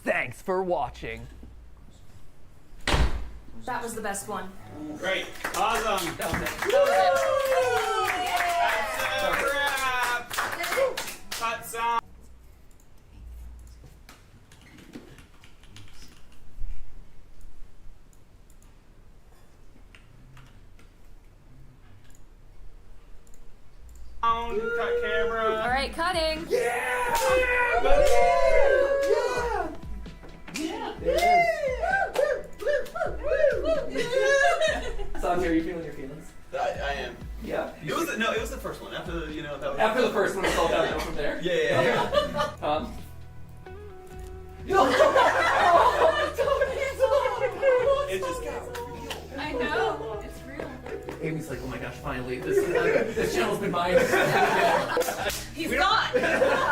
Speaker 9: Thanks for watching.
Speaker 18: That was the best one.
Speaker 21: Great. Awesome.
Speaker 18: That was it.
Speaker 21: Hot song. Cut camera.
Speaker 18: All right, cutting.
Speaker 9: Santi, are you feeling your feelings?
Speaker 8: I am.
Speaker 9: Yeah.
Speaker 8: It was the first one. After that was
Speaker 9: After the first one, it's all downhill from there.
Speaker 8: Yeah.
Speaker 9: It just got
Speaker 18: I know. It's real.
Speaker 9: Amy's like, oh my gosh, finally, this channel's been mine.
Speaker 18: He's gone.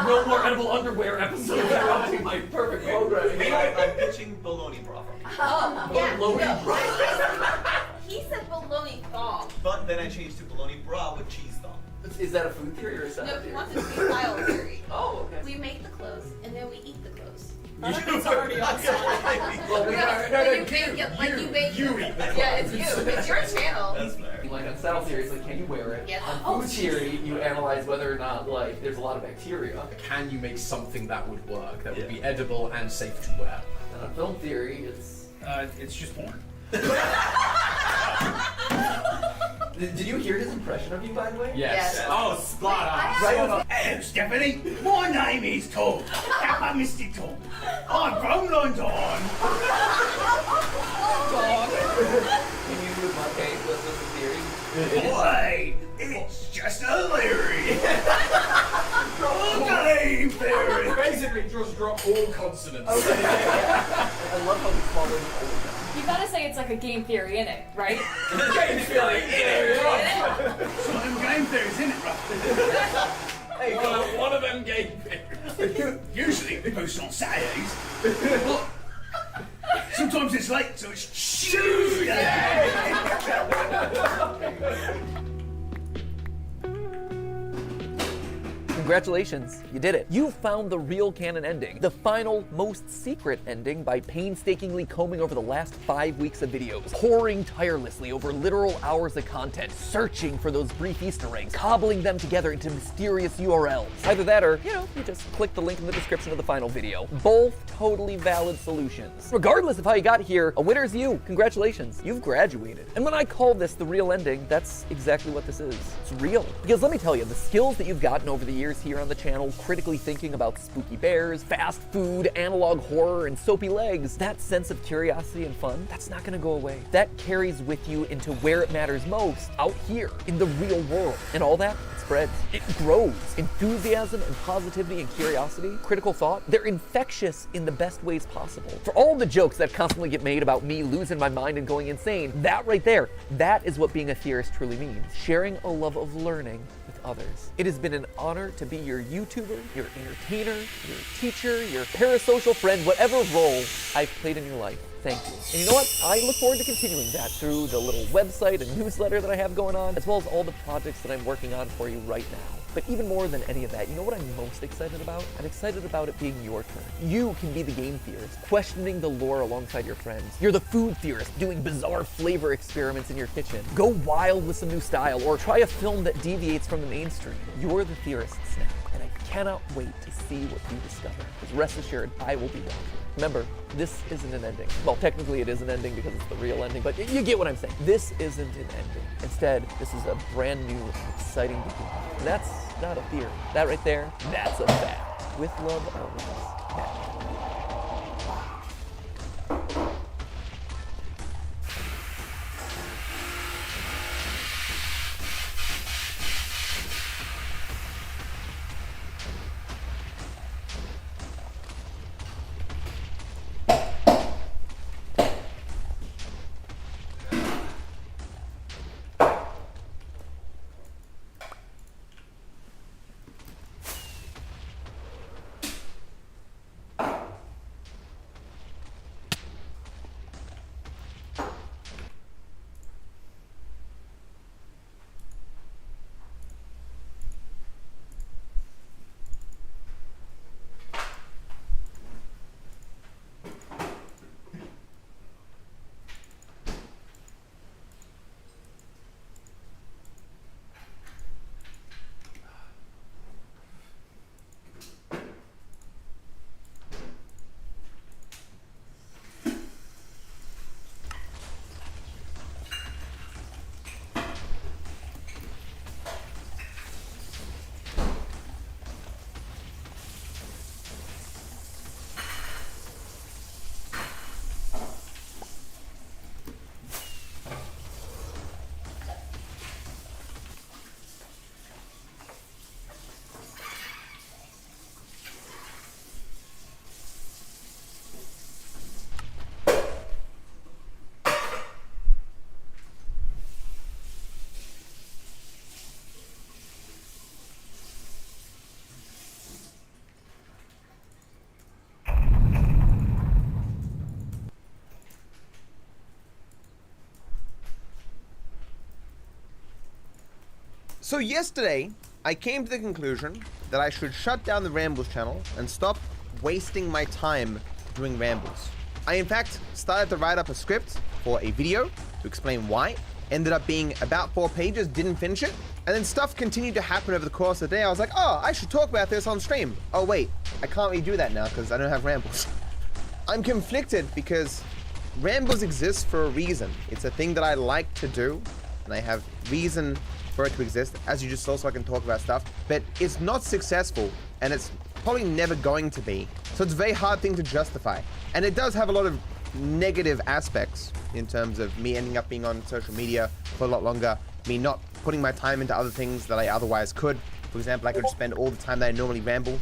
Speaker 9: No more edible underwear episodes interrupting my perfect programming.
Speaker 8: I'm pitching bologna broth.
Speaker 18: Oh, yeah.
Speaker 9: Bologna
Speaker 18: He said bologna thaw.
Speaker 8: But then I changed to bologna bra with cheese thaw.
Speaker 9: Is that a food theory or is that
Speaker 18: No,
Speaker 9: a
Speaker 18: he
Speaker 9: theory?
Speaker 18: wants it to be style theory.
Speaker 9: Oh, okay.
Speaker 18: We make the clothes and then we eat the clothes.
Speaker 9: It's already on
Speaker 18: Well, you bake it like you bake.
Speaker 8: You eat the
Speaker 18: Yeah, it's you. It's your channel.
Speaker 8: That's fair.
Speaker 9: Like on style theory, it's like, can you wear it?
Speaker 18: Yes.
Speaker 9: On food theory, you analyze whether or not like there's a lot of bacteria.
Speaker 24: Can you make something that would work, that would be edible and safe to wear?
Speaker 9: And on film theory,
Speaker 24: it's just porn.
Speaker 9: Did you hear his impression of you, by the way?
Speaker 24: Yes.
Speaker 8: Oh, spot on.
Speaker 9: Right on.
Speaker 21: Hello, Stephanie. My name is Tom. Kappa Misty Tom. I'm from London.
Speaker 9: Can you do my case with the theory?
Speaker 21: Boy, it's just a theory. Okay, theory.
Speaker 24: Basically, just drop all consonants.
Speaker 9: I love how he's following all of them.
Speaker 18: You gotta say it's like a game theory in it, right?
Speaker 21: Game theory in it, right? Some game theories in it, right?
Speaker 24: Hey, one of them game theories.
Speaker 21: Usually they post on Saturdays. But sometimes it's late, so it's Tuesday.
Speaker 9: Congratulations, you did it. You found the real canon ending, the final, most secret ending by painstakingly combing over the last 5 weeks of videos, poring tirelessly over literal hours of content, searching for those brief Easter eggs, cobbling them together into mysterious URLs. Either that or, you just click the link in the description of the final video. Both totally valid solutions. Regardless of how you got here, a winner's you. Congratulations, you've graduated. And when I call this the real ending, that's exactly what this is. It's real. Because let me tell you, the skills that you've gotten over the years here on the channel, critically thinking about spooky bears, fast food, analog horror, and soapy legs, that sense of curiosity and fun, that's not gonna go away. That carries with you into where it matters most, out here, in the real world. And all that, it spreads. It grows. Enthusiasm and positivity and curiosity, critical thought, they're infectious in the best ways possible. For all the jokes that constantly get made about me losing my mind and going insane, that right there, that is what being a theorist truly means. Sharing a love of learning with others. It has been an honor to be your YouTuber, your entertainer, your teacher, your parasocial friend, whatever role I've played in your life. Thank you. And you know what? I look forward to continuing that through the little website and newsletter that I have going on, as well as all the projects that I'm working on for you right now. But even more than any of that, you know what I'm most excited about? I'm excited about it being your turn. You can be the game theorist, questioning the lore alongside your friends. You're the food theorist, doing bizarre flavor experiments in your kitchen. Go wild with some new style, or try a film that deviates from the mainstream. You're the theorist now, and I cannot wait to see what you discover. Because rest assured, I will be watching. Remember, this isn't an ending. Well, technically it is an ending because it's the real ending, but you get what I'm saying. This isn't an ending. Instead, this is a brand new, exciting beginning. And that's not a theory. That right there, that's a fact. With love always, Matt.
Speaker 2: So yesterday, I came to the conclusion that I should shut down the Rambles channel and stop wasting my time doing rambles. I in fact started to write up a script for a video to explain why. Ended up being about 4 pages, didn't finish it. And then stuff continued to happen over the course of the day. I was like, oh, I should talk about this on stream. Oh wait, I can't really do that now because I don't have rambles. I'm conflicted because rambles exist for a reason. It's a thing that I like to do and I have reason for it to exist, as you just saw, so I can talk about stuff, but it's not successful and it's probably never going to be. So it's a very hard thing to justify. And it does have a lot of negative aspects in terms of me ending up being on social media for a lot longer, me not putting my time into other things that I otherwise could. For example, I could spend all the time that I normally ramble,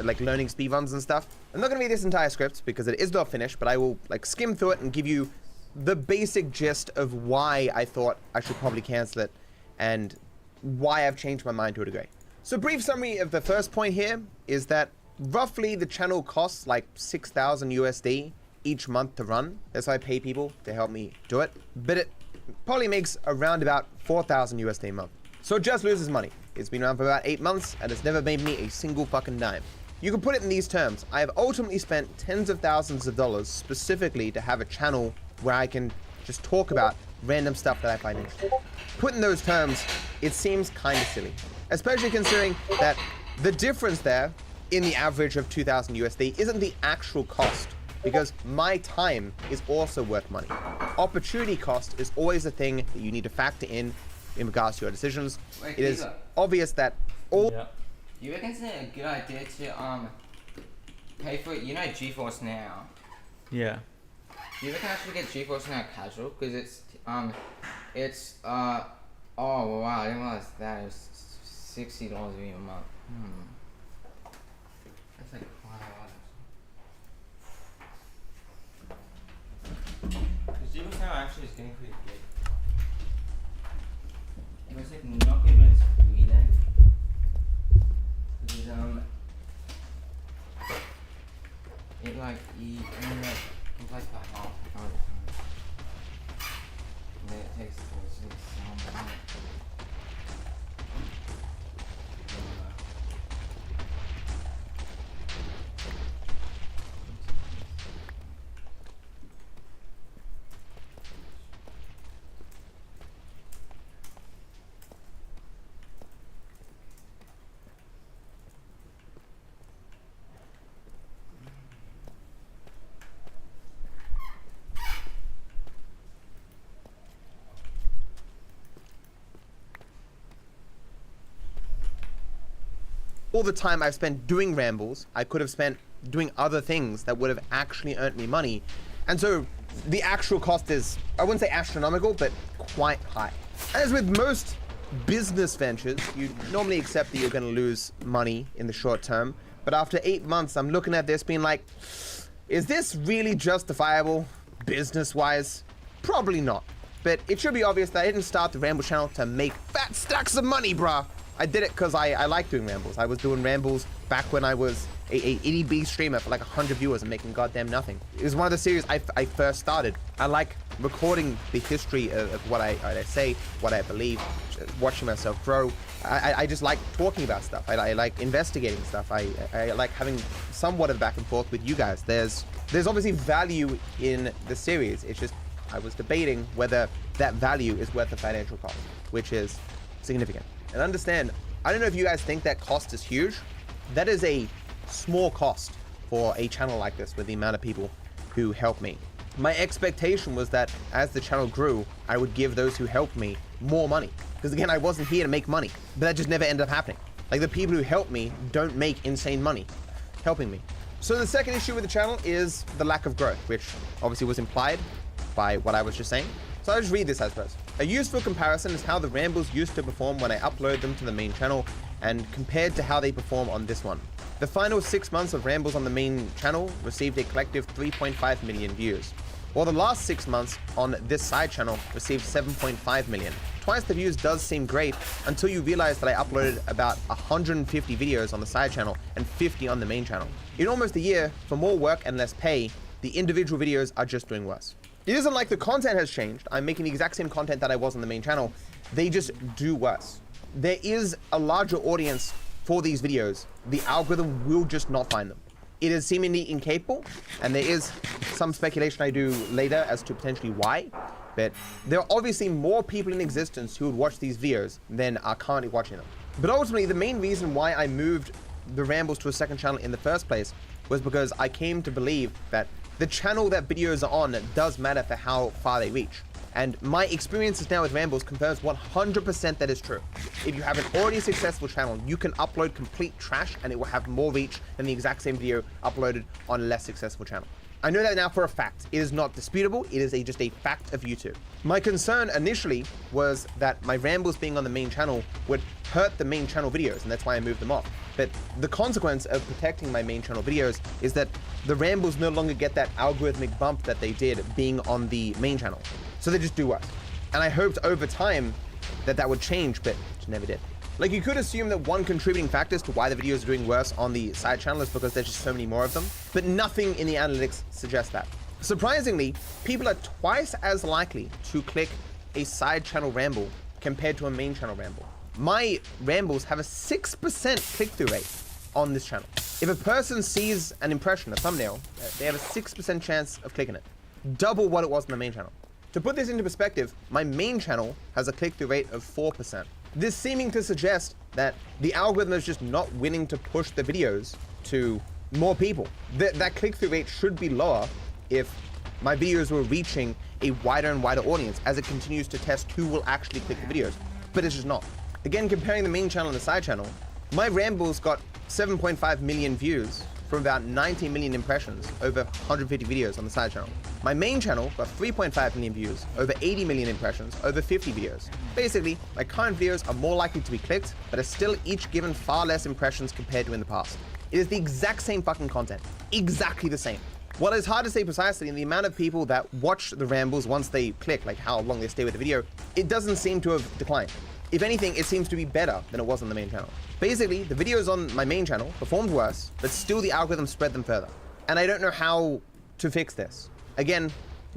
Speaker 2: like learning speedruns and stuff. I'm not gonna read this entire script because it is not finished, but I will like skim through it and give you the basic gist of why I thought I should probably cancel it and why I've changed my mind to a degree. So brief summary of the first point here is that roughly the channel costs like 6,000 USD each month to run. That's why I pay people to help me do it. But it probably makes around about 4,000 USD a month. So it just loses money. It's been around for about 8 months and it's never made me a single fucking dime. You can put it in these terms. I have ultimately spent tens of thousands of dollars specifically to have a channel where I can just talk about random stuff that I find interesting. Put in those terms, it seems kind of silly, especially considering that the difference there in the average of 2,000 USD isn't the actual cost, because my time is also worth money. Opportunity cost is always a thing that you need to factor in regards to your decisions.
Speaker 17: Wait,
Speaker 2: it is
Speaker 17: Lisa.
Speaker 2: obvious that all...
Speaker 17: You reckon it's a good idea to pay for, you know, GeForce Now?
Speaker 10: Yeah.
Speaker 17: You reckon I should get GeForce Now casual? Because it's oh wow, I didn't realize that it was $60 a month. That's like quite a lot. Because GeForce Now actually is getting pretty good. It was like not good when it's free then. Because it like you only like complays for half the time. And then it takes the whole sound behind it.
Speaker 2: all the time I've spent doing rambles, I could have spent doing other things that would have actually earned me money. And so the actual cost is, I wouldn't say astronomical, but quite high. As with most business ventures, you normally accept that you're going to lose money in the short term. But after 8 months, I'm looking at this being like, is this really justifiable business-wise? Probably not. But it should be obvious that I didn't start the Ramble channel to make fat stacks of money, bruh. I did it because I like doing rambles. I was doing rambles back when I was a EDB streamer for like 100 viewers and making goddamn nothing. It was one of the series I first started. I like recording the history of what I say, what I believe, watching myself grow. I just like talking about stuff. I like investigating stuff. I like having somewhat of back and forth with you guys. There's obviously value in the series. It's just I was debating whether that value is worth the financial cost, which is significant. And understand, I don't know if you guys think that cost is huge. That is a small cost for a channel like this with the amount of people who help me. My expectation was that as the channel grew, I would give those who helped me more money. Because again, I wasn't here to make money, but that just never ended up happening. Like the people who help me don't make insane money helping me. So the second issue with the channel is the lack of growth, which obviously was implied by what I was just saying. So I'll just read this, I suppose. A useful comparison is how the rambles used to perform when I upload them to the main channel and compared to how they perform on this one. The final 6 months of rambles on the main channel received a collective 3.5 million views, while the last 6 months on this side channel received 7.5 million. Twice the views does seem great until you realize that I uploaded about 150 videos on the side channel and 50 on the main channel. In almost a year, for more work and less pay, the individual videos are just doing worse. It isn't like the content has changed. I'm making the exact same content that I was on the main channel. They just do worse. There is a larger audience for these videos. The algorithm will just not find them. It is seemingly incapable, and there is some speculation I do later as to potentially why, but there are obviously more people in existence who would watch these videos than are currently watching them. But ultimately, the main reason why I moved the rambles to a second channel in the first place was because I came to believe that the channel that videos are on does matter for how far they reach. And my experiences now with rambles confirms 100% that is true. If you have an already successful channel, you can upload complete trash and it will have more reach than the exact same video uploaded on a less successful channel. I know that now for a fact. It is not disputable. It is just a fact of YouTube. My concern initially was that my rambles being on the main channel would hurt the main channel videos, and that's why I moved them off. But the consequence of protecting my main channel videos is that the rambles no longer get that algorithmic bump that they did being on the main channel. So they just do worse. And I hoped over time that that would change, but it never did. Like, you could assume that one contributing factor as to why the videos are doing worse on the side channel is because there's just so many more of them, but nothing in the analytics suggests that. Surprisingly, people are twice as likely to click a side channel ramble compared to a main channel ramble. My rambles have a 6% click-through rate on this channel. If a person sees an impression, a thumbnail, they have a 6% chance of clicking it. Double what it was on the main channel. To put this into perspective, my main channel has a click-through rate of 4%. This seeming to suggest that the algorithm is just not willing to push the videos to more people. That click-through rate should be lower if my videos were reaching a wider and wider audience as it continues to test who will actually click the videos, but it's just not. Again, comparing the main channel and the side channel, my rambles got 7.5 million views from about 19 million impressions over 150 videos on the side channel. My main channel got 3.5 million views over 80 million impressions over 50 videos. Basically, my current videos are more likely to be clicked, but are still each given far less impressions compared to in the past. It is the exact same fucking content. Exactly the same. While it's hard to say precisely, in the amount of people that watch the rambles once they click, like how long they stay with the video, it doesn't seem to have declined. If anything, it seems to be better than it was on the main channel. Basically, the videos on my main channel performed worse, but still the algorithm spread them further. And I don't know how to fix this. Again,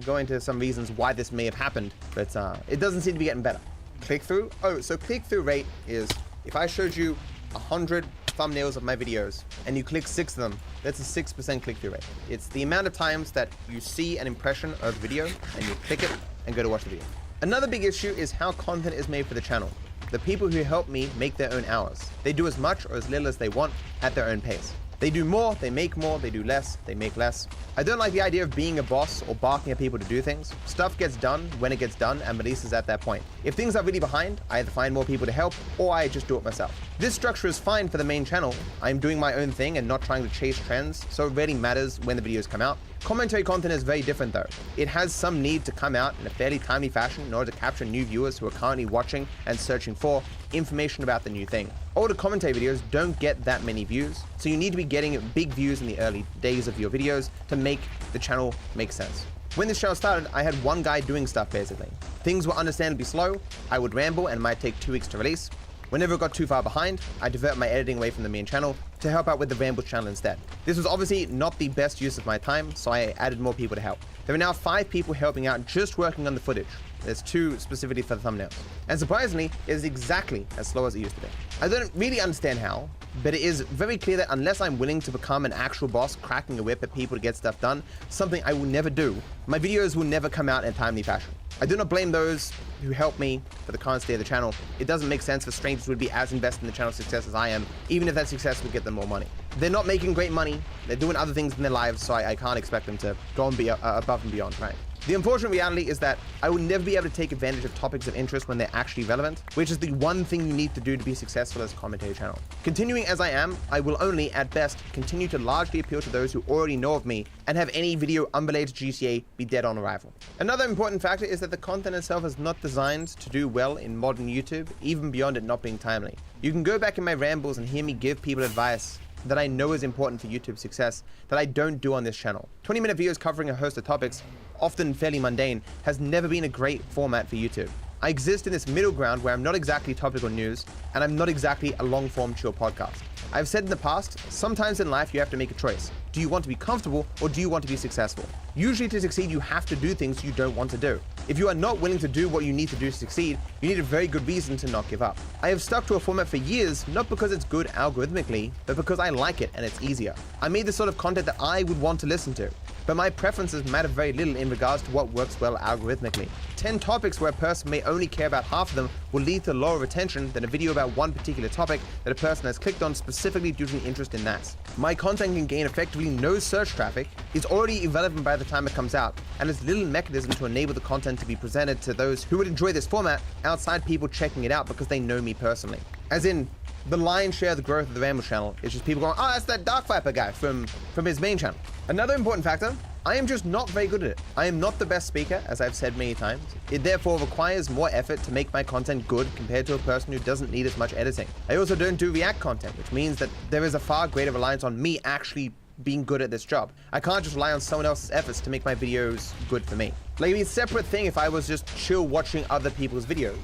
Speaker 2: going into some reasons why this may have happened, but it doesn't seem to be getting better. Click-through? Oh, so click-through rate is, if I showed you 100 thumbnails of my videos and you click 6 of them, that's a 6% click-through rate. It's the amount of times that you see an impression of the video and you click it and go to watch the video. Another big issue is how content is made for the channel. The people who help me make their own hours. They do as much or as little as they want at their own pace. They do more, they make more, they do less, they make less. I don't like the idea of being a boss or barking at people to do things. Stuff gets done when it gets done and releases at that point. If things are really behind, I either find more people to help or I just do it myself. This structure is fine for the main channel. I'm doing my own thing and not trying to chase trends, so it really matters when the videos come out. Commentary content is very different though. It has some need to come out in a fairly timely fashion in order to capture new viewers who are currently watching and searching for information about the new thing. Older commentary videos don't get that many views, so you need to be getting big views in the early days of your videos to make the channel make sense. When this channel started, I had one guy doing stuff basically. Things were understandably slow, I would ramble and it might take 2 weeks to release. Whenever it got too far behind, I divert my editing away from the main channel to help out with the Rambles channel instead. This was obviously not the best use of my time, so I added more people to help. There are now 5 people helping out just working on the footage. There's 2 specifically for the thumbnails. And surprisingly, it is exactly as slow as it used to be. I don't really understand how, but it is very clear that unless I'm willing to become an actual boss cracking a whip at people to get stuff done, something I will never do, my videos will never come out in a timely fashion. I do not blame those who help me for the current state of the channel. It doesn't make sense for strangers would be as invested in the channel's success as I am, even if that success will get them more money. They're not making great money, they're doing other things in their lives, so I can't expect them to go and be above and beyond, right? The unfortunate reality is that I will never be able to take advantage of topics of interest when they're actually relevant, which is the one thing you need to do to be successful as a commentary channel. Continuing as I am, I will only, at best, continue to largely appeal to those who already know of me and have any video unrelated to GTA be dead on arrival. Another important factor is that the content itself is not designed to do well in modern YouTube, even beyond it not being timely. You can go back in my rambles and hear me give people advice that I know is important for YouTube success that I don't do on this channel. 20-minute videos covering a host of topics, often fairly mundane, has never been a great format for YouTube. I exist in this middle ground where I'm not exactly topical news, and I'm not exactly a long-form chill podcast. I've said in the past, sometimes in life you have to make a choice. Do you want to be comfortable or do you want to be successful? Usually to succeed you have to do things you don't want to do. If you are not willing to do what you need to do to succeed, you need a very good reason to not give up. I have stuck to a format for years, not because it's good algorithmically, but because I like it and it's easier. I made the sort of content that I would want to listen to, but my preferences matter very little in regards to what works well algorithmically. 10 topics where a person may only care about half of them will lead to lower retention than a video about one particular topic that a person has clicked on specifically due to an interest in that. My content can gain effectively no search traffic, is already irrelevant by the time it comes out, and has little mechanism to enable the content to be presented to those who would enjoy this format outside people checking it out because they know me personally. As in, the lion's share of the growth of the Rambles channel is just people going, oh, that's that Dark Viper guy from his main channel. Another important factor, I am just not very good at it. I am not the best speaker, as I've said many times. It therefore requires more effort to make my content good compared to a person who doesn't need as much editing. I also don't do React content, which means that there is a far greater reliance on me actually being good at this job. I can't just rely on someone else's efforts to make my videos good for me. Like, it'd be a separate thing if I was just chill watching other people's videos.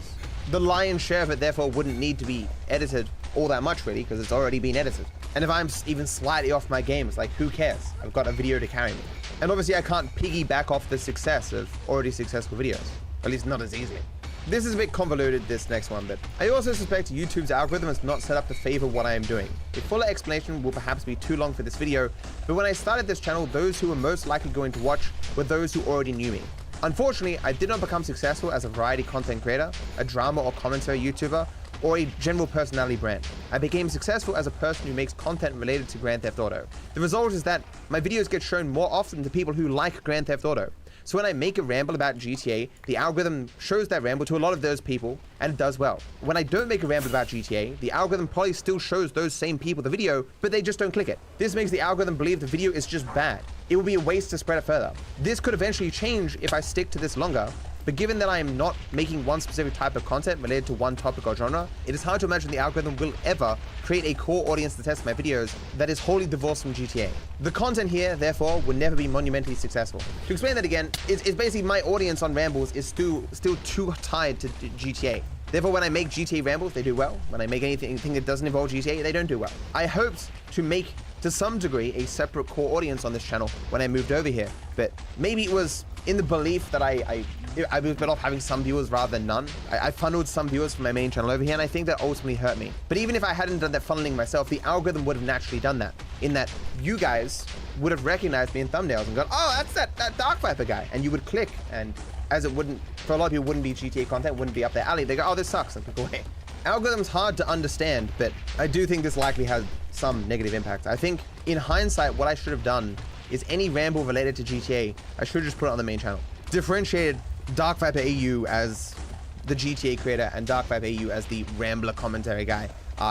Speaker 2: The lion's share of it therefore wouldn't need to be edited all that much really, because it's already been edited. And if I'm even slightly off my game, it's like, who cares? I've got a video to carry me. And obviously I can't piggyback off the success of already successful videos, at least not as easily. This is a bit convoluted, this next one, but I also suspect YouTube's algorithm is not set up to favor what I am doing. A fuller explanation will perhaps be too long for this video, but when I started this channel, those who were most likely going to watch were those who already knew me. Unfortunately, I did not become successful as a variety content creator, a drama or commentary YouTuber, or a general personality brand. I became successful as a person who makes content related to Grand Theft Auto. The result is that my videos get shown more often to people who like Grand Theft Auto. So when I make a ramble about GTA, the algorithm shows that ramble to a lot of those people, and it does well. When I don't make a ramble about GTA, the algorithm probably still shows those same people the video, but they just don't click it. This makes the algorithm believe the video is just bad. It will be a waste to spread it further. This could eventually change if I stick to this longer, but given that I am not making one specific type of content related to one topic or genre, it is hard to imagine the algorithm will ever create a core audience to test my videos that is wholly divorced from GTA. The content here, therefore, will never be monumentally successful. To explain that again, it's basically my audience on Rambles is still too tied to GTA. Therefore, when I make GTA Rambles, they do well. When I make anything that doesn't involve GTA, they don't do well. I hoped to make, to some degree, a separate core audience on this channel when I moved over here, but maybe it was in the belief that I was better off having some viewers rather than none. I funneled some viewers from my main channel over here, and I think that ultimately hurt me. But even if I hadn't done that funneling myself, the algorithm would have naturally done that, in that you guys would have recognized me in thumbnails and gone, oh, that's that Dark Viper guy, and you would click, and as it wouldn't, for a lot of people, wouldn't be GTA content, wouldn't be up their alley. They go, oh, this sucks, and click away. Algorithm's hard to understand, but I do think this likely has some negative impact. I think, in hindsight, what I should have done is any ramble related to GTA, I should have just put it on the main channel. Differentiated Dark Viper AU as the GTA creator and Dark Viper AU as the Rambler commentary guy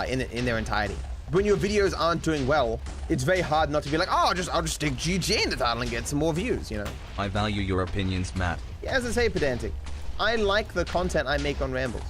Speaker 2: in their entirety. When your videos aren't doing well, it's very hard not to be like, oh, I'll just stick GTA in the title and get some more views, you know?
Speaker 10: I value your opinions, Matt.
Speaker 2: Yeah, as I say, pedantic, I like the content I make on Rambles.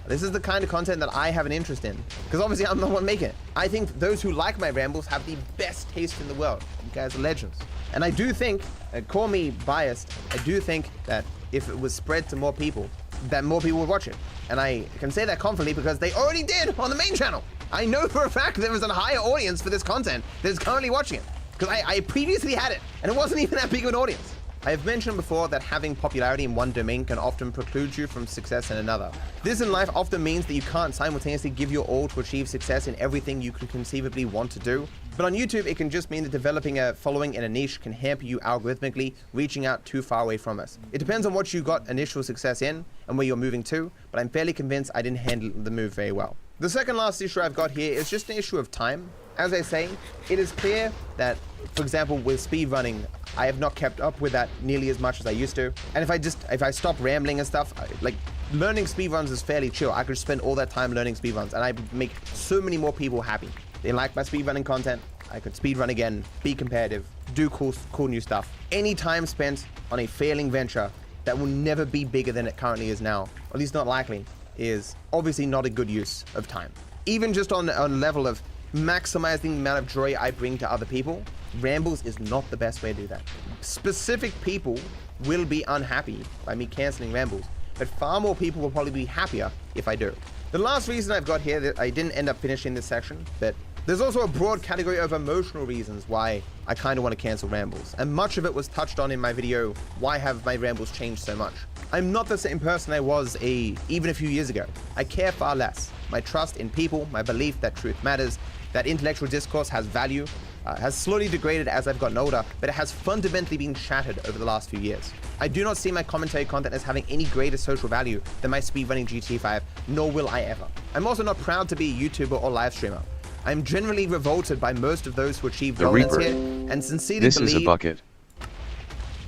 Speaker 2: This is the kind of content that I have an interest in, because obviously I'm the one making it. I think those who like my rambles have the best taste in the world. You guys are legends. And I do think, call me biased, I do think that if it was spread to more people, that more people would watch it. And I can say that confidently because they already did on the main channel. I know for a fact there was a higher audience for this content that is currently watching it, because I previously had it, and it wasn't even that big of an audience. I have mentioned before that having popularity in one domain can often preclude you from success in another. This in life often means that you can't simultaneously give your all to achieve success in everything you could conceivably want to do. But on YouTube, it can just mean that developing a following in a niche can hamper you algorithmically, reaching out too far away from us. It depends on what you got initial success in and where you're moving to, but I'm fairly convinced I didn't handle the move very well. The second last issue I've got here is just an issue of time. As I say, it is clear that, for example, with speedrunning, I have not kept up with that nearly as much as I used to. And if I stop rambling and stuff, like learning speedruns is fairly chill. I could spend all that time learning speedruns and I make so many more people happy. They like my speedrunning content. I could speedrun again, be competitive, do cool new stuff. Any time spent on a failing venture that will never be bigger than it currently is now, or at least not likely, is obviously not a good use of time. Even just on a level of maximizing the amount of joy I bring to other people, Rambles is not the best way to do that. Specific people will be unhappy by me canceling Rambles, but far more people will probably be happier if I do. The last reason I've got here that I didn't end up finishing this section, but there's also a broad category of emotional reasons why I kind of want to cancel Rambles, and much of it was touched on in my video, Why Have My Rambles Changed So Much? I'm not the same person I was even a few years ago. I care far less. My trust in people, my belief that truth matters, that intellectual discourse has value, has slowly degraded as I've gotten older, but it has fundamentally been shattered over the last few years. I do not see my commentary content as having any greater social value than my speedrunning GTA 5, nor will I ever. I'm also not proud to be a YouTuber or live streamer. I'm generally revolted by most of those who achieve dominance here, and sincerely believe...
Speaker 11: This is a bucket.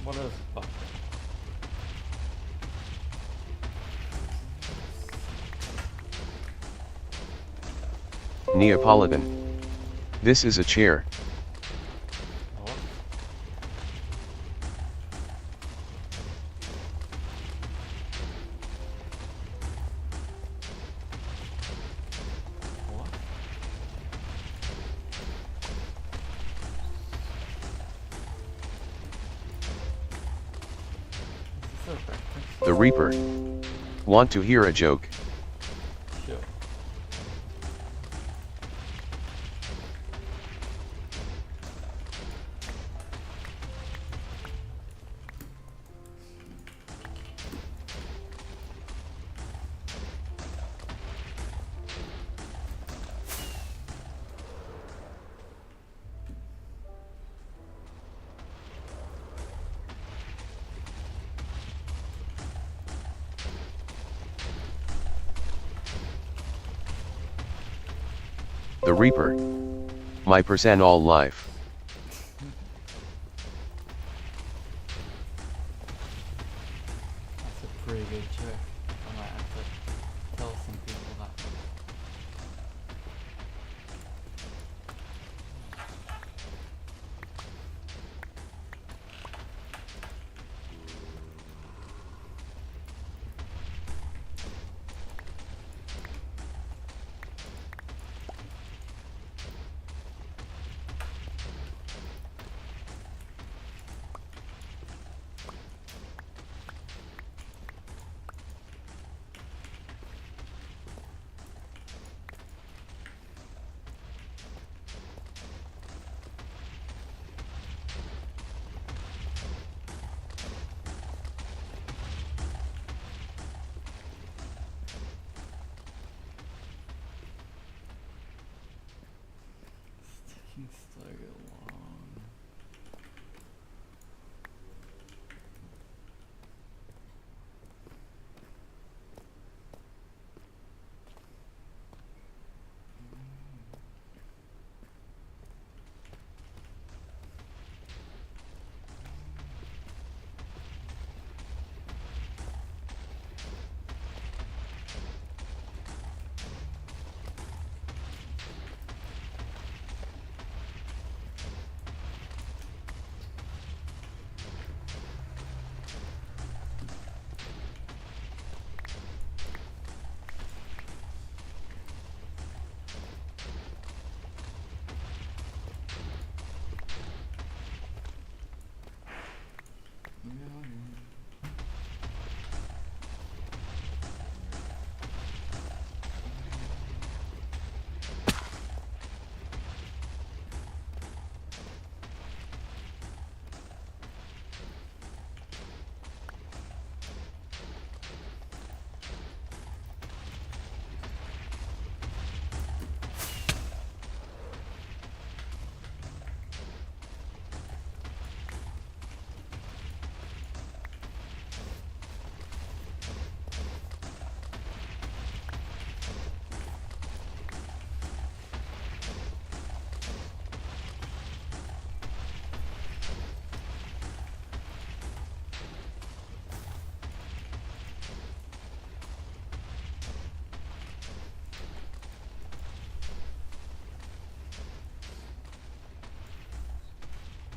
Speaker 23: What is a bucket?
Speaker 11: Neapolitan. This is a chair. The Reaper. Want to hear a joke?
Speaker 17: Sure.
Speaker 11: The Reaper. My personal life.
Speaker 17: That's a pretty good joke. I might have to tell some people that. Taking so long.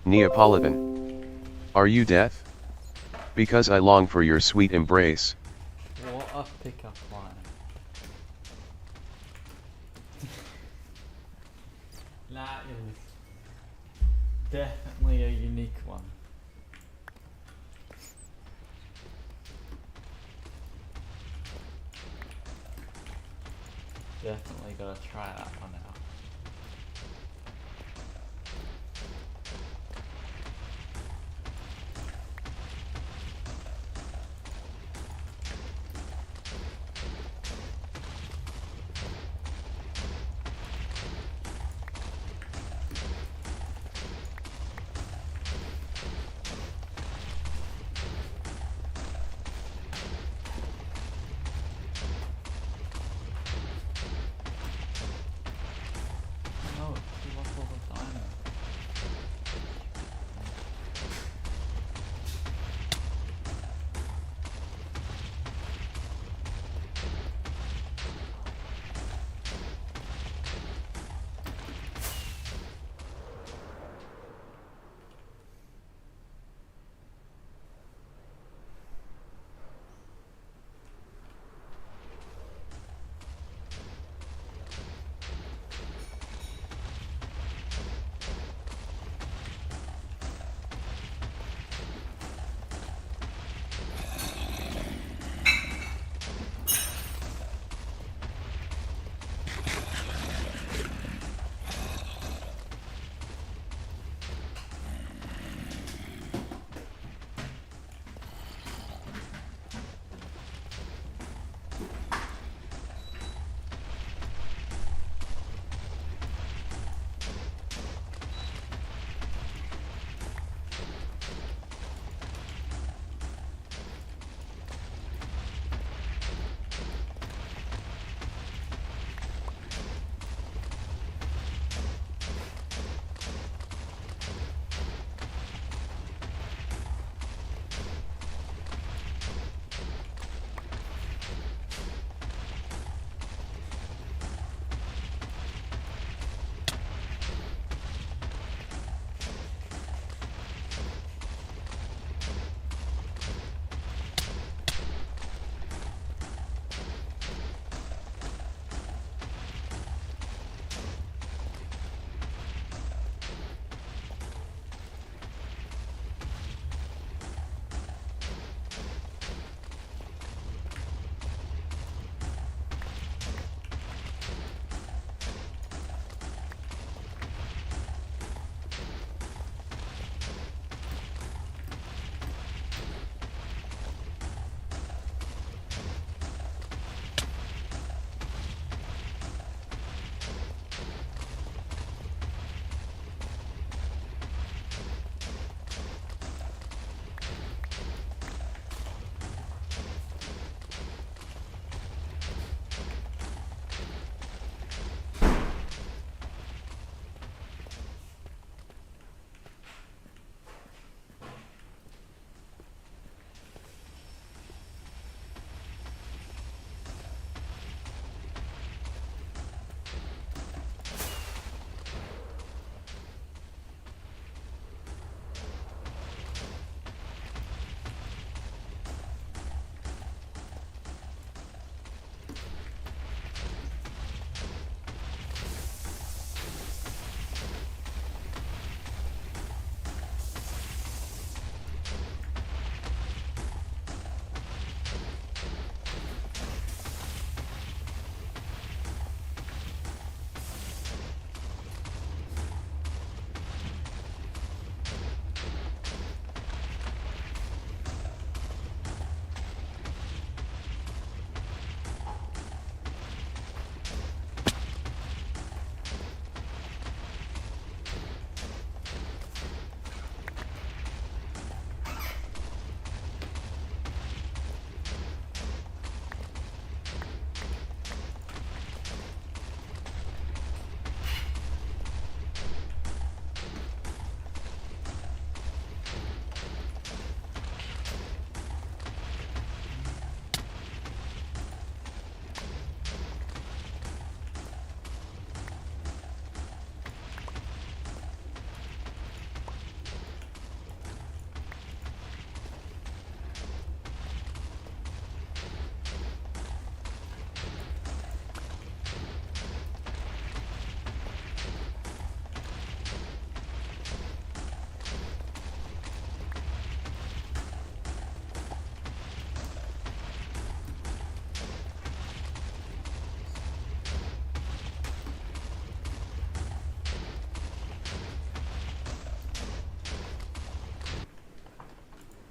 Speaker 11: Neapolitan. Are you deaf? Because I long for your sweet embrace.
Speaker 17: What a pickup line. That is definitely a unique one. Definitely gotta try that one out.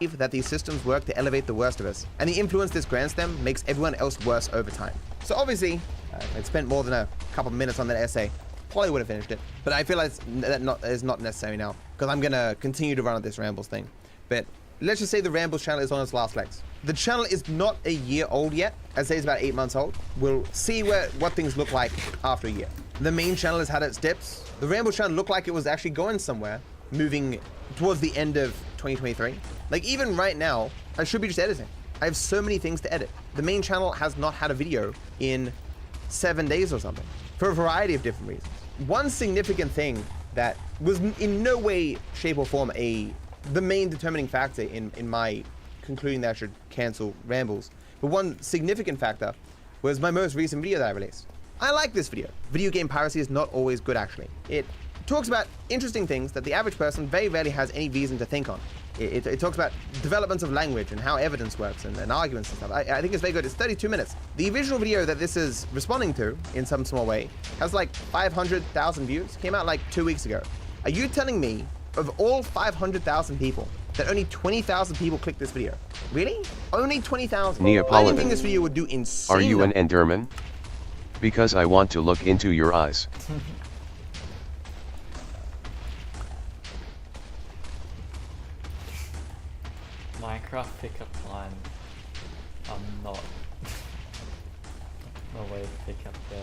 Speaker 2: that these systems work to elevate the worst of us, and the influence this grants them makes everyone else worse over time. So obviously, I'd spent more than a couple minutes on that essay. Probably would have finished it, but I feel like it's not necessary now, because I'm gonna continue to run on this Rambles thing. But let's just say the Rambles channel is on its last legs. The channel is not a year old yet. I'd say it's about 8 months old. We'll see what things look like after a year. The main channel has had its dips. The Rambles channel looked like it was actually going somewhere, moving towards the end of 2023. Like even right now, I should be just editing. I have so many things to edit. The main channel has not had a video in 7 days or something, for a variety of different reasons. One significant thing that was in no way, shape, or form the main determining factor in my concluding that I should cancel Rambles, but one significant factor was my most recent video that I released. I like this video. Video game piracy is not always good, actually. It talks about interesting things that the average person very rarely has any reason to think on. It talks about developments of language and how evidence works and arguments and stuff. I think it's very good. It's 32 minutes. The original video that this is responding to, in some small way, has like 500,000 views. Came out like 2 weeks ago. Are you telling me, of all 500,000 people, that only 20,000 people clicked this video? Really? Only 20,000? I didn't think this video would do insane.
Speaker 11: Are you an Enderman? Because I want to look into your eyes.
Speaker 12: Minecraft pickup line. I'm not. No way to pick up girl.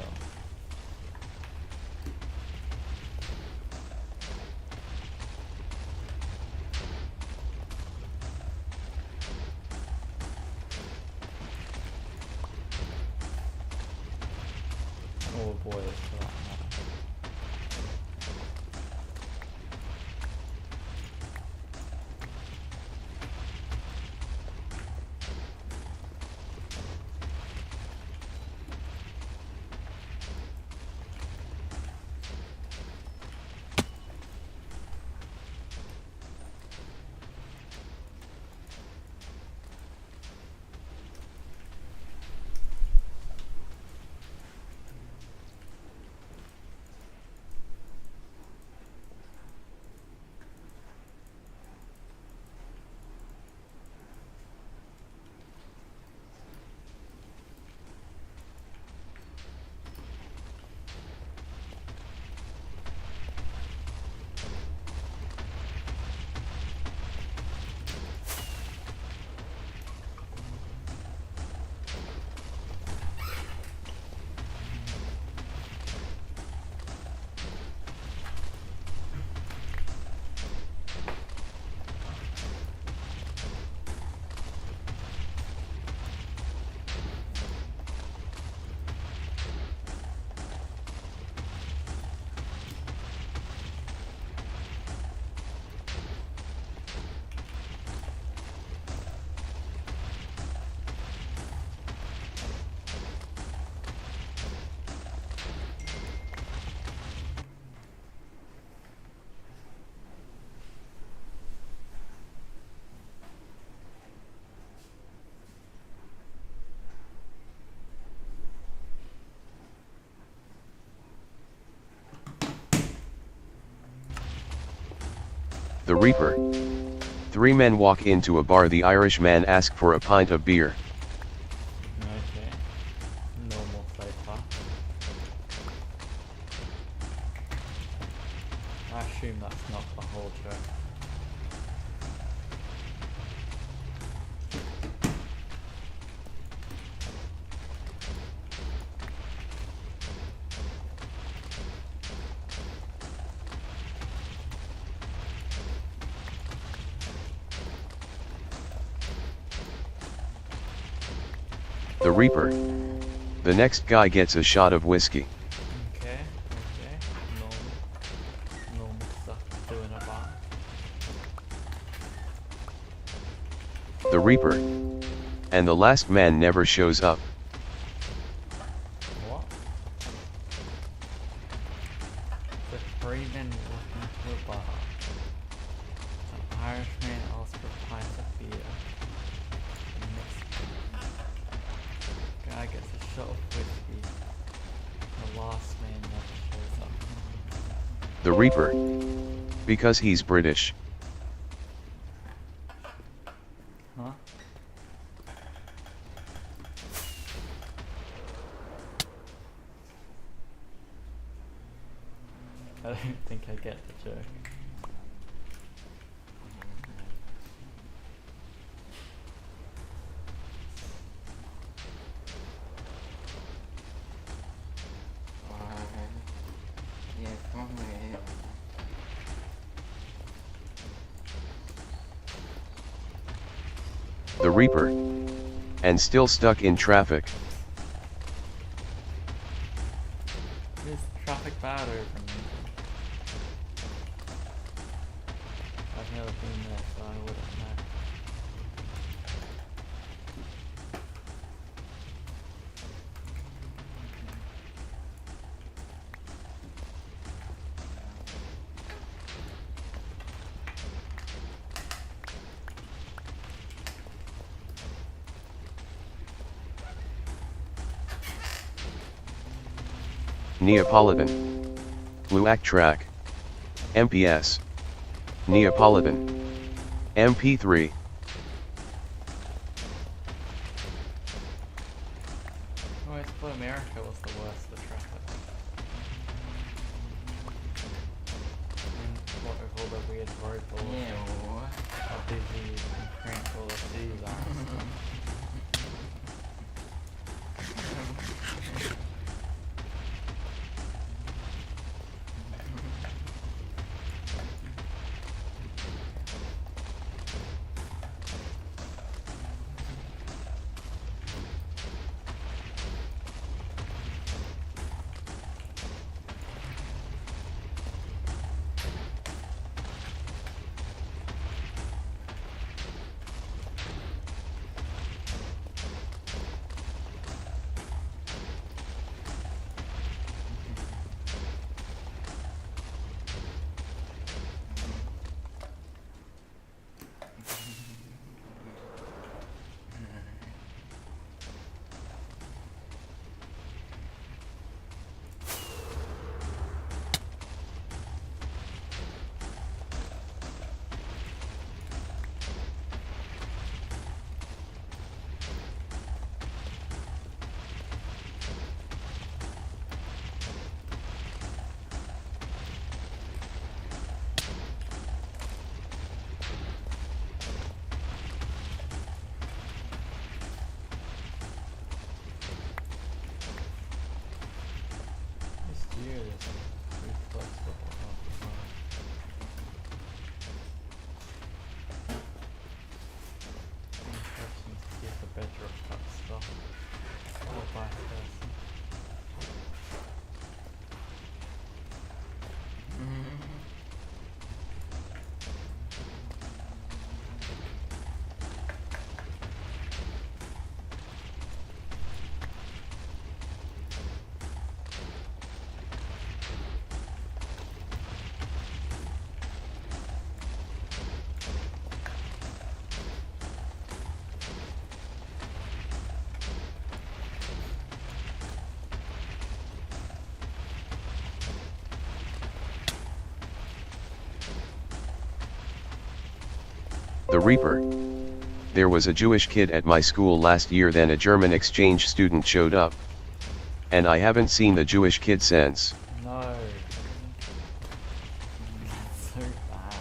Speaker 12: Oh boy, for that matter.
Speaker 11: The Reaper. 3 men walk into a bar. The Irishman asks for a pint of beer.
Speaker 12: Okay. Normal flavor. I assume that's not the whole joke.
Speaker 11: The Reaper. The next guy gets a shot of whiskey.
Speaker 12: Okay. Normal stuff to do in a bar.
Speaker 11: The Reaper. And the last man never shows up.
Speaker 12: What? The 3 men walk into a bar. An Irishman asks for a pint of beer. Guy gets a shot of whiskey. The last man never shows up.
Speaker 11: The Reaper. Because he's British.
Speaker 12: I don't think I get the joke.
Speaker 11: The Reaper. And still stuck in traffic.
Speaker 12: Is traffic bad over me? I've never been there, so I wouldn't know.
Speaker 11: Neapolitan. Bluac track. MPS. Neapolitan. MP3.
Speaker 12: Oh, I thought America was the worst for traffic. And what with all the weird road laws, how busy and cramped all the cities are.
Speaker 11: The Reaper. There was a Jewish kid at my school last year, then a German exchange student showed up. And I haven't seen the Jewish kid since.
Speaker 12: No. So bad.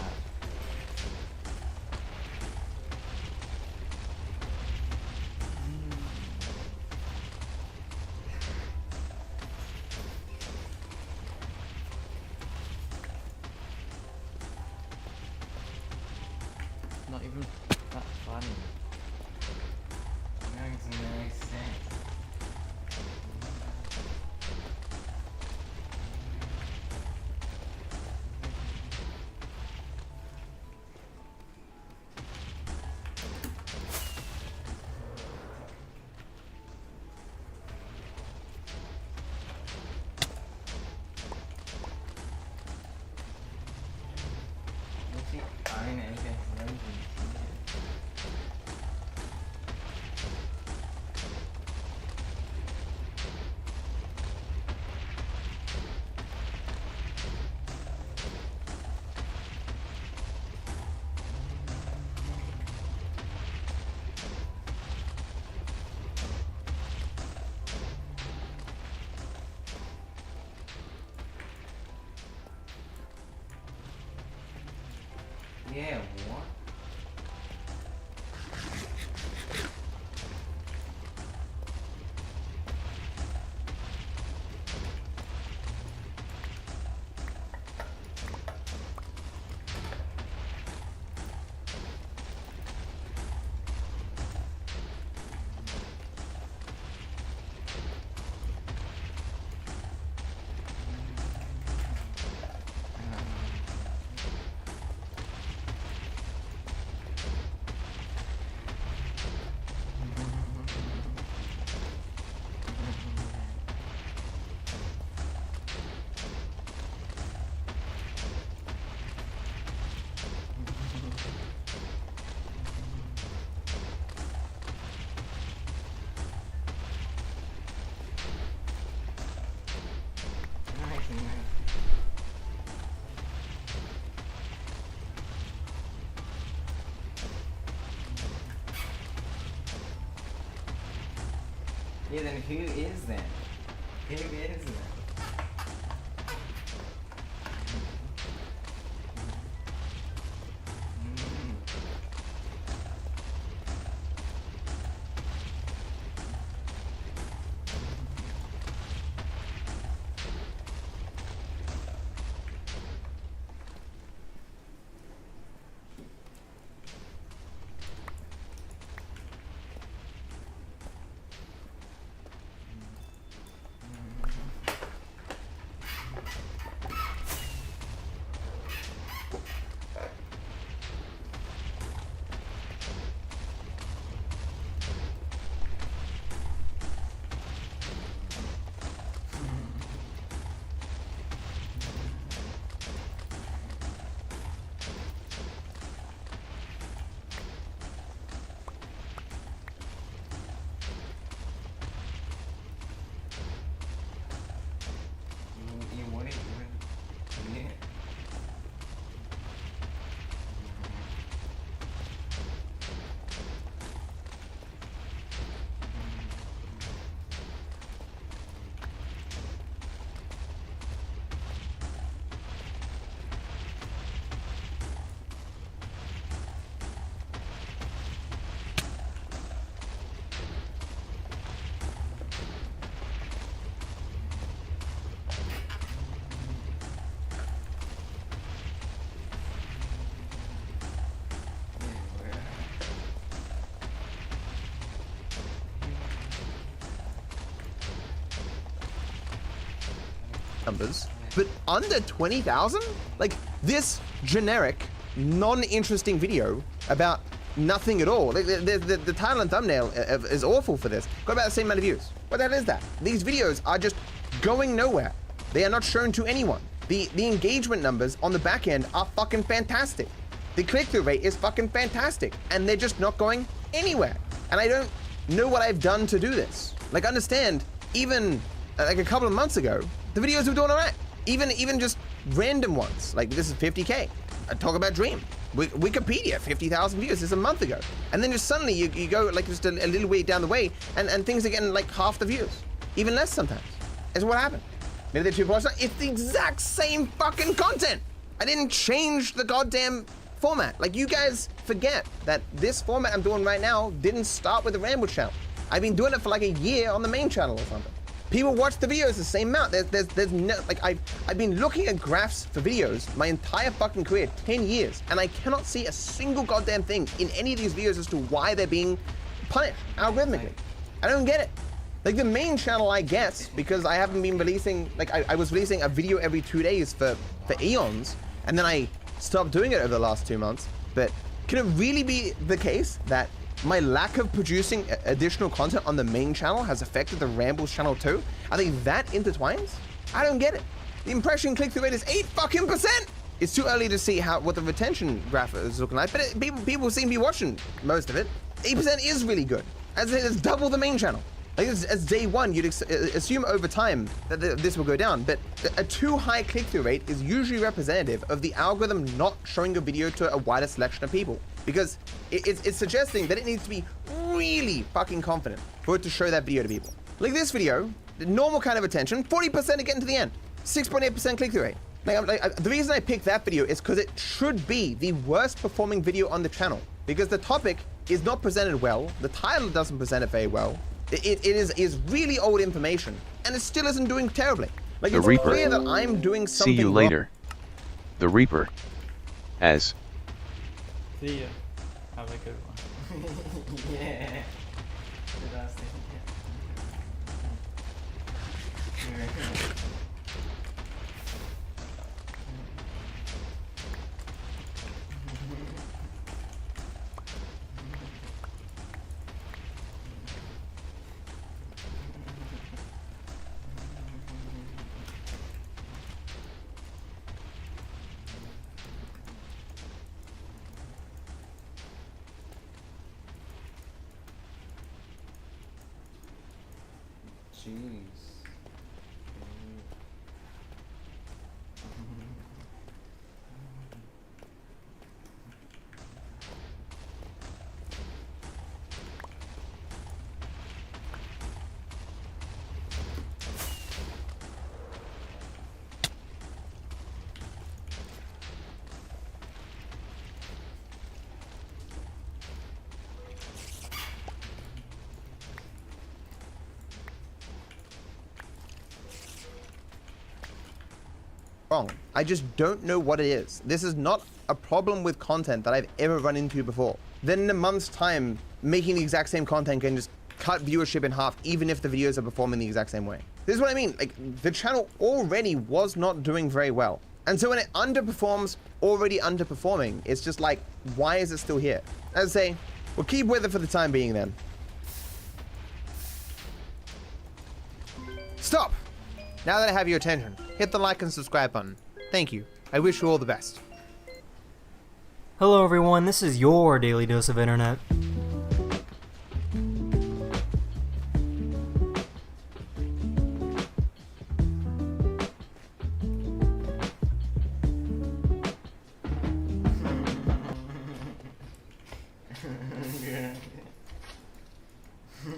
Speaker 12: Not even that funny.
Speaker 17: That makes no sense. What's the iron against roses? Yeah, what? Yeah, then who is that? Who is that?
Speaker 2: numbers, but under 20,000? Like this generic, non-interesting video about nothing at all. Like, the title and thumbnail is awful for this. Got about the same amount of views. What the hell is that? These videos are just going nowhere. They are not shown to anyone. The engagement numbers on the back end are fucking fantastic. The click-through rate is fucking fantastic, and they're just not going anywhere. And I don't know what I've done to do this. Like, understand, even like a couple of months ago, the videos were doing all right. Even just random ones, like this is 50K. I talk about Dream. Wikipedia, 50,000 views. This is a month ago. And then just suddenly you go like just a little way down the way and things are getting like half the views. Even less sometimes. That's what happened. Maybe they're too popular. It's the exact same fucking content. I didn't change the goddamn format. Like, you guys forget that this format I'm doing right now didn't start with the Ramble channel. I've been doing it for like a year on the main channel or something. People watch the videos the same amount. There's no, like, I've been looking at graphs for videos my entire fucking career, 10 years, and I cannot see a single goddamn thing in any of these videos as to why they're being punished algorithmically. I don't get it. Like, the main channel, I guess, because I haven't been releasing, like, I was releasing a video every 2 days for eons, and then I stopped doing it over the last 2 months. But can it really be the case that my lack of producing additional content on the main channel has affected the Rambles channel too? Are they that intertwined? I don't get it. The impression click-through rate is 8%. It's too early to see what the retention graph is looking like, but people seem to be watching most of it. 8% is really good. As it is double the main channel. Like, as day one, you'd assume over time that this will go down, but a too high click-through rate is usually representative of the algorithm not showing your video to a wider selection of people, because it's suggesting that it needs to be really fucking confident for it to show that video to people. Like this video, the normal kind of attention, 40% to getting to the end, 6.8% click-through rate. The reason I picked that video is because it should be the worst performing video on the channel, because the topic is not presented well, the title doesn't present it very well, it is really old information, and it still isn't doing terribly. Like,
Speaker 11: The
Speaker 2: it's
Speaker 11: Reaper.
Speaker 2: clear that I'm doing something
Speaker 11: See you
Speaker 2: wrong.
Speaker 11: later. The Reaper. As.
Speaker 12: See ya. Have a good one. Yeah. Good ass thing.
Speaker 17: Jeez.
Speaker 2: Wrong. I just don't know what it is. This is not a problem with content that I've ever run into before. Then in a month's time, making the exact same content can just cut viewership in half, even if the videos are performing the exact same way. This is what I mean. Like, the channel already was not doing very well. And so when it underperforms, already underperforming, it's just like, why is it still here? As I say, we'll keep with it for the time being then. Stop! Now that I have your attention, hit the like and subscribe button. Thank you. I wish you all the best.
Speaker 13: Hello everyone, this is your Daily Dose of Internet.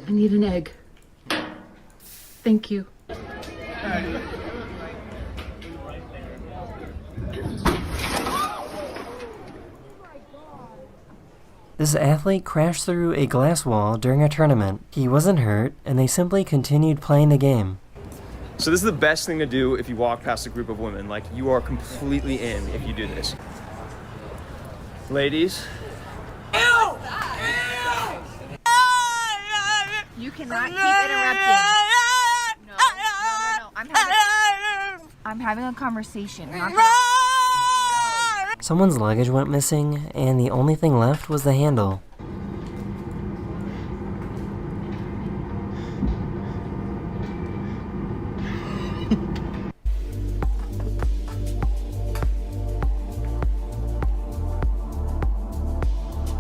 Speaker 18: I need an egg. Thank you.
Speaker 13: This athlete crashed through a glass wall during a tournament. He wasn't hurt, and they simply continued playing the game.
Speaker 14: So this is the best thing to do if you walk past a group of women. Like, you are completely in if you do this. Ladies.
Speaker 1: You cannot keep interrupting. No. I'm having a conversation. We're not gonna...
Speaker 13: Someone's luggage went missing, and the only thing left was the handle.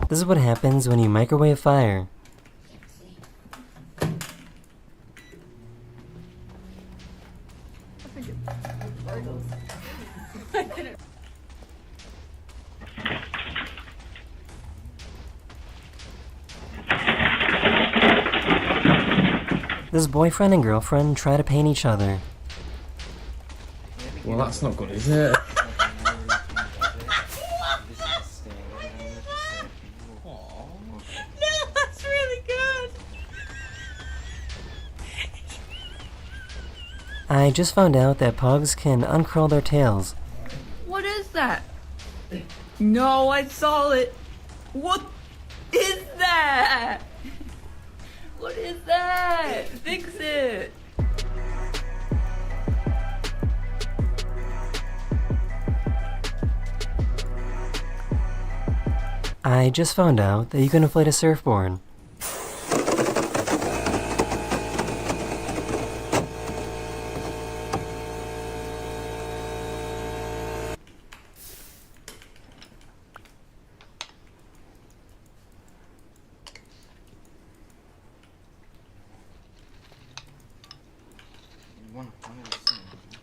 Speaker 13: This is what happens when you microwave fire. This boyfriend and girlfriend try to paint each other.
Speaker 14: Well, that's not good, is it?
Speaker 18: No, that's really good.
Speaker 13: I just found out that pugs can uncurl their tails.
Speaker 18: What is that? No, I saw it. What is that? What is that? Fix it.
Speaker 13: I just found out that you can inflate a surfboard.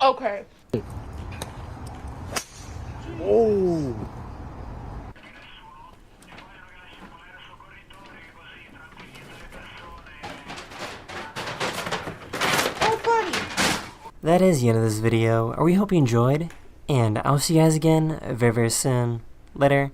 Speaker 18: Okay.
Speaker 2: Oh.
Speaker 13: That is the end of this video. We hope you enjoyed. And I'll see you guys again very, very soon. Later.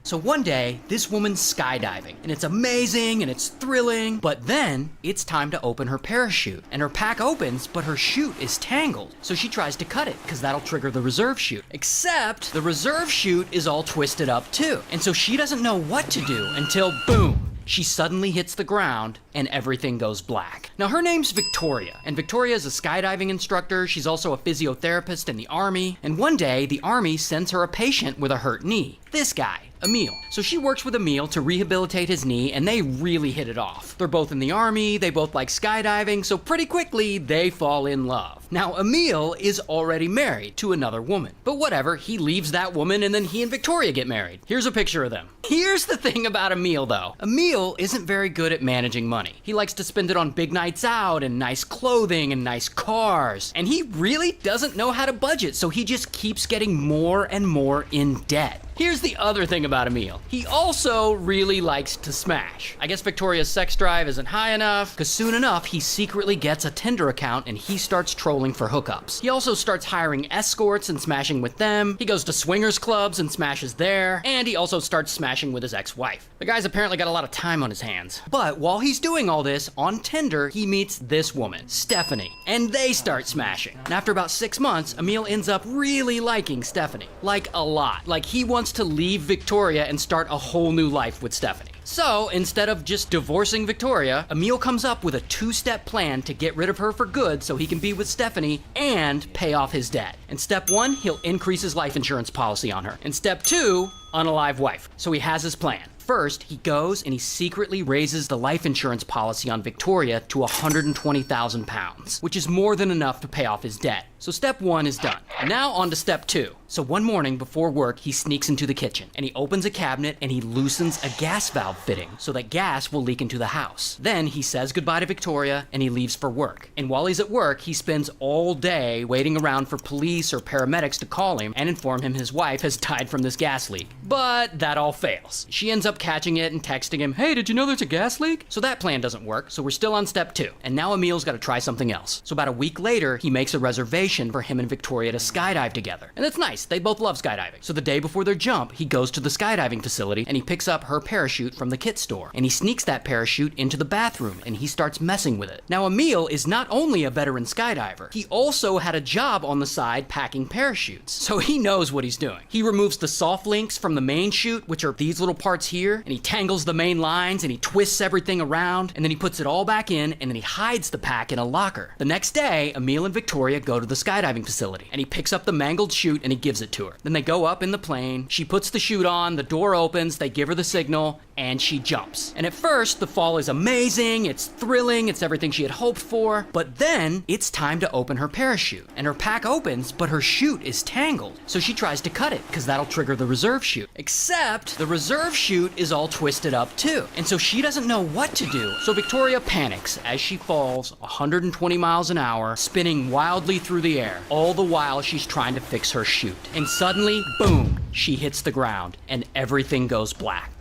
Speaker 3: So one day, this woman's skydiving, and it's amazing and it's thrilling, but then it's time to open her parachute. And her pack opens, but her chute is tangled. So she tries to cut it, because that'll trigger the reserve chute. Except the reserve chute is all twisted up too. And so she doesn't know what to do until boom! She suddenly hits the ground and everything goes black. Now her name's Victoria, and Victoria is a skydiving instructor. She's also a physiotherapist in the Army, and one day the Army sends her a patient with a hurt knee. This guy, Emil. So she works with Emil to rehabilitate his knee, and they really hit it off. They're both in the Army, they both like skydiving, so pretty quickly they fall in love. Now Emil is already married to another woman, but whatever, he leaves that woman and then he and Victoria get married. Here's a picture of them. Here's the thing about Emil though. Emil isn't very good at managing money. He likes to spend it on big nights out and nice clothing and nice cars, and he really doesn't know how to budget, so he just keeps getting more and more in debt. Here's the other thing about Emil. He also really likes to smash. I guess Victoria's sex drive isn't high enough, because soon enough he secretly gets a Tinder account and he starts trolling for hookups. He also starts hiring escorts and smashing with them. He goes to swingers clubs and smashes there, and he also starts smashing with his ex-wife. The guy's apparently got a lot of time on his hands. But while he's doing all this, on Tinder he meets this woman, Stephanie, and they start smashing. And after about 6 months, Emil ends up really liking Stephanie. Like a lot. Like he wants to leave Victoria and start a whole new life with Stephanie. So instead of just divorcing Victoria, Emil comes up with a 2-step plan to get rid of her for good so he can be with Stephanie and pay off his debt. In step 1, he'll increase his life insurance policy on her. In step 2, unalive wife. So he has his plan. First, he goes and he secretly raises the life insurance policy on Victoria to £120,000, which is more than enough to pay off his debt. So step 1 is done. Now on to step 2. So one morning before work, he sneaks into the kitchen and he opens a cabinet and he loosens a gas valve fitting so that gas will leak into the house. Then he says goodbye to Victoria and he leaves for work. And while he's at work, he spends all day waiting around for police or paramedics to call him and inform him his wife has died from this gas leak. But that all fails. She ends up catching it and texting him, "Hey, did you know there's a gas leak?" So that plan doesn't work, so we're still on step 2. And now Emil's got to try something else. So about a week later, he makes a reservation for him and Victoria to skydive together. And it's nice, they both love skydiving. So the day before their jump, he goes to the skydiving facility and he picks up her parachute from the kit store. And he sneaks that parachute into the bathroom and he starts messing with it. Now Emil is not only a veteran skydiver, he also had a job on the side packing parachutes. So he knows what he's doing. He removes the soft links from the main chute, which are these little parts here, and he tangles the main lines and he twists everything around, and then he puts it all back in, and then he hides the pack in a locker. The next day, Emil and Victoria go to the skydiving facility and he picks up the mangled chute and he gives it to her. Then they go up in the plane, she puts the chute on, the door opens, they give her the signal, and she jumps. And at first, the fall is amazing, it's thrilling, it's everything she had hoped for, but then it's time to open her parachute. And her pack opens, but her chute is tangled. So she tries to cut it, because that'll trigger the reserve chute. Except the reserve chute is all twisted up too. And so she doesn't know what to do. So Victoria panics as she falls 120 miles an hour, spinning wildly through the air, all the while she's trying to fix her chute. And suddenly, boom, she hits the ground and everything goes black.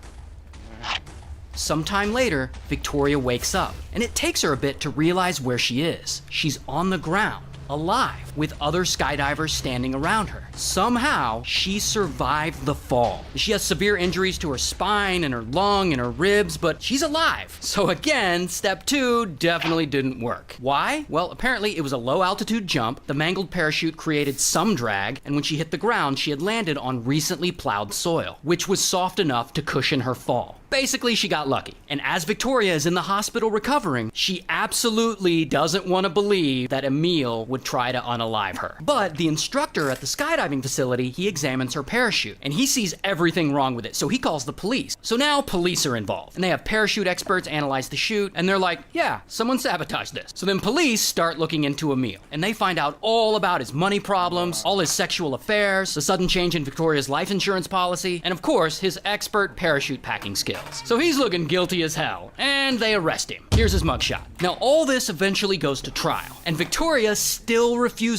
Speaker 3: Sometime later, Victoria wakes up, and it takes her a bit to realize where she is. She's on the ground, alive, with other skydivers standing around her. Somehow, she survived the fall. She has severe injuries to her spine and her lung and her ribs, but she's alive. So again, step 2 definitely didn't work. Why? Well, apparently it was a low altitude jump, the mangled parachute created some drag, and when she hit the ground, she had landed on recently plowed soil, which was soft enough to cushion her fall. Basically, she got lucky. And as Victoria is in the hospital recovering, she absolutely doesn't want to believe that Emil would try to unalive her. But the instructor at the skydiving facility, he examines her parachute, and he sees everything wrong with it, so he calls the police. So now police are involved, and they have parachute experts analyze the chute, and they're like, yeah, someone sabotaged this. So then police start looking into Emil, and they find out all about his money problems, all his sexual affairs, the sudden change in Victoria's life insurance policy, and of course, his expert parachute packing skills. So he's looking guilty as hell, and they arrest him. Here's his mugshot. Now all this eventually goes to trial, and Victoria still refuses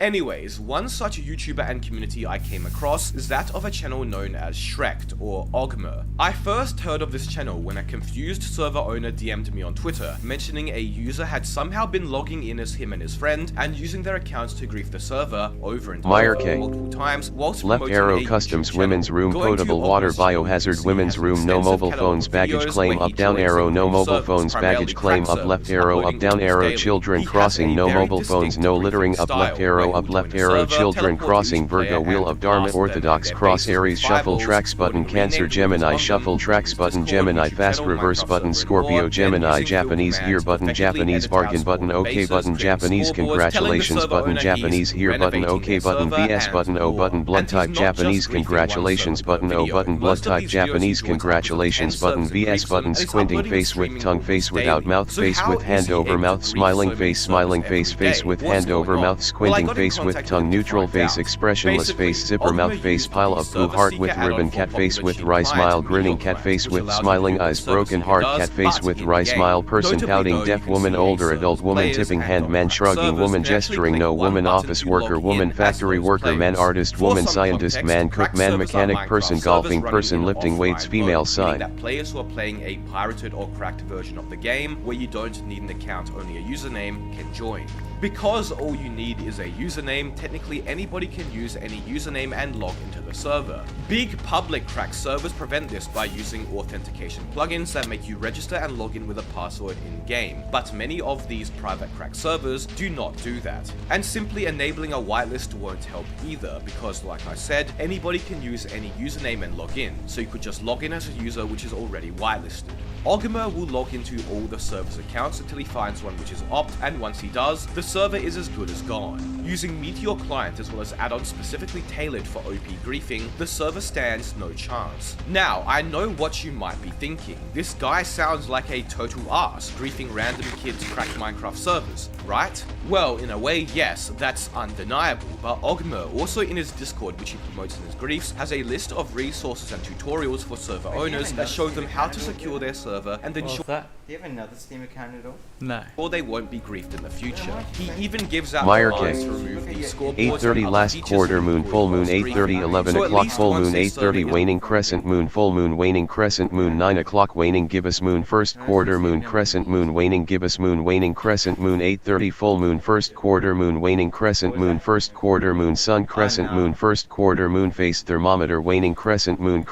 Speaker 6: Anyways, one such YouTuber and community I came across is that of a channel known as Shrekt or Ogmer. I first heard of this channel when a confused server owner DM'd me on Twitter, mentioning a user had somehow been logging in as him and his friend and using their accounts to grief the server over and
Speaker 11: Meyer
Speaker 6: over
Speaker 11: K.
Speaker 6: multiple times whilst
Speaker 11: Left
Speaker 6: promoting
Speaker 11: arrow
Speaker 6: a
Speaker 11: customs
Speaker 6: YouTube
Speaker 11: women's
Speaker 6: channel.
Speaker 11: room
Speaker 6: Going to
Speaker 11: potable water
Speaker 6: Ogmer's channel,
Speaker 11: biohazard
Speaker 6: you
Speaker 11: women's
Speaker 6: see
Speaker 11: room
Speaker 6: has
Speaker 11: no
Speaker 6: extensive
Speaker 11: mobile
Speaker 6: catalog
Speaker 11: phones
Speaker 6: of
Speaker 11: baggage
Speaker 6: videos
Speaker 11: claim
Speaker 6: where
Speaker 11: up
Speaker 6: he
Speaker 11: down
Speaker 6: joins
Speaker 11: arrow
Speaker 6: in
Speaker 11: no
Speaker 6: new
Speaker 11: mobile
Speaker 6: servers,
Speaker 11: phones
Speaker 6: primarily
Speaker 11: baggage claim
Speaker 6: crack
Speaker 11: up left
Speaker 6: servers,
Speaker 11: arrow
Speaker 6: uploading
Speaker 11: up down
Speaker 6: videos
Speaker 11: arrow
Speaker 6: daily.
Speaker 11: children
Speaker 6: He has
Speaker 11: crossing
Speaker 6: a
Speaker 11: no
Speaker 6: very
Speaker 11: mobile phones
Speaker 6: distinct
Speaker 11: no
Speaker 6: griefing
Speaker 11: littering up left
Speaker 6: style,
Speaker 11: arrow
Speaker 6: where
Speaker 11: up
Speaker 6: he'll
Speaker 11: left
Speaker 6: join the
Speaker 11: arrow
Speaker 6: server,
Speaker 11: children
Speaker 6: teleport to
Speaker 11: crossing
Speaker 6: each player
Speaker 11: Virgo
Speaker 6: and
Speaker 11: wheel of Dharma
Speaker 6: blast them
Speaker 11: orthodox
Speaker 6: in their
Speaker 11: cross
Speaker 6: bases with
Speaker 11: Aries shuffle
Speaker 6: fireballs,
Speaker 11: tracks button
Speaker 6: recording
Speaker 11: Cancer
Speaker 6: renamed
Speaker 11: Gemini
Speaker 6: videos on
Speaker 11: shuffle
Speaker 6: them,
Speaker 11: tracks
Speaker 6: use
Speaker 11: button
Speaker 6: Discord,
Speaker 11: Gemini
Speaker 6: YouTube
Speaker 11: fast
Speaker 6: channel,
Speaker 11: reverse
Speaker 6: Minecraft
Speaker 11: button
Speaker 6: server, and
Speaker 11: Scorpio
Speaker 6: more, then
Speaker 11: Gemini
Speaker 6: using field
Speaker 11: Japanese
Speaker 6: commands
Speaker 11: here
Speaker 6: to
Speaker 11: button
Speaker 6: effectively
Speaker 11: Japanese
Speaker 6: edit
Speaker 11: bargain
Speaker 6: out
Speaker 11: button
Speaker 6: smaller
Speaker 11: OK
Speaker 6: bases,
Speaker 11: button
Speaker 6: creating
Speaker 11: Japanese
Speaker 6: scoreboards, telling the
Speaker 11: congratulations
Speaker 6: server
Speaker 11: button
Speaker 6: owner
Speaker 11: Japanese
Speaker 6: he's
Speaker 11: here button
Speaker 6: renovating
Speaker 11: OK
Speaker 6: their
Speaker 11: button
Speaker 6: server
Speaker 11: VS
Speaker 6: and
Speaker 11: button O
Speaker 6: more.
Speaker 11: button blood
Speaker 6: And he's
Speaker 11: type
Speaker 6: not
Speaker 11: Japanese
Speaker 6: just griefing one
Speaker 11: congratulations
Speaker 6: server per
Speaker 11: button O
Speaker 6: video.
Speaker 11: button blood
Speaker 6: Most of
Speaker 11: type
Speaker 6: these videos he
Speaker 11: Japanese
Speaker 6: joins up with
Speaker 11: congratulations
Speaker 6: 10
Speaker 11: button
Speaker 6: servers and
Speaker 11: VS
Speaker 6: griefs them,
Speaker 11: button
Speaker 6: and he's
Speaker 11: squinting
Speaker 6: uploading
Speaker 11: face
Speaker 6: and
Speaker 11: with
Speaker 6: streaming
Speaker 11: tongue
Speaker 6: almost
Speaker 11: face without
Speaker 6: daily.
Speaker 11: mouth
Speaker 6: So
Speaker 11: face
Speaker 6: how
Speaker 11: with
Speaker 6: is
Speaker 11: hand
Speaker 6: he
Speaker 11: over
Speaker 6: able
Speaker 11: mouth
Speaker 6: to grief
Speaker 11: smiling
Speaker 6: so many
Speaker 11: face
Speaker 6: servers
Speaker 11: smiling
Speaker 6: every
Speaker 11: face face
Speaker 6: day?
Speaker 11: with
Speaker 6: What's
Speaker 11: hand over
Speaker 6: going
Speaker 11: mouth
Speaker 6: on?
Speaker 11: squinting
Speaker 6: Well, I got in
Speaker 11: face with
Speaker 6: contact
Speaker 11: tongue
Speaker 6: with him to
Speaker 11: neutral
Speaker 6: find
Speaker 11: face
Speaker 6: out.
Speaker 11: expressionless
Speaker 6: Basically,
Speaker 11: face zipper mouth
Speaker 6: Ogmer
Speaker 11: face
Speaker 6: used
Speaker 11: pile
Speaker 6: the
Speaker 11: up poo
Speaker 6: server
Speaker 11: heart
Speaker 6: seeker
Speaker 11: with
Speaker 6: add-on
Speaker 11: ribbon
Speaker 6: for
Speaker 11: cat face
Speaker 6: popular
Speaker 11: with
Speaker 6: cheap
Speaker 11: rice
Speaker 6: clients,
Speaker 11: smile
Speaker 6: Meteor
Speaker 11: grinning cat
Speaker 6: clients,
Speaker 11: face
Speaker 6: which
Speaker 11: with
Speaker 6: allows you to
Speaker 11: smiling
Speaker 6: do what
Speaker 11: eyes
Speaker 6: the server
Speaker 11: broken
Speaker 6: seeker
Speaker 11: heart
Speaker 6: does,
Speaker 11: cat face
Speaker 6: but
Speaker 11: with
Speaker 6: in
Speaker 11: rice
Speaker 6: game.
Speaker 11: smile person
Speaker 6: Notably,
Speaker 11: pouting
Speaker 6: though,
Speaker 11: deaf
Speaker 6: you can
Speaker 11: woman
Speaker 6: see
Speaker 11: older
Speaker 6: servers,
Speaker 11: adult woman
Speaker 6: players,
Speaker 11: tipping
Speaker 6: and
Speaker 11: hand man
Speaker 6: non-cracked
Speaker 11: shrugging
Speaker 6: servers
Speaker 11: woman
Speaker 6: can actually
Speaker 11: gesturing
Speaker 6: click
Speaker 11: no
Speaker 6: one
Speaker 11: woman
Speaker 6: button
Speaker 11: office
Speaker 6: to
Speaker 11: worker
Speaker 6: log
Speaker 11: woman
Speaker 6: in
Speaker 11: factory
Speaker 6: as those
Speaker 11: worker man
Speaker 6: players.
Speaker 11: artist
Speaker 6: For
Speaker 11: woman
Speaker 6: some
Speaker 11: scientist
Speaker 6: context,
Speaker 11: man cook
Speaker 6: cracked
Speaker 11: man
Speaker 6: servers are
Speaker 11: mechanic
Speaker 6: Minecraft
Speaker 11: person
Speaker 6: servers
Speaker 11: golfing
Speaker 6: running
Speaker 11: person
Speaker 6: in
Speaker 11: lifting
Speaker 6: offline
Speaker 11: weights female
Speaker 6: mode, meaning
Speaker 11: side.
Speaker 6: that players who are playing a pirated or cracked version of the game, where you don't need an account, only a username, can join. Because all you need is a username, technically anybody can use any username and log into the server. Big public crack servers prevent this by using authentication plugins that make you register and log in with a password in-game, but many of these private crack servers do not do that. And simply enabling a whitelist won't help either, because like I said, anybody can use any username and log in, so you could just log in as a user which is already whitelisted. Ogmer will log into all the server's accounts until he finds one which is opt, and once he does, the server is as good as gone. Using Meteor Client as well as add-ons specifically tailored for OP griefing, the server stands no chance. Now, I know what you might be thinking. This guy sounds like a total ass, griefing random kids cracked Minecraft servers, right? Well, in a way, yes, that's undeniable, but Ogmer, also in his Discord which he promotes in his griefs, has a list of resources and tutorials for server owners that show them how to secure their server and ensure
Speaker 17: Do you have another Steam account at all?
Speaker 12: No.
Speaker 6: or they won't be griefed in the future. He even gives out
Speaker 11: Meyer
Speaker 6: commands
Speaker 11: K.
Speaker 6: to remove these scoreboards
Speaker 11: 8:30
Speaker 6: and other
Speaker 11: last
Speaker 6: features
Speaker 11: quarter
Speaker 6: that
Speaker 11: moon
Speaker 6: can
Speaker 11: full moon
Speaker 6: cause
Speaker 11: 8:30
Speaker 6: griefing.
Speaker 11: 11
Speaker 6: So at
Speaker 11: o'clock
Speaker 6: least
Speaker 11: full
Speaker 6: once
Speaker 11: moon
Speaker 6: a server
Speaker 11: 8:30
Speaker 6: is
Speaker 11: waning crescent moon full moon waning crescent moon 9 o'clock waning gibbous moon first quarter moon crescent moon waning gibbous moon waning crescent moon 8:30 full moon first quarter moon waning crescent moon first quarter moon sun crescent moon first quarter moon face thermometer waning crescent moon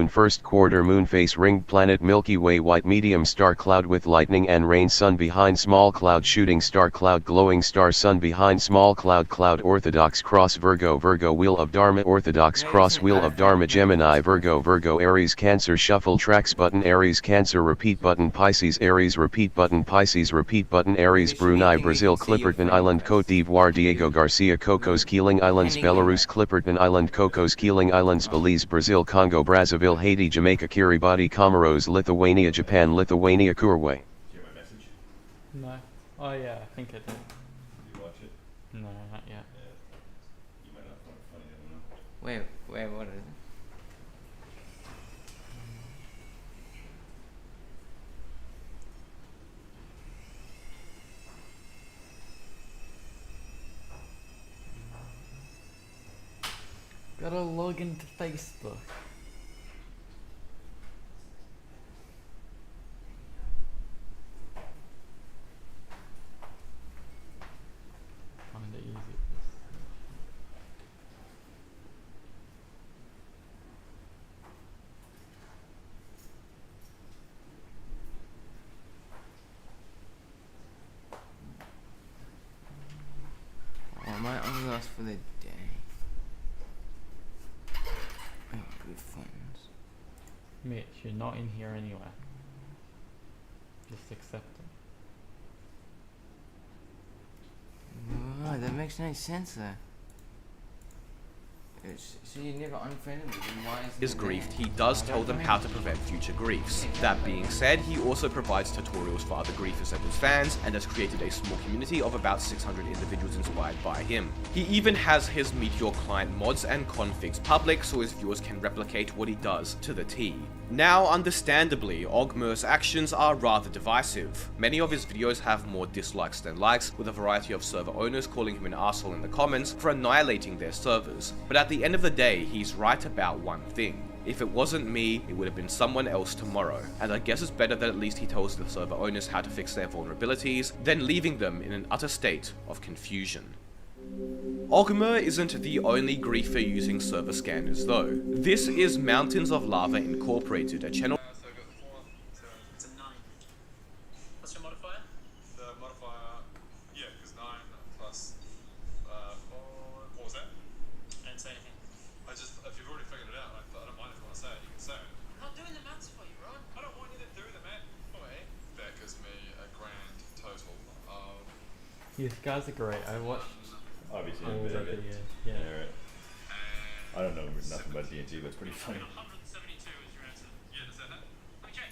Speaker 11: first quarter moon face ringed planet Milky Way white medium star cloud with lightning and rain sun behind small cloud shooting star cloud glowing star sun behind small cloud cloud orthodox cross Virgo wheel of Dharma orthodox cross wheel of Dharma Gemini Virgo Aries Cancer shuffle tracks button Aries Cancer repeat button Pisces Aries repeat button Aries Brunei Brazil Clipperton Island Cote d'Ivoire Diego Garcia Cocos Keeling Islands Belarus Clipperton Island Cocos Keeling Islands Belize Brazil Congo Brazzaville Haiti Jamaica Kiribati Comoros Lithuania Japan Lithuania Kuwait.
Speaker 12: No. Oh yeah, I think I did.
Speaker 8: Did you watch it?
Speaker 12: No, not yet.
Speaker 8: You might not find it funny, I don't know.
Speaker 17: Wait, what is it?
Speaker 12: Gotta log into Facebook. Find it easy.
Speaker 17: Oh, am I lost for the day? Oh, good friends.
Speaker 12: Mitch, you're not in here anyway. Just accept it.
Speaker 17: Oh, that makes no sense there. So you never unfriended me, then why is
Speaker 6: is griefed, he does tell them how to prevent future griefs. That being said, he also provides tutorials for other griefers and his fans, and has created a small community of about 600 individuals inspired by him. He even has his Meteor client mods and configs public so his viewers can replicate what he does to the T. Now, understandably, Ogmer's actions are rather divisive. Many of his videos have more dislikes than likes, with a variety of server owners calling him an asshole in the comments for annihilating their servers. But at the end of the day, he's right about one thing. If it wasn't me, it would have been someone else tomorrow. And I guess it's better that at least he tells the server owners how to fix their vulnerabilities, than leaving them in an utter state of confusion. Ogmer isn't the only griefer using server scanners though. This is Mountains of Lava Incorporated, a channel.
Speaker 15: It's a 9. What's your modifier? The modifier, yeah, because 9 plus 4. What was that? I didn't say anything. If you've already figured it out, I don't mind if you want to say it, you can say it. I'm not doing the maths for you, right? I don't want you to do the math for me. That gives me a grand total of.
Speaker 12: These guys are great. I watched.
Speaker 19: Obviously,
Speaker 12: all their videos.
Speaker 19: Yeah, right. I don't know nothing about D&T, but it's pretty funny.
Speaker 15: 172 is your answer. Yeah, does that hit? Let me check.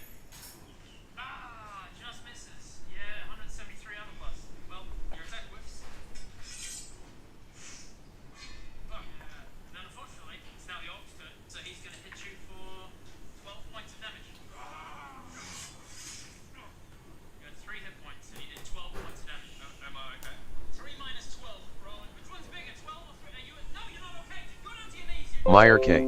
Speaker 15: Ah, just misses. Yeah, 173 other plus. Well, your attack whiffs. Oh, yeah. And then unfortunately, it's now the Orc's turn, so he's going to hit you for 12 points of damage. You had 3 hit points, and he did 12 points of damage. Am I okay? 3 minus 12. Which one's bigger, 12 or 3? No, you're not okay. Go down to your knees.
Speaker 11: Meyer K.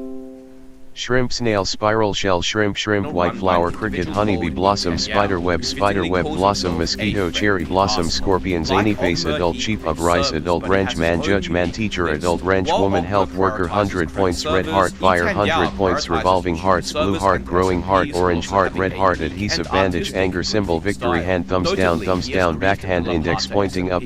Speaker 11: Shrimp, snail, spiral shell, shrimp, white flower, cricket, honeybee, blossom, spider web, blossom, mosquito, cherry blossom, scorpion, zany face, adult, sheep, rice, adult, wrench, man, judge, man, teacher, adult, wrench, woman, health worker, 100 points, red heart, fire, 100 points, revolving hearts, blue heart, growing heart, orange heart, red heart, adhesive, bandage, anger symbol, victory hand, thumbs down, backhand, index pointing up,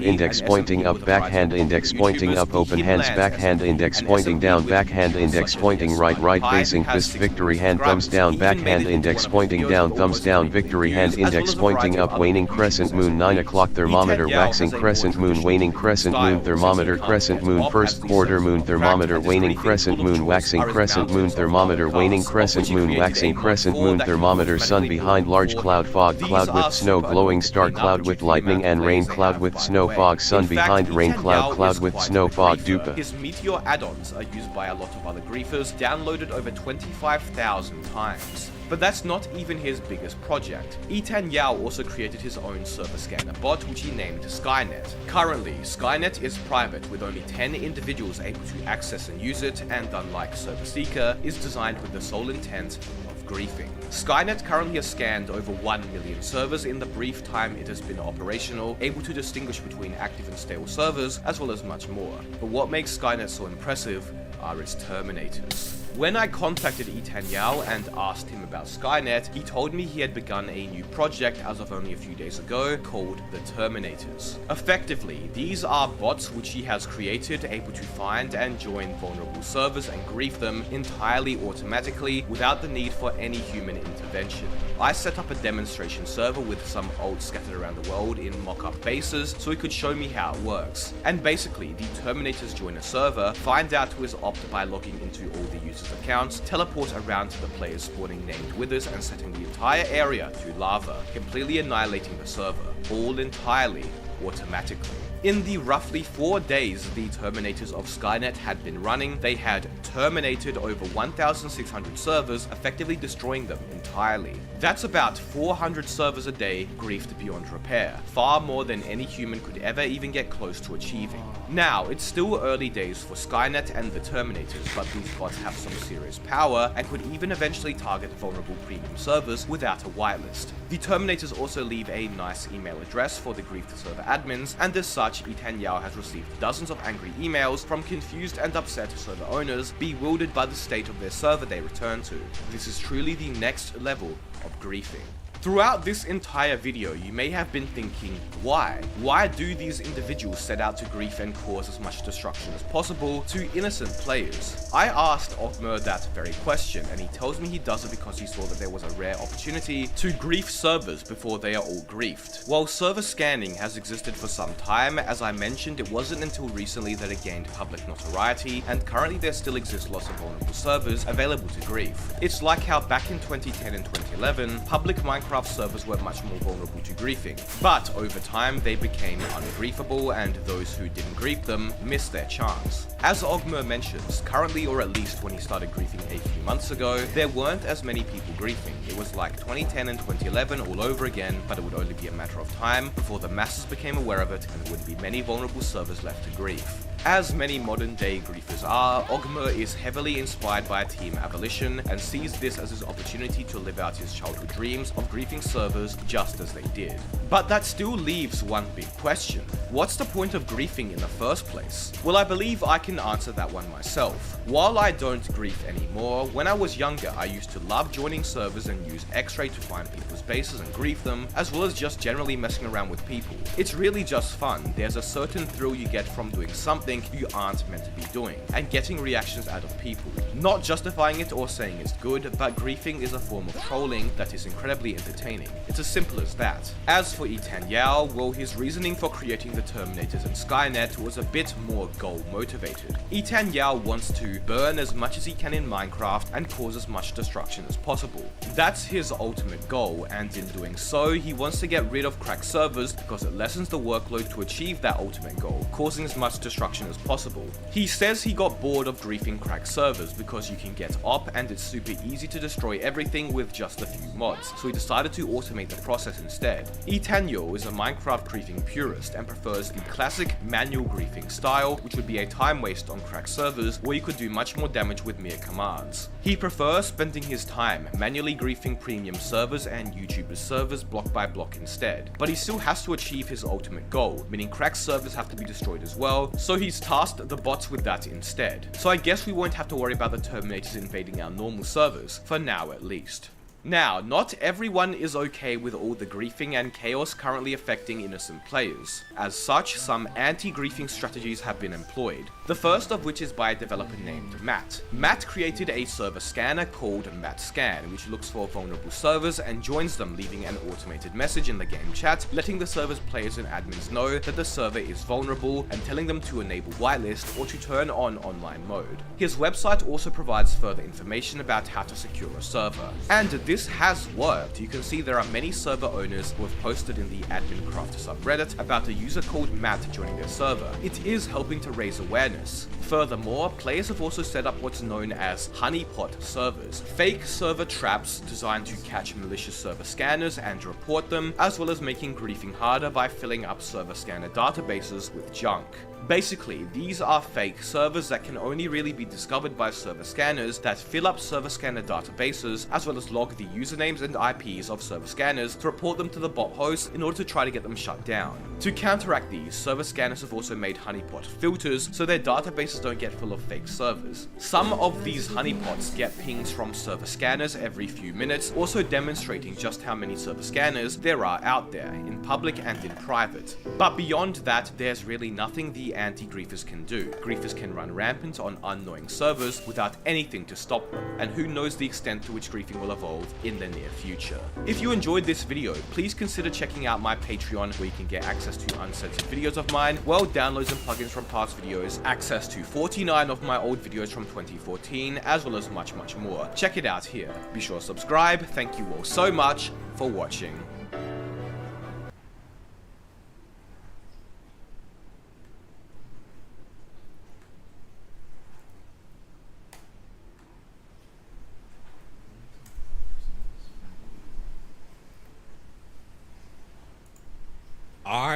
Speaker 11: backhand, index pointing up, open hands, backhand, index pointing down, backhand, index pointing right, facing fist, victory hand, thumbs down, backhand, index pointing down, thumbs down, victory hand, index pointing up, waning crescent moon, 9 o'clock thermometer, waxing crescent moon, waning crescent moon, thermometer, crescent moon, first quarter moon, thermometer, waning crescent moon, waxing crescent moon, thermometer, waning crescent moon, waxing crescent moon, thermometer, sun behind large cloud, fog, cloud with snow, glowing star, cloud with lightning and rain, cloud with snow, fog, sun behind rain, cloud with snow, fog, dupa.
Speaker 6: His Meteor add-ons are used by a lot of other griefers, downloaded over 25,000 times. But that's not even his biggest project. Etan Yao also created his own server scanner bot, which he named Skynet. Currently, Skynet is private, with only 10 individuals able to access and use it, and unlike Server Seeker, is designed with the sole intent of griefing. Skynet currently has scanned over 1 million servers in the brief time it has been operational, able to distinguish between active and stale servers, as well as much more. But what makes Skynet so impressive are its Terminators. When I contacted Etan Yao and asked him about Skynet, he told me he had begun a new project as of only a few days ago called the Terminators. Effectively, these are bots which he has created able to find and join vulnerable servers and grief them entirely automatically without the need for any human intervention. I set up a demonstration server with some ults scattered around the world in mock-up bases so he could show me how it works. And basically, the Terminators join a server, find out who is opt by logging into all the users' accounts, teleport around to the players spawning named withers and setting the entire area to lava, completely annihilating the server, all entirely automatically. In the roughly 4 days the Terminators of Skynet had been running, they had terminated over 1,600 servers, effectively destroying them entirely. That's about 400 servers a day griefed beyond repair, far more than any human could ever even get close to achieving. Now, it's still early days for Skynet and the Terminators, but these bots have some serious power and could even eventually target vulnerable premium servers without a whitelist. The Terminators also leave a nice email address for the griefed server admins, and as such, Etan Yao has received dozens of angry emails from confused and upset server owners, bewildered by the state of their server they return to. This is truly the next level of griefing. Throughout this entire video, you may have been thinking, why? Why do these individuals set out to grief and cause as much destruction as possible to innocent players? I asked Ogmer that very question, and he tells me he does it because he saw that there was a rare opportunity to grief servers before they are all griefed. While server scanning has existed for some time, as I mentioned, it wasn't until recently that it gained public notoriety, and currently there still exist lots of vulnerable servers available to grief. It's like how back in 2010 and 2011, public Minecraft servers were much more vulnerable to griefing, but over time they became ungriefable, and those who didn't grief them missed their chance. As Ogmer mentions, currently, or at least when he started griefing a few months ago, there weren't as many people griefing. It was like 2010 and 2011 all over again, but it would only be a matter of time before the masses became aware of it and there wouldn't be many vulnerable servers left to grief. As many modern day griefers are, Ogmer is heavily inspired by Team Abolition and sees this as his opportunity to live out his childhood dreams of griefing servers just as they did. But that still leaves one big question. What's the point of griefing in the first place? Well, I believe I can answer that one myself. While I don't grief anymore, when I was younger I used to love joining servers and use X-Ray to find people's bases and grief them, as well as just generally messing around with people. It's really just fun. There's a certain thrill you get from doing something you aren't meant to be doing, and getting reactions out of people. Not justifying it or saying it's good, but griefing is a form of trolling that is incredibly entertaining. It's as simple as that. As for Ethan Yao, well, his reasoning for creating the Terminators and Skynet was a bit more goal motivated. Ethan Yao wants to burn as much as he can in Minecraft and cause as much destruction as possible. That's his ultimate goal, and in doing so, he wants to get rid of cracked servers because it lessens the workload to achieve that ultimate goal, causing as much destruction as possible. He says he got bored of griefing cracked servers because you can get op and it's super easy to destroy everything with just a few mods, so he decided to automate the process instead. Etanyo is a Minecraft griefing purist and prefers the classic manual griefing style, which would be a time waste on cracked servers where you could do much more damage with mere commands. He prefers spending his time manually griefing premium servers and YouTubers servers block by block instead, but he still has to achieve his ultimate goal, meaning cracked servers have to be destroyed as well, so he's tasked the bots with that instead. So I guess we won't have to worry about the Terminators invading our normal servers, for now at least. Now, not everyone is okay with all the griefing and chaos currently affecting innocent players. As such, some anti-griefing strategies have been employed. The first of which is by a developer named Matt. Matt created a server scanner called MattScan, which looks for vulnerable servers and joins them, leaving an automated message in the game chat, letting the server's players and admins know that the server is vulnerable and telling them to enable whitelist or to turn on online mode. His website also provides further information about how to secure a server. And this has worked. You can see there are many server owners who have posted in the AdminCraft subreddit about a user called Matt joining their server. It is helping to raise awareness. Furthermore, players have also set up what's known as honeypot servers, fake server traps designed to catch malicious server scanners and report them, as well as making griefing harder by filling up server scanner databases with junk. Basically, these are fake servers that can only really be discovered by server scanners that fill up server scanner databases, as well as log the usernames and IPs of server scanners to report them to the bot hosts in order to try to get them shut down. To counteract these, server scanners have also made honeypot filters so their databases don't get full of fake servers. Some of these honeypots get pings from server scanners every few minutes, also demonstrating just how many server scanners there are out there, in public and in private. But beyond that, there's really nothing the anti-griefers can do. Griefers can run rampant on unknowing servers without anything to stop them, and who knows the extent to which griefing will evolve in the near future. If you enjoyed this video, please consider checking out my Patreon, where you can get access to uncensored videos of mine, world downloads and plugins from past videos, access to 49 of my old videos from 2014, as well as much more. Check it out here. Be sure to subscribe. Thank you all so much for watching.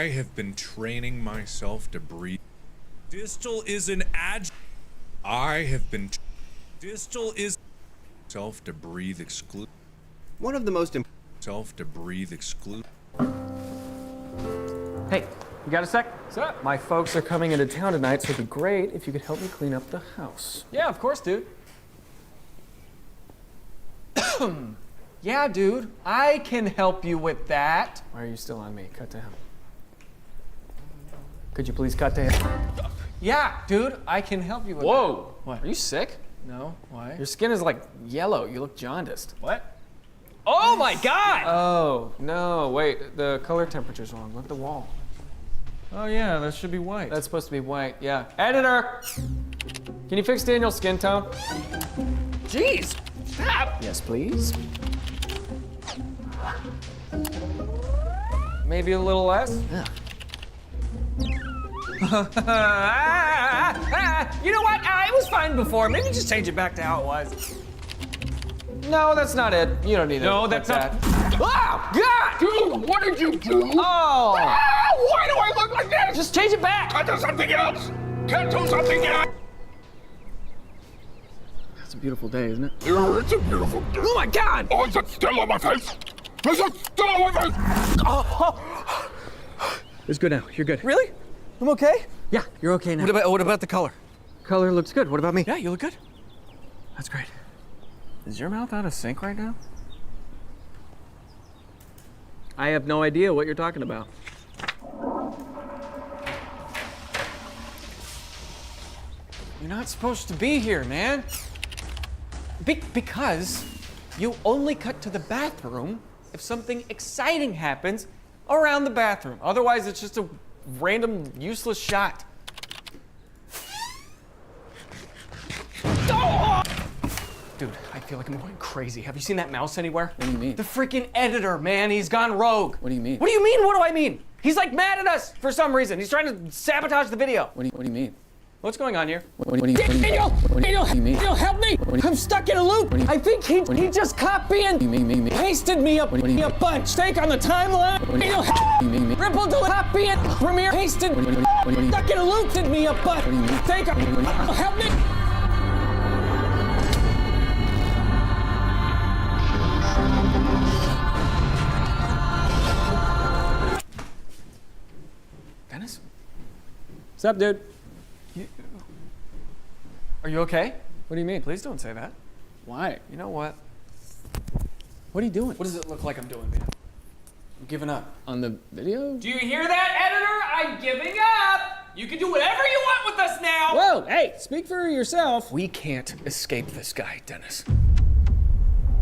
Speaker 5: I have been training myself to breathe. Distal is an I have been Distal is self to breathe exclude. One of the most self to breathe exclude.
Speaker 16: Hey, you got a sec? What's up? My folks are coming into town tonight, so it'd be great if you could help me clean up the house.
Speaker 20: Yeah, of course, dude.
Speaker 16: Yeah, dude, I can help you with that. Why are you still on me? Cut to him. Could you please cut to him? Yeah, dude, I can help you with that. Whoa! What? Are you sick? No. Why? Your skin is like yellow. You look jaundiced. What? Oh my God! Oh, no, wait. The color temperature's wrong. Look at the wall. Oh yeah, that should be white. That's supposed to be white, yeah. Editor! Can you fix Daniel's skin tone? Jeez! Stop! Yes, please. Maybe a little less? Yeah. You know what? It was fine before. Maybe just change it back to how it was. No, that's not it. You don't need it. No, that's not. Oh, God!
Speaker 21: Dude, what did you do?
Speaker 16: Oh!
Speaker 21: Why do I look like this?
Speaker 16: Just change it back.
Speaker 21: Cut to something else. Cut to something else.
Speaker 16: It's a beautiful day, isn't it?
Speaker 21: Yeah, it's a beautiful day.
Speaker 16: Oh my God!
Speaker 21: Oh, is it still on my face? Is it still on my face?
Speaker 16: Oh. It's good now. You're good. Really? I'm okay? Yeah, you're okay now. What about the color? Color looks good. What about me? Yeah, you look good. That's great. Is your mouth out of sync right now? I have no idea what you're talking about. You're not supposed to be here, man. Because you only cut to the bathroom if something exciting happens around the bathroom. Otherwise, it's just a random, useless shot. Oh! Dude, I feel like I'm going crazy. Have you seen that mouse anywhere? What do you mean? The freaking editor, man. He's gone rogue. What do you mean? What do you mean? What do I mean? He's like mad at us for some reason. He's trying to sabotage the video. What do you mean? What's going on here? Daniel, help me! I'm stuck in a loop. I think he just copied and pasted me up a bunch. Stake on the timeline. Daniel, help me! Ripple to copy it. Premiere pasted. Stuck in a loop. Did me a bunch. Stake on. Help me! Dennis? What's up, dude? Are you okay? What do you mean? Please don't say that. Why? You know what? What are you doing? What does it look like I'm doing, man? I'm giving up. On the video? Do you hear that, editor? I'm giving up! You can do whatever you want with us now! Whoa, hey, speak for yourself. We can't escape this guy, Dennis.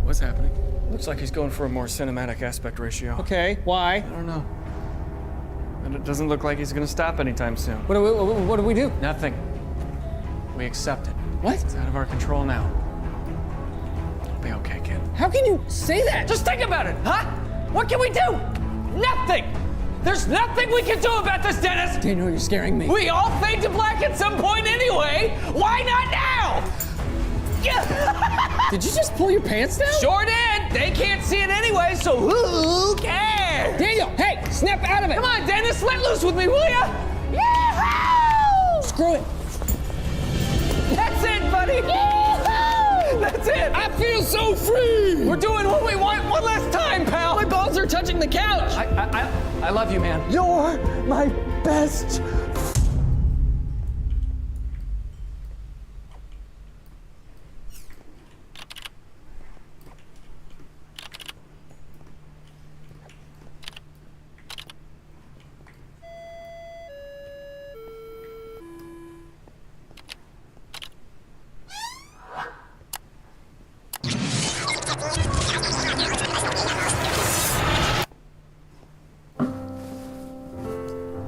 Speaker 16: What's happening? Looks like he's going for a more cinematic aspect ratio. Okay, why? I don't know. And it doesn't look like he's gonna stop anytime soon. What do we do? Nothing. We accept it. What? It's out of our control now. It'll be okay, kid. How can you say that? Just think about it, huh? What can we do? Nothing! There's nothing we can do about this, Dennis! Daniel, you're scaring me. We all fade to black at some point anyway! Why not now? Did you just pull your pants down? Sure did! They can't see it anyway, so who cares? Daniel, hey, snap out of it! Come on, Dennis, let loose with me, will ya? Yee-hoo! Screw it. That's it, buddy! Yee-hoo! That's it! I feel so free! We're doing what we want one last time, pal! My balls are touching the couch! I love you, man. You're my best.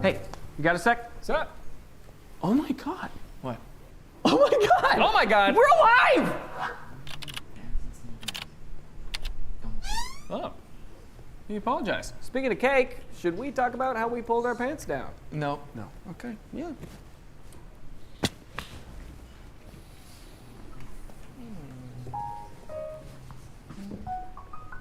Speaker 16: Hey, you got a sec? What's up? Oh my God. What? Oh my God! Oh my God! We're alive! Oh. You apologize. Speaking of cake, should we talk about how we pulled our pants down? No. No. Okay. Yeah.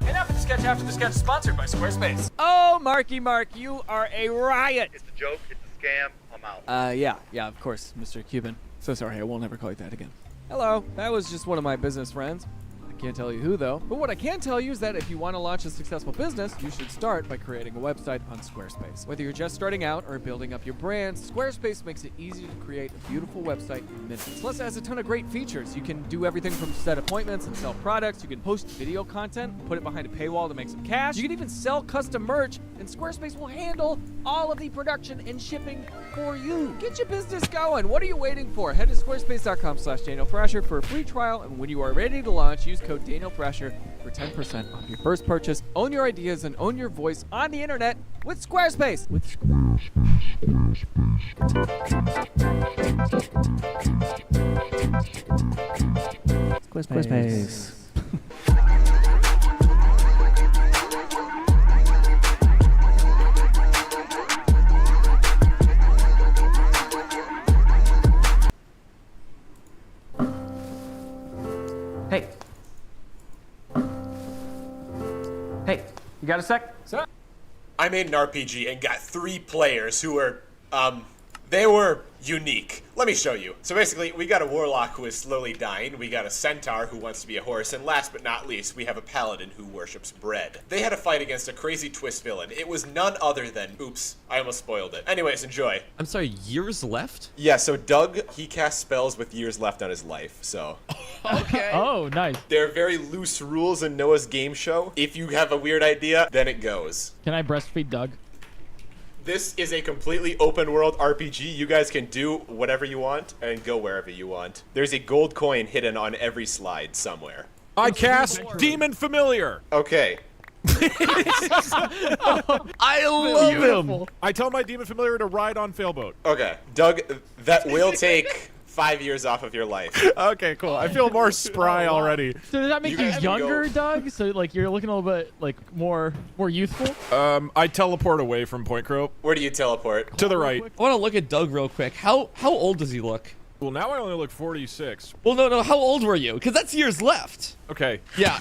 Speaker 16: Enough of the sketch after the sketch, sponsored by Squarespace. Oh, Marky Mark, you are a riot.
Speaker 4: It's a joke, it's a scam, I'm out.
Speaker 16: Yeah, of course, Mr. Cuban. So sorry, I won't ever call you that again. Hello, that was just one of my business friends. Can't tell you who though. But what I can tell you is that if you want to launch a successful business, you should start by creating a website on Squarespace. Whether you're just starting out or building up your brand, Squarespace makes it easy to create a beautiful website in minutes. Plus, it has a ton of great features. You can do everything from set appointments and sell products. You can post video content, put it behind a paywall to make some cash. You can even sell custom merch, and Squarespace will handle all of the production and shipping for you. Get your business going. What are you waiting for? Head to squarespace.com/Daniel Thrasher for a free trial, and when you are ready to launch, use code Daniel Thrasher for 10% off your first purchase. Own your ideas and own your voice on the internet with Squarespace.
Speaker 9: Squarespace.
Speaker 16: Hey. Hey, you got a sec? Sir?
Speaker 7: I made an RPG and got 3 players who were, they were unique. Let me show you. So basically, we got a warlock who is slowly dying, we got a centaur who wants to be a horse, and last but not least, we have a paladin who worships bread. They had a fight against a crazy twist villain. It was none other than, oops, I almost spoiled it. Anyways, enjoy.
Speaker 20: I'm sorry, years left?
Speaker 7: Yeah, so Doug, he casts spells with years left on his life, so.
Speaker 20: Okay.
Speaker 16: Oh, nice.
Speaker 7: There are very loose rules in Noah's game show. If you have a weird idea, then it goes.
Speaker 16: Can I breastfeed Doug?
Speaker 7: This is a completely open world RPG. You guys can do whatever you want and go wherever you want. There's a gold coin hidden on every slide somewhere.
Speaker 5: I cast Demon Familiar.
Speaker 7: Okay.
Speaker 5: I love him. I tell my Demon Familiar to ride on Failboat.
Speaker 7: Okay. Doug, that will take 5 years off of your life.
Speaker 5: Okay, cool. I feel more spry already.
Speaker 16: So does that make you
Speaker 7: guys can
Speaker 16: younger,
Speaker 7: go.
Speaker 16: Doug? So like you're looking a little bit like more youthful?
Speaker 5: I teleport away from Point Crow.
Speaker 7: Where do you teleport?
Speaker 5: To the right.
Speaker 20: I want to look at Doug real quick. How old does he look?
Speaker 5: Well, now I only look 46.
Speaker 20: Well, no. How old were you? Because that's years left.
Speaker 5: Okay.
Speaker 20: Yeah.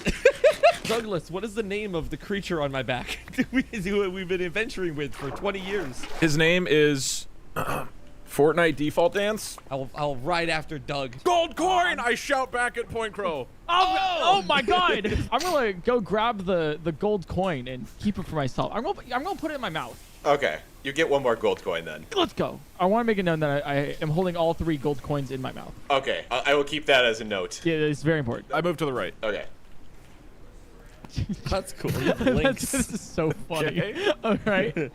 Speaker 20: Douglas, what is the name of the creature on my back we've been adventuring with for 20 years?
Speaker 5: His name is Fortnite Default Dance.
Speaker 20: I'll ride after Doug.
Speaker 5: Gold coin! I shout back at Point Crow.
Speaker 16: Oh my God! I'm gonna go grab the gold coin and keep it for myself. I'm gonna put it in my mouth.
Speaker 7: Okay. You get 1 more gold coin then.
Speaker 16: Let's go. I want to make it known that I am holding all 3 gold coins in my mouth.
Speaker 7: Okay. I will keep that as a note.
Speaker 16: Yeah, it's very important.
Speaker 5: I move to the right.
Speaker 7: Okay.
Speaker 20: That's cool. Links.
Speaker 16: This is so funny.
Speaker 20: Okay.
Speaker 16: All right.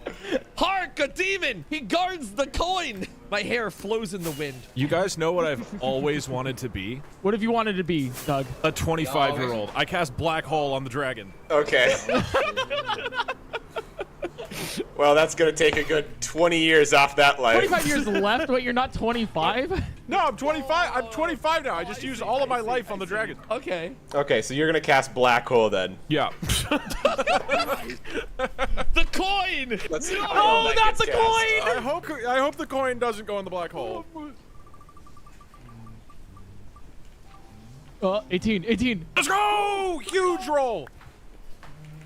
Speaker 20: Hark, a demon! He guards the coin! My hair flows in the wind.
Speaker 5: You guys know what I've always wanted to be?
Speaker 16: What have you wanted to be, Doug?
Speaker 5: A 25-year-old. I cast Black Hole on the dragon.
Speaker 7: Okay. Well, that's gonna take a good 20 years off that life.
Speaker 16: 25 years left? Wait, you're not 25?
Speaker 5: No, I'm 25. I'm 25 now. I just used all of my life on the dragon.
Speaker 20: Okay.
Speaker 7: Okay, so you're gonna cast Black Hole then.
Speaker 5: Yeah.
Speaker 20: The coin!
Speaker 7: Let's see.
Speaker 16: Oh, that's a coin!
Speaker 5: I hope the coin doesn't go in the black hole.
Speaker 16: 18.
Speaker 5: Let's go! Huge roll.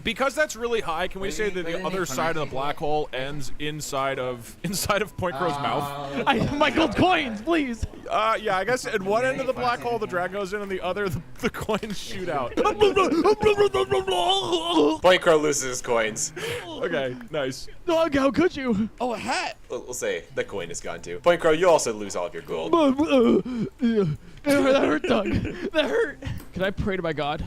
Speaker 5: Because that's really high, can we say that the other side of the black hole ends inside of Point Crow's mouth?
Speaker 16: My gold coins, please.
Speaker 5: Yeah, I guess at one end of the black hole the dragon goes in, and the other the coins shoot out.
Speaker 7: Point Crow loses his coins.
Speaker 5: Okay, nice.
Speaker 16: Doug, how could you?
Speaker 20: Oh, a hat.
Speaker 7: We'll say the coin is gone too. Point Crow, you also lose all of your gold.
Speaker 16: That hurt, Doug. That hurt. Can I pray to my God?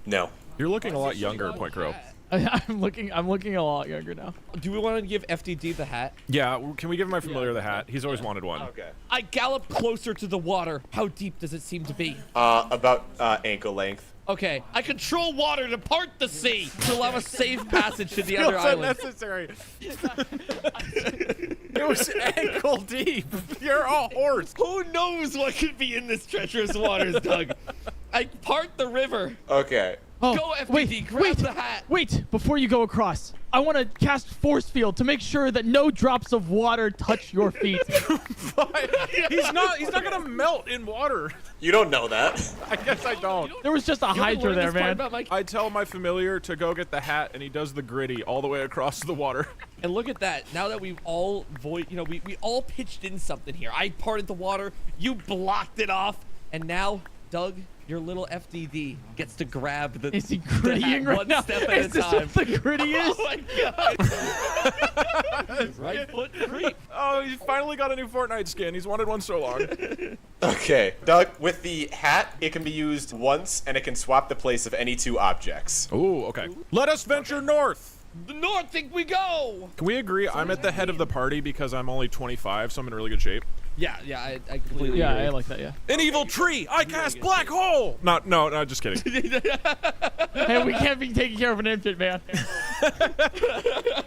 Speaker 7: No.
Speaker 5: You're looking a lot younger, Point Crow.
Speaker 16: I'm looking a lot younger now.
Speaker 20: Do we want to give FDD the hat?
Speaker 5: Yeah, can we give my familiar the hat? He's always wanted one.
Speaker 7: Okay.
Speaker 20: I gallop closer to the water. How deep does it seem to be?
Speaker 7: About ankle length.
Speaker 20: Okay, I control water to part the sea to allow a safe passage to the other island.
Speaker 5: Unnecessary. It was ankle deep. You're a horse.
Speaker 20: Who knows what could be in this treacherous waters, Doug? I part the river.
Speaker 7: Okay.
Speaker 16: Oh,
Speaker 20: go FDD, grab the hat.
Speaker 16: Wait, before you go across, I want to cast force field to make sure that no drops of water touch your feet.
Speaker 5: He's not gonna melt in water.
Speaker 7: You don't know that.
Speaker 5: I guess I don't.
Speaker 16: There was just a hydra there, man.
Speaker 5: I tell my familiar to go get the hat, and he does the gritty all the way across the water.
Speaker 20: And look at that. Now that we've all we all pitched in something here. I parted the water, you blocked it off, and now Doug, your little FDD gets to grab the.
Speaker 16: Is he
Speaker 20: the
Speaker 16: grittying
Speaker 20: hat
Speaker 16: right
Speaker 20: one
Speaker 16: now?
Speaker 20: step at
Speaker 16: Is
Speaker 20: a
Speaker 16: this
Speaker 20: time.
Speaker 16: what the gritty is?
Speaker 20: Oh my god! Right foot creep.
Speaker 10: Oh, he's finally got a new Fortnite skin. He's wanted one so long.
Speaker 7: Okay, Doug, with the hat, it can be used once, and it can swap the place of any 2 objects.
Speaker 10: Ooh, okay. Let us venture north.
Speaker 20: The north, think we go.
Speaker 10: Can we agree I'm at the head of the party because I'm only 25, so I'm in really good shape?
Speaker 20: Yeah, I completely
Speaker 16: Yeah,
Speaker 20: agree.
Speaker 16: I like that. Yeah.
Speaker 10: An evil tree! I cast black hole! No, just kidding.
Speaker 16: Hey, we can't be taking care of an infant, man.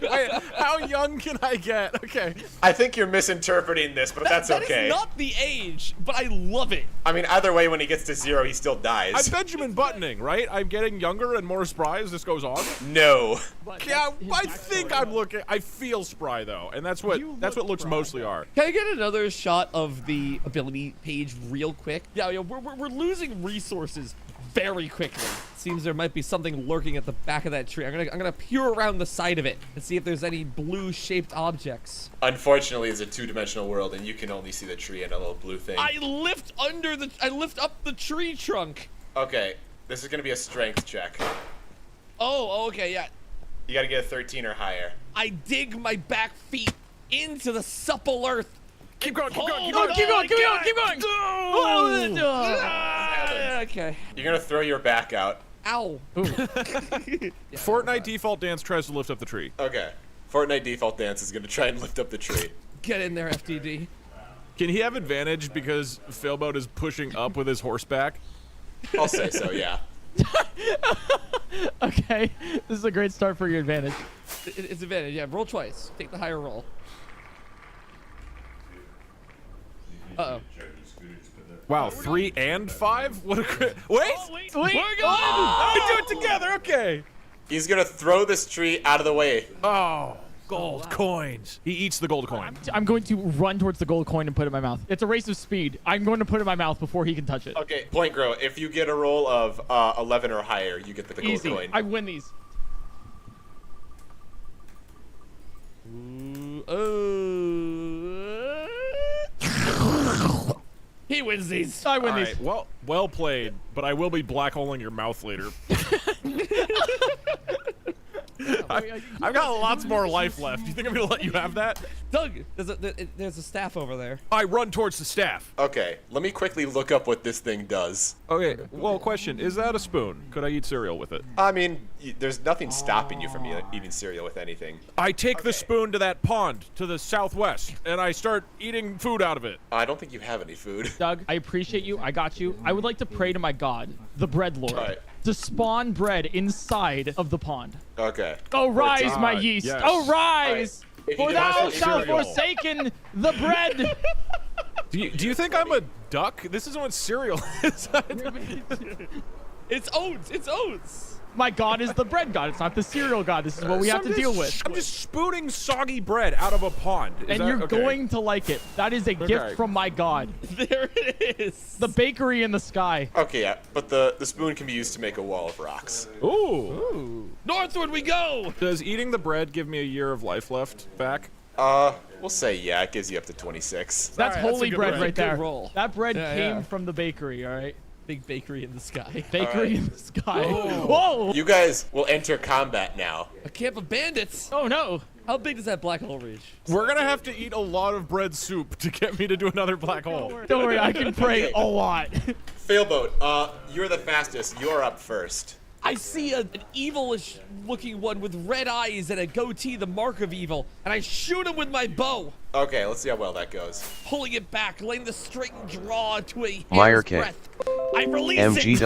Speaker 10: Wait, how young can I get? Okay.
Speaker 7: I think you're misinterpreting this, but that's
Speaker 20: That
Speaker 7: okay.
Speaker 20: is not the age, but I love it.
Speaker 7: I mean, either way, when he gets to 0, he still dies.
Speaker 10: I'm Benjamin Buttoning, right? I'm getting younger and more spry as this goes on.
Speaker 7: No.
Speaker 10: Yeah, I think I'm looking. I feel spry though, and that's what looks mostly are.
Speaker 20: Can I get another shot of the ability page real quick? Yeah, we're losing resources very quickly. Seems there might be something lurking at the back of that tree. I'm gonna peer around the side of it and see if there's any blue-shaped objects.
Speaker 7: Unfortunately, it's a 2-dimensional world, and you can only see the tree and a little blue thing.
Speaker 20: I lift up the tree trunk.
Speaker 7: Okay, this is gonna be a strength check.
Speaker 20: Oh, okay, yeah.
Speaker 7: You gotta get a 13 or higher.
Speaker 20: I dig my back feet into the supple earth.
Speaker 10: Keep going, keep going, keep
Speaker 20: Oh,
Speaker 10: going.
Speaker 16: Keep going, keep going, keep going.
Speaker 20: Okay.
Speaker 7: You're gonna throw your back out.
Speaker 20: Ow.
Speaker 10: Fortnite default dance tries to lift up the tree.
Speaker 7: Okay. Fortnite default dance is gonna try and lift up the tree.
Speaker 20: Get in there, FDD.
Speaker 10: Can he have advantage because Failboat is pushing up with his horseback?
Speaker 7: I'll say so, yeah.
Speaker 16: Okay, this is a great start for your advantage.
Speaker 20: It's advantage, yeah. Roll twice. Take the higher roll. Uh-oh.
Speaker 10: Wow, 3 and 5? What a crit. Wait!
Speaker 16: Wait.
Speaker 10: We're good! We do it together, okay!
Speaker 7: He's gonna throw this tree out of the way.
Speaker 10: Oh, gold coins. He eats the gold coin.
Speaker 16: I'm going to run towards the gold coin and put it in my mouth. It's a race of speed. I'm going to put it in my mouth before he can touch it.
Speaker 7: Okay, Point Grow, if you get a roll of 11 or higher, you get the gold
Speaker 16: Easy.
Speaker 7: coin.
Speaker 16: I win these.
Speaker 20: He wins these.
Speaker 16: I win
Speaker 10: All
Speaker 16: these.
Speaker 10: right, well played, but I will be black holing your mouth later. I've got lots more life left. Do you think I'm gonna let you have that?
Speaker 20: Doug, there's a staff over there.
Speaker 10: I run towards the staff.
Speaker 7: Okay, let me quickly look up what this thing does.
Speaker 10: Okay, well, question, is that a spoon? Could I eat cereal with it?
Speaker 7: I mean, there's nothing stopping you from eating cereal with anything.
Speaker 10: I take the spoon to that pond to the southwest, and I start eating food out of it.
Speaker 7: I don't think you have any food.
Speaker 16: Doug, I appreciate you. I got you. I would like to pray to my god, the bread lord,
Speaker 7: Right.
Speaker 16: to spawn bread inside of the pond.
Speaker 7: Okay.
Speaker 16: Oh, rise, my yeast.
Speaker 10: yes.
Speaker 16: Oh, rise.
Speaker 7: If
Speaker 16: For
Speaker 7: you
Speaker 16: thou
Speaker 7: don't
Speaker 16: shalt
Speaker 10: cereal.
Speaker 16: forsaken the bread.
Speaker 10: Do you think I'm a duck? This isn't what cereal is.
Speaker 20: It's oats. It's oats.
Speaker 16: My god is the bread god. It's not the cereal god. This is what we have to deal with.
Speaker 10: I'm just spooning soggy bread out of a pond.
Speaker 16: And you're going to like it. That is a gift from my god.
Speaker 20: There it is.
Speaker 16: The bakery in the sky.
Speaker 7: Okay, yeah, but the spoon can be used to make a wall of rocks.
Speaker 10: Ooh.
Speaker 20: Northward we go.
Speaker 10: Does eating the bread give me a year of life left back?
Speaker 7: We'll say yeah, it gives you up to 26.
Speaker 16: That's
Speaker 10: All right,
Speaker 16: holy
Speaker 10: that's a good
Speaker 16: bread
Speaker 10: roll.
Speaker 16: right there.
Speaker 20: Good roll.
Speaker 16: That bread
Speaker 20: Yeah,
Speaker 16: came
Speaker 20: yeah.
Speaker 16: from the bakery, all right?
Speaker 20: Big bakery in the sky.
Speaker 16: Bakery in the sky.
Speaker 20: Whoa.
Speaker 16: Whoa!
Speaker 7: You guys will enter combat now.
Speaker 20: A camp of bandits.
Speaker 16: Oh no!
Speaker 20: How big does that black hole reach?
Speaker 10: We're gonna have to eat a lot of bread soup to get me to do another black hole.
Speaker 16: Don't worry, I can pray a lot.
Speaker 7: Failboat, you're the fastest. You're up first.
Speaker 20: I see an evilish looking one with red eyes and a goatee, the mark of evil, and I shoot him with my bow.
Speaker 7: Okay, let's see how well that goes.
Speaker 20: Pulling it back, letting the string draw to a
Speaker 11: Meyer
Speaker 20: hair's
Speaker 11: K.
Speaker 20: breadth. I release it.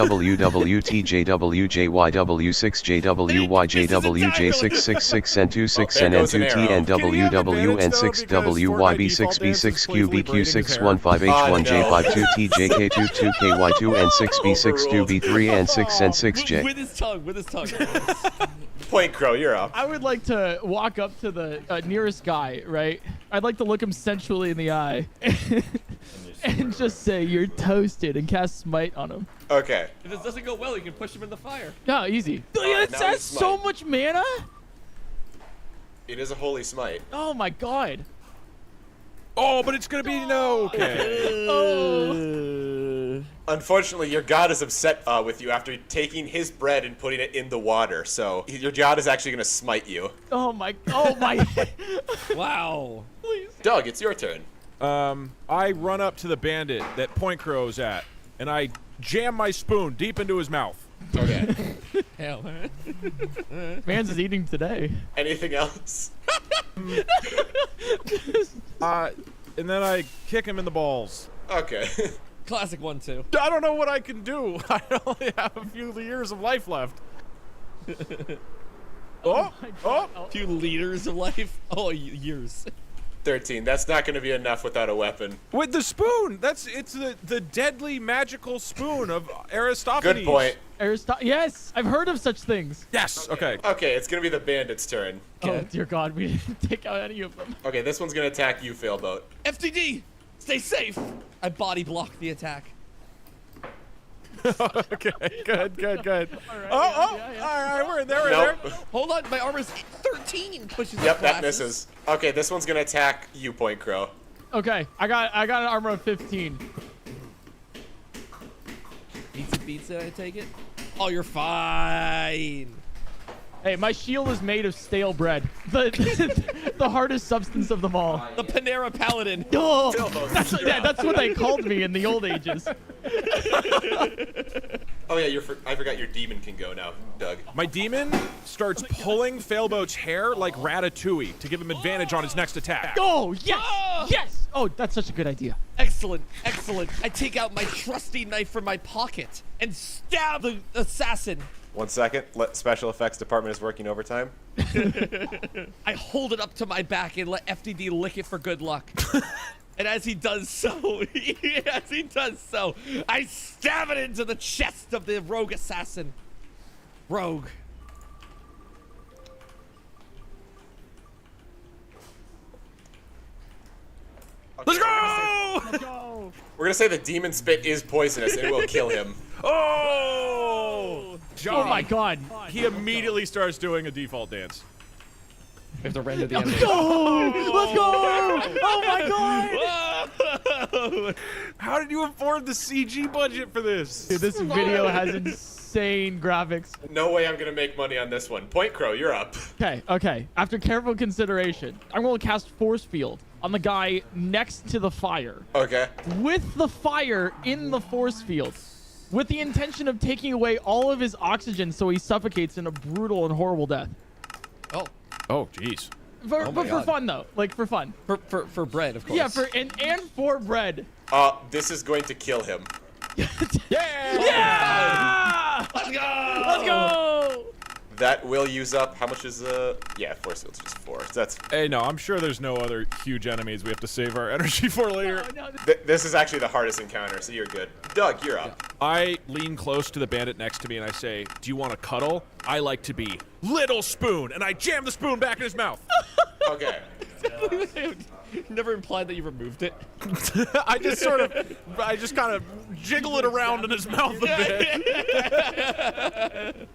Speaker 11: MGWWTJWJ1WB6B6QBQ615H1J52K2K2K2B3 and 6N6J.
Speaker 20: With his tongue.
Speaker 7: Point Crow, you're up.
Speaker 16: I would like to walk up to the nearest guy, right? I'd like to look him sensually in the eye and just say, "You're toasted," and cast Smite on him.
Speaker 7: Okay.
Speaker 20: If this doesn't go well, you can push him in the fire.
Speaker 16: Yeah, easy.
Speaker 7: now
Speaker 16: That's
Speaker 7: he's
Speaker 16: so
Speaker 7: Smite.
Speaker 16: much mana?
Speaker 7: It is a holy smite.
Speaker 16: Oh my god.
Speaker 10: Oh, but it's gonna be no. Okay.
Speaker 16: Oh.
Speaker 7: Unfortunately, your god is upset with you after taking his bread and putting it in the water. So your god is actually gonna smite you.
Speaker 1: Oh my!
Speaker 20: Wow.
Speaker 7: Doug, it's your turn.
Speaker 10: I run up to the bandit that Point Crow's at, and I jam my spoon deep into his mouth.
Speaker 7: Okay.
Speaker 20: Hell.
Speaker 1: Man's is eating today.
Speaker 7: Anything else?
Speaker 10: And then I kick him in the balls.
Speaker 7: Okay.
Speaker 20: Classic 1-2.
Speaker 10: I don't know what I can do. I only have a few years of life left. Oh.
Speaker 20: Few liters of life. Oh, years.
Speaker 7: 13. That's not going to be enough without a weapon.
Speaker 10: With the spoon. It's the deadly magical spoon of Aristophanes.
Speaker 7: Good point.
Speaker 1: Yes, I've heard of such things.
Speaker 10: Yes. Okay.
Speaker 7: Okay, it's going to be the bandit's turn.
Speaker 1: Oh dear God, we didn't take out any of them.
Speaker 7: Okay, this one's going to attack you, Failboat.
Speaker 20: FTD, stay safe. I body block the attack.
Speaker 10: Okay. Good. All right. We're in there.
Speaker 7: Nope.
Speaker 20: Hold on, my armor's 13. Pushes.
Speaker 7: Yep, that misses. Okay, this one's going to attack you, Point Crow.
Speaker 1: Okay, I got an armor of 15.
Speaker 20: Beats it, I take it. Oh, you're fine.
Speaker 1: Hey, my shield is made of stale bread. The hardest substance of them all.
Speaker 20: The Panera Paladin.
Speaker 1: Oh, that's what they called me in the old ages.
Speaker 7: Oh yeah, I forgot your demon can go now, Doug.
Speaker 10: My demon starts pulling Failboat's hair like Ratatouille to give him advantage on his next attack.
Speaker 1: Oh, yes! Yes! Oh, that's such a good idea.
Speaker 20: Excellent. I take out my trusty knife from my pocket and stab the assassin.
Speaker 7: 1 second. Special effects department is working overtime.
Speaker 20: I hold it up to my back and let FTD lick it for good luck. And as he does so, I stab it into the chest of the rogue assassin. Rogue.
Speaker 7: Let's go! We're gonna say the demon spit is poisonous and it will kill him.
Speaker 10: Oh!
Speaker 1: Oh my God!
Speaker 10: He immediately starts doing a default dance.
Speaker 20: We have to render the enemy.
Speaker 1: Let's go! Oh my God!
Speaker 10: How did you afford the CG budget for this?
Speaker 1: Dude, this video has insane graphics.
Speaker 7: No way I'm gonna make money on this one. Point Crow, you're up.
Speaker 1: Okay. After careful consideration, I'm going to cast Force Field on the guy next to the fire.
Speaker 7: Okay.
Speaker 1: With the fire in the force field, with the intention of taking away all of his oxygen so he suffocates in a brutal and horrible death.
Speaker 10: Oh, jeez.
Speaker 1: But for fun though, like for fun.
Speaker 20: For bread, of course.
Speaker 1: Yeah, and for bread.
Speaker 7: This is going to kill him.
Speaker 1: Yeah!
Speaker 20: Let's go!
Speaker 1: Let's go!
Speaker 7: That will use up. How much is yeah, force field's just 4. So that's.
Speaker 10: Hey, no, I'm sure there's no other huge enemies we have to save our energy for later.
Speaker 1: No.
Speaker 7: This is actually the hardest encounter, so you're good. Doug, you're up.
Speaker 10: I lean close to the bandit next to me and I say, "Do you want to cuddle? I like to be Little Spoon," and I jam the spoon back in his mouth.
Speaker 7: Okay.
Speaker 20: Never implied that you removed it.
Speaker 10: I just kind of jiggle it around in his mouth a bit.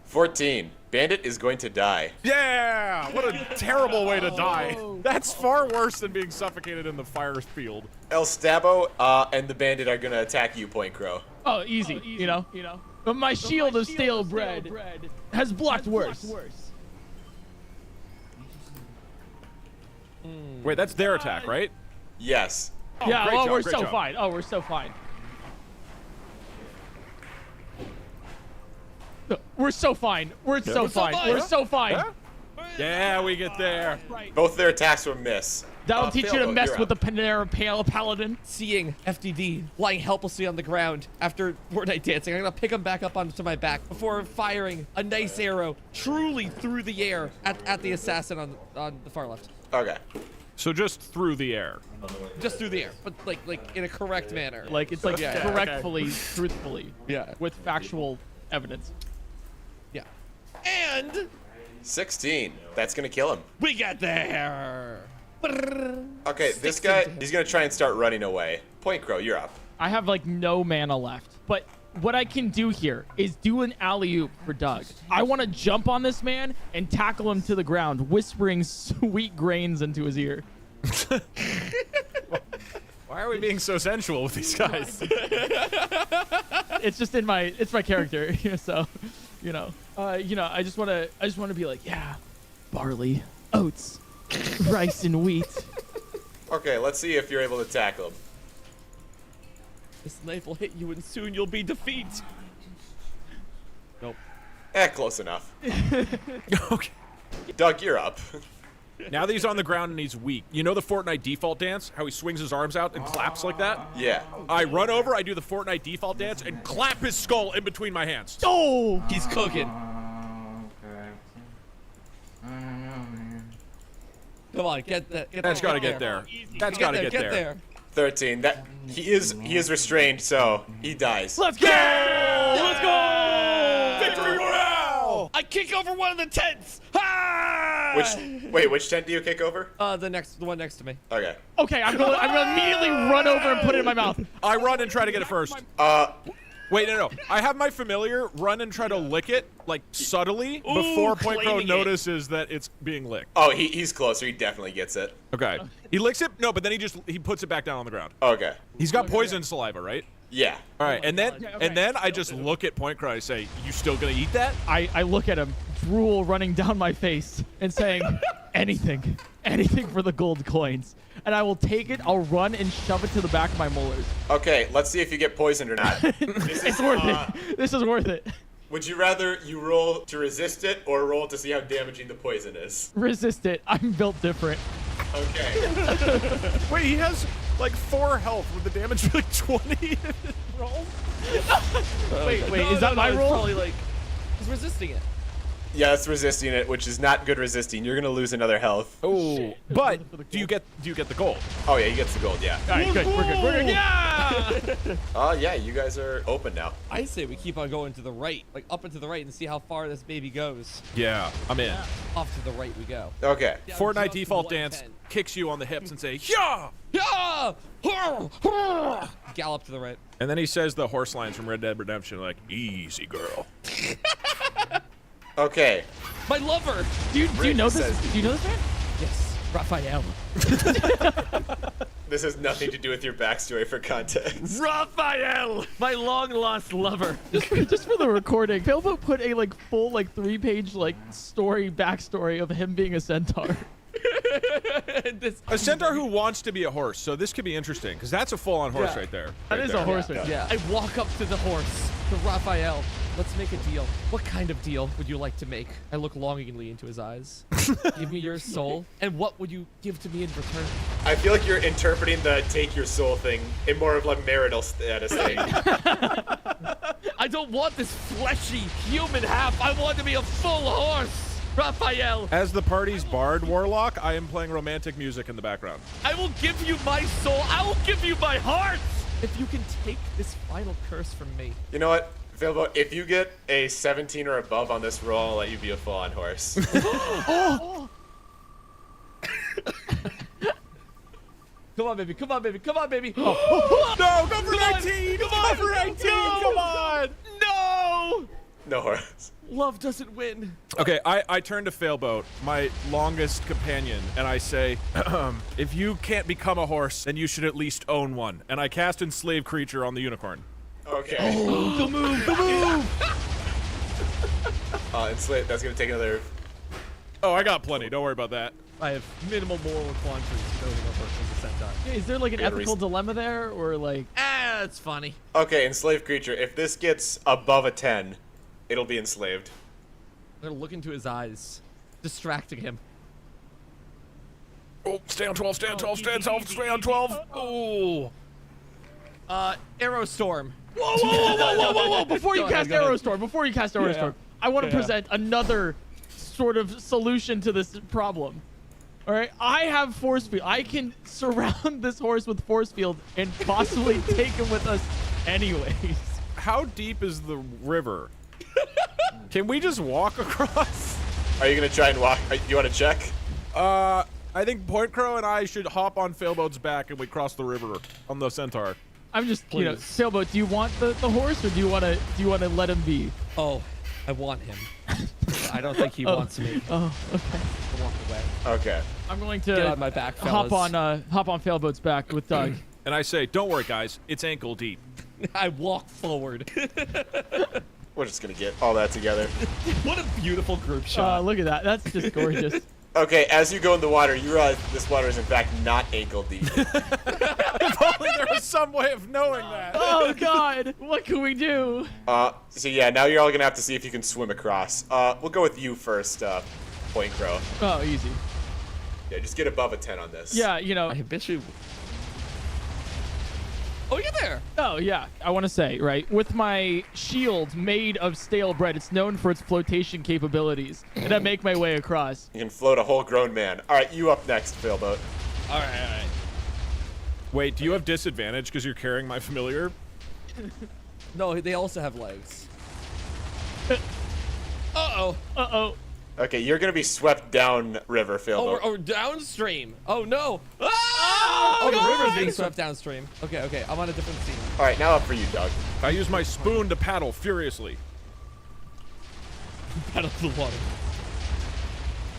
Speaker 7: 14. Bandit is going to die.
Speaker 10: Yeah! What a terrible way to die. That's far worse than being suffocated in the fire field.
Speaker 7: El Stabo and the bandit are going to attack you, Point Crow.
Speaker 1: Oh, easy. You know. But my shield of stale bread has blocked worse.
Speaker 10: Wait, that's their attack, right?
Speaker 7: Yes.
Speaker 1: Yeah,
Speaker 10: great job,
Speaker 1: we're
Speaker 10: great
Speaker 1: so
Speaker 10: job.
Speaker 1: fine. Oh, we're so fine. No, we're so fine. We're so fine. We're so fine.
Speaker 10: Huh? Yeah, we get there.
Speaker 7: Both their attacks were miss.
Speaker 1: That'll teach you to
Speaker 7: Failboat,
Speaker 1: mess
Speaker 7: you're
Speaker 1: with the
Speaker 7: up.
Speaker 1: Panera Paladin.
Speaker 20: Seeing FTD lying helplessly on the ground after Fortnite dancing, I'm gonna pick him back up onto my back before firing a nice arrow truly through the air at the assassin on the far left.
Speaker 7: Okay.
Speaker 10: So just through the air.
Speaker 20: Just through the air, but like in a correct manner.
Speaker 1: Like it's like
Speaker 20: Yeah,
Speaker 1: correctfully, truthfully.
Speaker 20: Yeah.
Speaker 1: With factual evidence.
Speaker 20: Yeah. And
Speaker 7: 16. That's going to kill him.
Speaker 20: we got there.
Speaker 7: Okay, this guy, he's going to try and start running away. Point Crow, you're up.
Speaker 1: I have like no mana left, but what I can do here is do an alley-oop for Doug. I want to jump on this man and tackle him to the ground, whispering sweet grains into his ear.
Speaker 10: Why Why are we being so sensual with these guys?
Speaker 1: It's just it's my character. So, I just want to be like, yeah, barley, oats, rice, and wheat.
Speaker 7: Okay, let's see if you're able to tackle him.
Speaker 20: This knife will hit you and soon you'll be defeated. Nope.
Speaker 7: Close enough.
Speaker 10: Okay.
Speaker 7: Doug, you're up.
Speaker 10: Now that he's on the ground and he's weak, you know the Fortnite default dance? How he swings his arms out and claps like that?
Speaker 7: Yeah.
Speaker 10: I run over, I do the Fortnite default dance, and clap his skull in between my hands.
Speaker 1: Oh!
Speaker 20: He's cooking. Come on, get that.
Speaker 10: That's gotta get there. That's gotta get there.
Speaker 7: 13. He is restrained, so he dies.
Speaker 1: Let's go! Let's go!
Speaker 10: Victory Royale!
Speaker 20: I kick over one of the tents. Ha!
Speaker 7: Which tent do you kick over?
Speaker 20: The one next to me.
Speaker 7: Okay.
Speaker 1: Okay, I'm gonna immediately run over and put it in my mouth.
Speaker 10: I run and try to get it first. Wait, no. I have my familiar run and try to lick it, like, subtly, before Point Crow notices that it's being licked.
Speaker 7: Oh, he's closer. He definitely gets it.
Speaker 10: Okay. He licks it? No, but then he puts it back down on the ground.
Speaker 7: Okay.
Speaker 10: He's got poison saliva, right?
Speaker 7: Yeah.
Speaker 10: All right, and then I just look at Point Crow and say, "You still gonna eat that?"
Speaker 1: I look at him, drool running down my face, and saying, anything for the gold coins. And I will take it, I'll run and shove it to the back of my molars.
Speaker 7: Okay, let's see if you get poisoned or not.
Speaker 1: It's worth it. This is worth it.
Speaker 7: Would you rather you roll to resist it or roll to see how damaging the poison is?
Speaker 1: Resist it. I'm built different.
Speaker 7: Okay.
Speaker 10: Wait, he has like 4 health. Would the damage be like 20 roll?
Speaker 1: Wait, is that my roll?
Speaker 20: Probably like, he's resisting it.
Speaker 7: Yeah, it's resisting it, which is not good resisting. You're gonna lose another health.
Speaker 10: Oh, but do you get the gold?
Speaker 7: Oh yeah, he gets the gold. Yeah.
Speaker 1: All right, good. We're good.
Speaker 7: Yeah. Yeah, you guys are open now.
Speaker 20: I say we keep on going to the right, like up and to the right, and see how far this baby goes.
Speaker 10: Yeah, I'm in.
Speaker 20: Off to the right we go.
Speaker 7: Okay.
Speaker 10: Fortnite default dance kicks you on the hips and say, "Yeah,
Speaker 20: yeah!" Gallop to the right.
Speaker 10: And then he says the horse lines from Red Dead Redemption, like, "Easy, girl."
Speaker 7: Okay.
Speaker 20: My lover.
Speaker 1: Do you know this? Do you know this man?
Speaker 20: Yes, Raphael.
Speaker 7: This has nothing to do with your backstory for context.
Speaker 20: Raphael, my long lost lover.
Speaker 1: Just for the recording, Philbo put a full 3-page backstory of him being a centaur.
Speaker 10: A centaur who wants to be a horse, so this could be interesting, because that's a full-on horse right there.
Speaker 1: That is a horse right there.
Speaker 20: Yeah. I walk up to the horse, to Raphael. Let's make a deal. What kind of deal would you like to make? I look longingly into his eyes. Give me your soul, and what would you give to me in return?
Speaker 7: I feel like you're interpreting the take your soul thing in more of marital status thing.
Speaker 20: I don't want this fleshy human half. I want to be a full horse. Raphael.
Speaker 10: As the party's bard warlock, I am playing romantic music in the background.
Speaker 20: I will give you my soul. I will give you my heart. If you can take this final curse from me.
Speaker 7: You know what, Philbo? If you get a 17 or above on this roll, I'll let you be a full-on horse.
Speaker 20: Oh. Come on, baby. Come on, baby. Come on, baby.
Speaker 10: Oh. No, go for 19. Come on, for 19.
Speaker 20: No.
Speaker 10: Come on.
Speaker 20: No.
Speaker 7: No horse.
Speaker 20: Love doesn't win.
Speaker 10: Okay, I turn to Failboat, my longest companion, and I say, if you can't become a horse, then you should at least own one. And I cast Enslave Creature on the unicorn.
Speaker 7: Okay.
Speaker 20: Oh, the move, the move.
Speaker 7: Enslave, that's gonna take another...
Speaker 10: Oh, I got plenty. Don't worry about that.
Speaker 20: I have minimal moral quandaries owning a horse as a centaur.
Speaker 1: Is there an ethical dilemma there, or
Speaker 20: it's funny.
Speaker 7: Okay, Enslave Creature, if this gets above a 10, it'll be enslaved.
Speaker 20: I'm gonna look into his eyes, distracting him.
Speaker 10: Oh, stay on 12, stay on 12, stay on 12, stay on 12.
Speaker 20: Oh. Aerostorm.
Speaker 1: Whoa. Before you cast Aerostorm, I want to present another sort of solution to this problem. All right, I have force field. I can surround this horse with force field and possibly take him with us anyways.
Speaker 10: How deep is the river? Can we just walk across?
Speaker 7: Are you gonna try and walk? Do you want to check?
Speaker 10: I think Point Crow and I should hop on Failboat's back and we cross the river on the centaur.
Speaker 1: I'm just, Sailboat. Do you want the horse, or do you want to let him be?
Speaker 20: Oh, I want him. I don't think he wants me.
Speaker 1: Oh, okay.
Speaker 20: I'll walk away.
Speaker 7: Okay.
Speaker 1: I'm going to
Speaker 20: get on my back,
Speaker 1: hop on Failboat's back with Doug.
Speaker 10: And I say, don't worry, guys. It's ankle deep.
Speaker 20: I walk forward.
Speaker 7: We're just gonna get all that together.
Speaker 20: What a beautiful group shot.
Speaker 1: Look at that. That's just gorgeous.
Speaker 7: Okay, as you go in the water, you realize this water is in fact not ankle deep.
Speaker 10: If only there was some way of knowing that.
Speaker 1: Oh God, what can we do?
Speaker 7: So yeah, now you're all gonna have to see if you can swim across. We'll go with you first, Point Crow.
Speaker 1: Oh, easy.
Speaker 7: Yeah, just get above a 10 on this.
Speaker 1: Yeah, you know.
Speaker 20: I bet you. Oh, you're there.
Speaker 1: Oh, yeah. I want to say, right, with my shield made of stale bread, it's known for its flotation capabilities, and I make my way across.
Speaker 7: You can float a whole grown man. All right, you up next, Failboat.
Speaker 20: All right.
Speaker 10: Wait, do you have disadvantage because you're carrying my familiar?
Speaker 20: No, they also have legs. Uh-oh.
Speaker 1: Uh-oh.
Speaker 7: Okay, you're gonna be swept down river, Failboat.
Speaker 20: Oh, or downstream. Oh, no. Oh, the river's being swept downstream. Okay, I'm on a different scene.
Speaker 7: All right, now up for you, Doug.
Speaker 10: I use my spoon to paddle furiously.
Speaker 20: Paddle the water.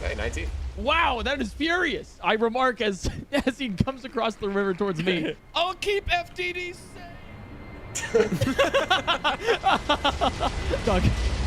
Speaker 7: Okay, 19.
Speaker 1: Wow, that is furious. I remark as he comes across the river towards me.
Speaker 20: I'll keep FTD safe.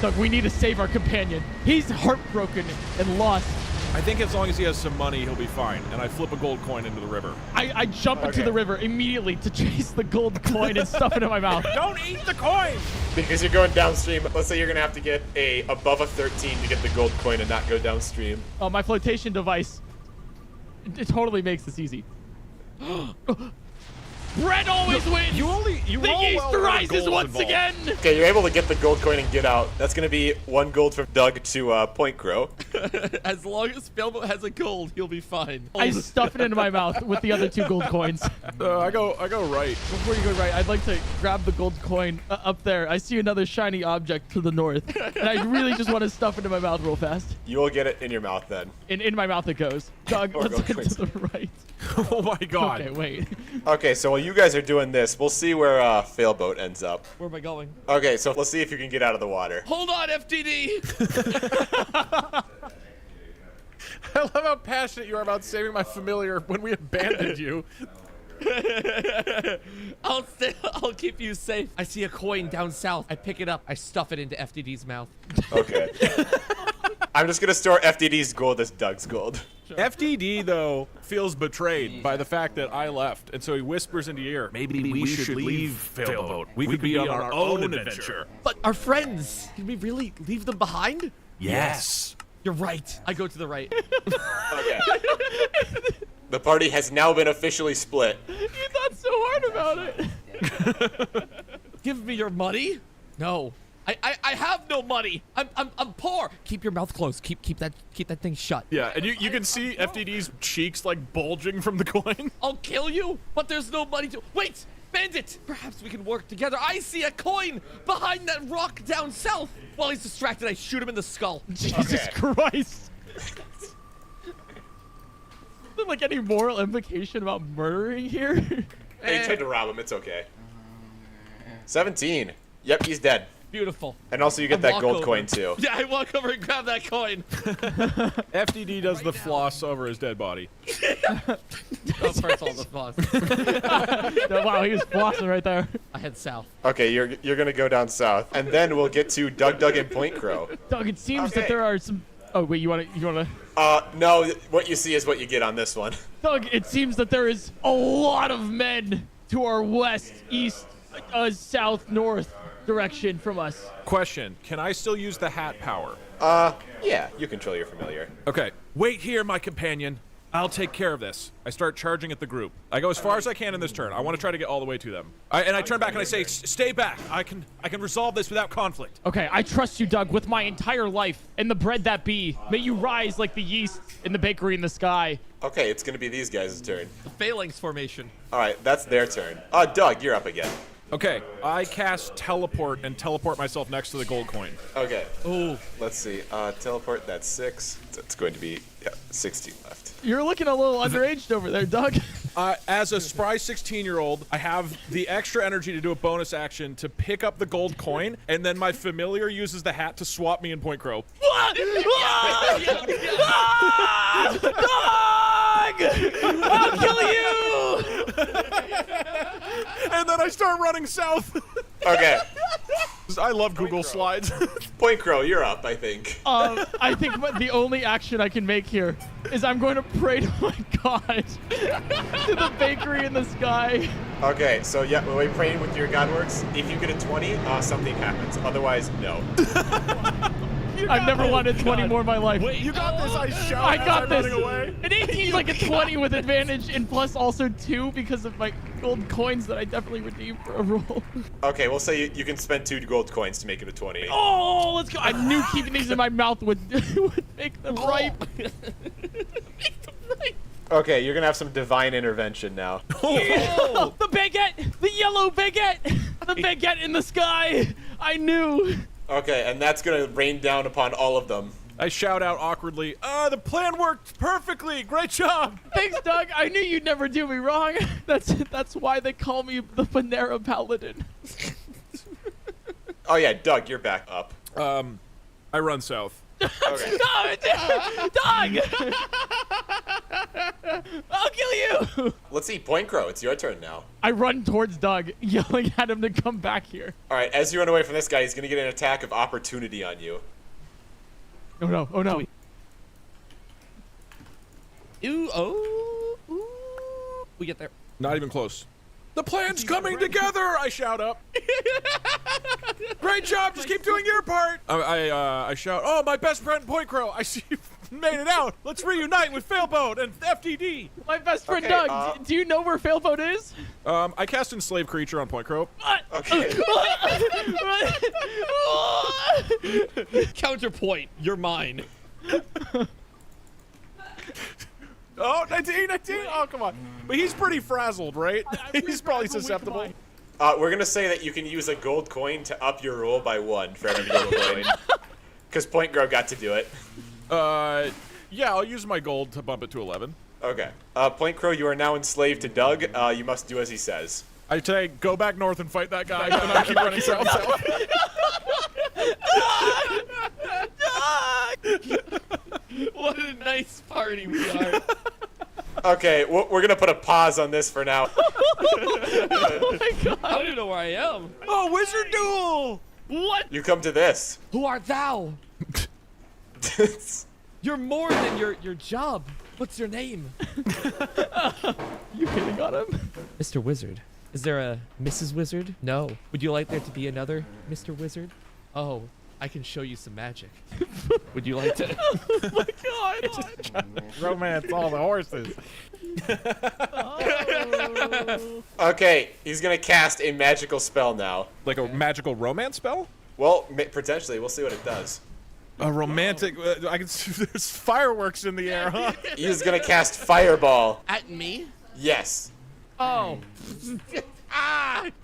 Speaker 1: Doug, we need to save our companion. He's heartbroken and lost.
Speaker 10: I think as long as he has some money, he'll be fine. And I flip a gold coin into the river.
Speaker 1: I jump into the river immediately to chase the gold coin and stuff it in my mouth.
Speaker 10: Don't eat the coin!
Speaker 7: Because you're going downstream. Let's say you're gonna have to get above a 13 to get the gold coin and not go downstream.
Speaker 1: Oh, my flotation device. It totally makes this easy. Bread always wins! The yeast rises once again!
Speaker 7: Okay, you're able to get the gold coin and get out. That's gonna be 1 gold from Doug to Point Crow.
Speaker 20: As long as Failboat has a gold, he'll be fine.
Speaker 1: I stuff it into my mouth with the other 2 gold coins.
Speaker 10: I go right.
Speaker 1: Before you go right, I'd like to grab the gold coin up there. I see another shiny object to the north, and I really just want to stuff it in my mouth real fast.
Speaker 7: You will get it in your mouth then.
Speaker 1: In my mouth it goes. Doug, let's head to the right.
Speaker 10: Oh my God.
Speaker 1: Okay, wait.
Speaker 7: Okay, so while you guys are doing this, we'll see where Failboat ends up.
Speaker 20: Where am I going?
Speaker 7: Okay, so let's see if you can get out of the water.
Speaker 20: Hold on, FTD!
Speaker 10: I love how passionate you are about saving my familiar when we abandoned you.
Speaker 20: I'll keep you safe. I see a coin down south. I pick it up. I stuff it into FTD's mouth.
Speaker 7: Okay. I'm just gonna store FTD's gold as Doug's gold.
Speaker 10: FTD, though, feels betrayed by the fact that I left, and so he whispers into your ear, maybe we should leave Failboat. We could be on our own adventure.
Speaker 20: But our friends, can we really leave them behind?
Speaker 10: Yes.
Speaker 20: You're right. I go to the right.
Speaker 7: Okay. The party has now been officially split.
Speaker 1: You thought so hard about it.
Speaker 20: Give me your money? No. I have no money. I'm poor. Keep your mouth closed. Keep that thing shut.
Speaker 10: Yeah, and you can see FTD's cheeks like bulging from the coin.
Speaker 20: I'll kill you, but there's no money to. Wait, Bandit. Perhaps we can work together. I see a coin behind that rock down south. While he's distracted, I shoot him in the skull.
Speaker 1: Jesus Christ. Is there like any moral implication about murdering here?
Speaker 7: Hey, you tried to rob him. It's okay. 17. Yep, he's dead.
Speaker 20: Beautiful.
Speaker 7: And also you get that gold coin too.
Speaker 20: Yeah, I walk over and grab that coin.
Speaker 10: FTD does the floss over his dead body.
Speaker 20: Oh, first all the floss.
Speaker 1: Wow, he was flossing right there.
Speaker 20: I head south.
Speaker 7: Okay, you're gonna go down south, and then we'll get to Doug, and Point Crow.
Speaker 1: Doug, it seems that there are some. Oh wait, you wanna?
Speaker 7: No. What you see is what you get on this one.
Speaker 1: Doug, it seems that there is a lot of men to our west, east, south, north direction from us.
Speaker 10: Question, can I still use the hat power?
Speaker 7: Yeah, you control your familiar.
Speaker 10: Okay, wait here, my companion. I'll take care of this. I start charging at the group. I go as far as I can in this turn. I want to try to get all the way to them. And I turn back and I say, stay back. I can resolve this without conflict.
Speaker 1: Okay, I trust you, Doug, with my entire life and the bread that be. May you rise like the yeast in the bakery in the sky.
Speaker 7: Okay, it's gonna be these guys' turn.
Speaker 20: The phalanx formation.
Speaker 7: All right, that's their turn. Doug, you're up again.
Speaker 10: Okay, I cast teleport and teleport myself next to the gold coin.
Speaker 7: Okay.
Speaker 20: Ooh.
Speaker 7: Let's see. Teleport, that's 6. That's going to be 16 left.
Speaker 1: You're looking a little underaged over there, Doug.
Speaker 10: As a spry 16-year-old, I have the extra energy to do a bonus action to pick up the gold coin, and then my familiar uses the hat to swap me in Point Crow.
Speaker 1: What? Doug! I'll kill you!
Speaker 10: And then I start running south.
Speaker 7: Okay.
Speaker 10: I love Google Slides.
Speaker 7: Point Crow, you're up, I think.
Speaker 1: I think the only action I can make here is I'm going to pray to my god to the bakery in the sky.
Speaker 7: Okay, so yeah, the way praying with your god works, if you get a 20, something happens. Otherwise, no.
Speaker 1: I've never wanted 20 more in my life.
Speaker 10: Wait, you got this. I shout.
Speaker 1: I got this.
Speaker 10: Running away.
Speaker 1: An 18 is like a 20 with advantage, and plus also 2 because of my gold coins that I definitely redeemed for a roll.
Speaker 7: Okay, we'll say you can spend 2 gold coins to make it a 20.
Speaker 1: Oh, let's go. I knew keeping these in my mouth would make them ripe.
Speaker 7: Okay, you're gonna have some divine intervention now.
Speaker 1: Oh, the baguette! The yellow baguette! The baguette in the sky! I knew!
Speaker 7: Okay, and that's gonna rain down upon all of them.
Speaker 10: I shout out awkwardly, the plan worked perfectly! Great job!
Speaker 1: Thanks, Doug! I knew you'd never do me wrong. That's why they call me the Panera Paladin.
Speaker 7: Oh yeah, Doug, you're back up.
Speaker 10: I run south.
Speaker 7: Okay.
Speaker 1: Doug! I'll kill you!
Speaker 7: Let's see, Point Crow, it's your turn now.
Speaker 1: I run towards Doug, yelling at him to come back here.
Speaker 7: Alright, as you run away from this guy, he's gonna get an attack of opportunity on you.
Speaker 1: Oh no, oh no.
Speaker 20: Ooh, oh, ooh. We get there.
Speaker 10: Not even close. The plan's coming together! I shout up. Great job! Just keep doing your part. I shout. Oh, my best friend Point Crow! I see you made it out. Let's reunite with Failboat and FTD.
Speaker 1: My best friend Doug. Do you know where Failboat is?
Speaker 10: I cast Enslave Creature on Point Crow.
Speaker 7: Okay.
Speaker 20: Counterpoint. You're mine.
Speaker 10: Oh, 19. Oh, come on. But he's pretty frazzled, right? He's probably susceptible.
Speaker 7: We're gonna say that you can use a gold coin to up your roll by 1 for every gold coin. Because Point Crow got to do it.
Speaker 10: Yeah, I'll use my gold to bump it to 11.
Speaker 7: Okay. Point Crow, you are now enslaved to Doug. You must do as he says.
Speaker 10: I say, go back north and fight that guy, and I keep running south.
Speaker 20: What a nice party we are.
Speaker 7: Okay, we're gonna put a pause on this for now.
Speaker 20: Oh my god. I don't even know where I am.
Speaker 10: Oh, Wizard Duel!
Speaker 20: What?
Speaker 7: You come to this.
Speaker 20: Who art thou? You're more than your job. What's your name?
Speaker 1: You hitting on him?
Speaker 20: Mr. Wizard. Is there a Mrs. Wizard? No. Would you like there to be another Mr. Wizard? Oh, I can show you some magic. Would you like to?
Speaker 1: Oh my god!
Speaker 10: Romance all the horses.
Speaker 1: Oh.
Speaker 7: Okay, he's gonna cast a magical spell now.
Speaker 10: Like a magical romance spell?
Speaker 7: Well, potentially. We'll see what it does.
Speaker 10: A romantic. I can see there's fireworks in the air, huh?
Speaker 7: He's gonna cast Fireball.
Speaker 20: At me?
Speaker 7: Yes.
Speaker 1: Oh.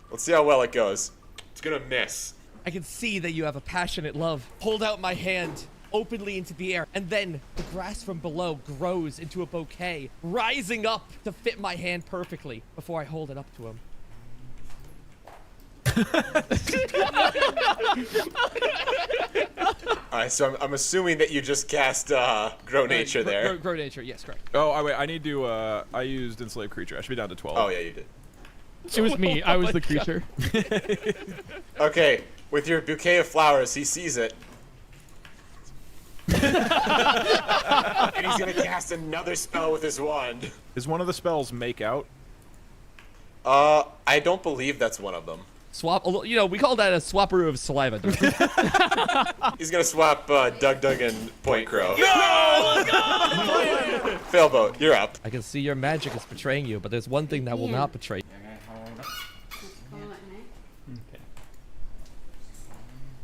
Speaker 7: Let's see how well it goes. It's gonna miss.
Speaker 20: I can see that you have a passionate love. Hold out my hand openly into the air, and then the grass from below grows into a bouquet, rising up to fit my hand perfectly before I hold it up to him.
Speaker 7: Alright, so I'm assuming that you just cast Grow Nature there.
Speaker 20: Grow Nature, yes, correct.
Speaker 10: Oh, wait, I need to, I used Enslaved Creature. I should be down to 12.
Speaker 7: Oh, yeah, you did.
Speaker 1: It was me. I was the creature.
Speaker 7: Okay, with your bouquet of flowers, he sees it. And he's gonna cast another spell with his wand.
Speaker 10: Is one of the spells Make Out?
Speaker 7: I don't believe that's one of them.
Speaker 20: Swap, you know, we call that a swapperoo of saliva.
Speaker 7: He's gonna swap Doug and Point Crow.
Speaker 20: No!
Speaker 7: Failboat, you're up.
Speaker 20: I can see your magic is betraying you, but there's one thing that will not betray you.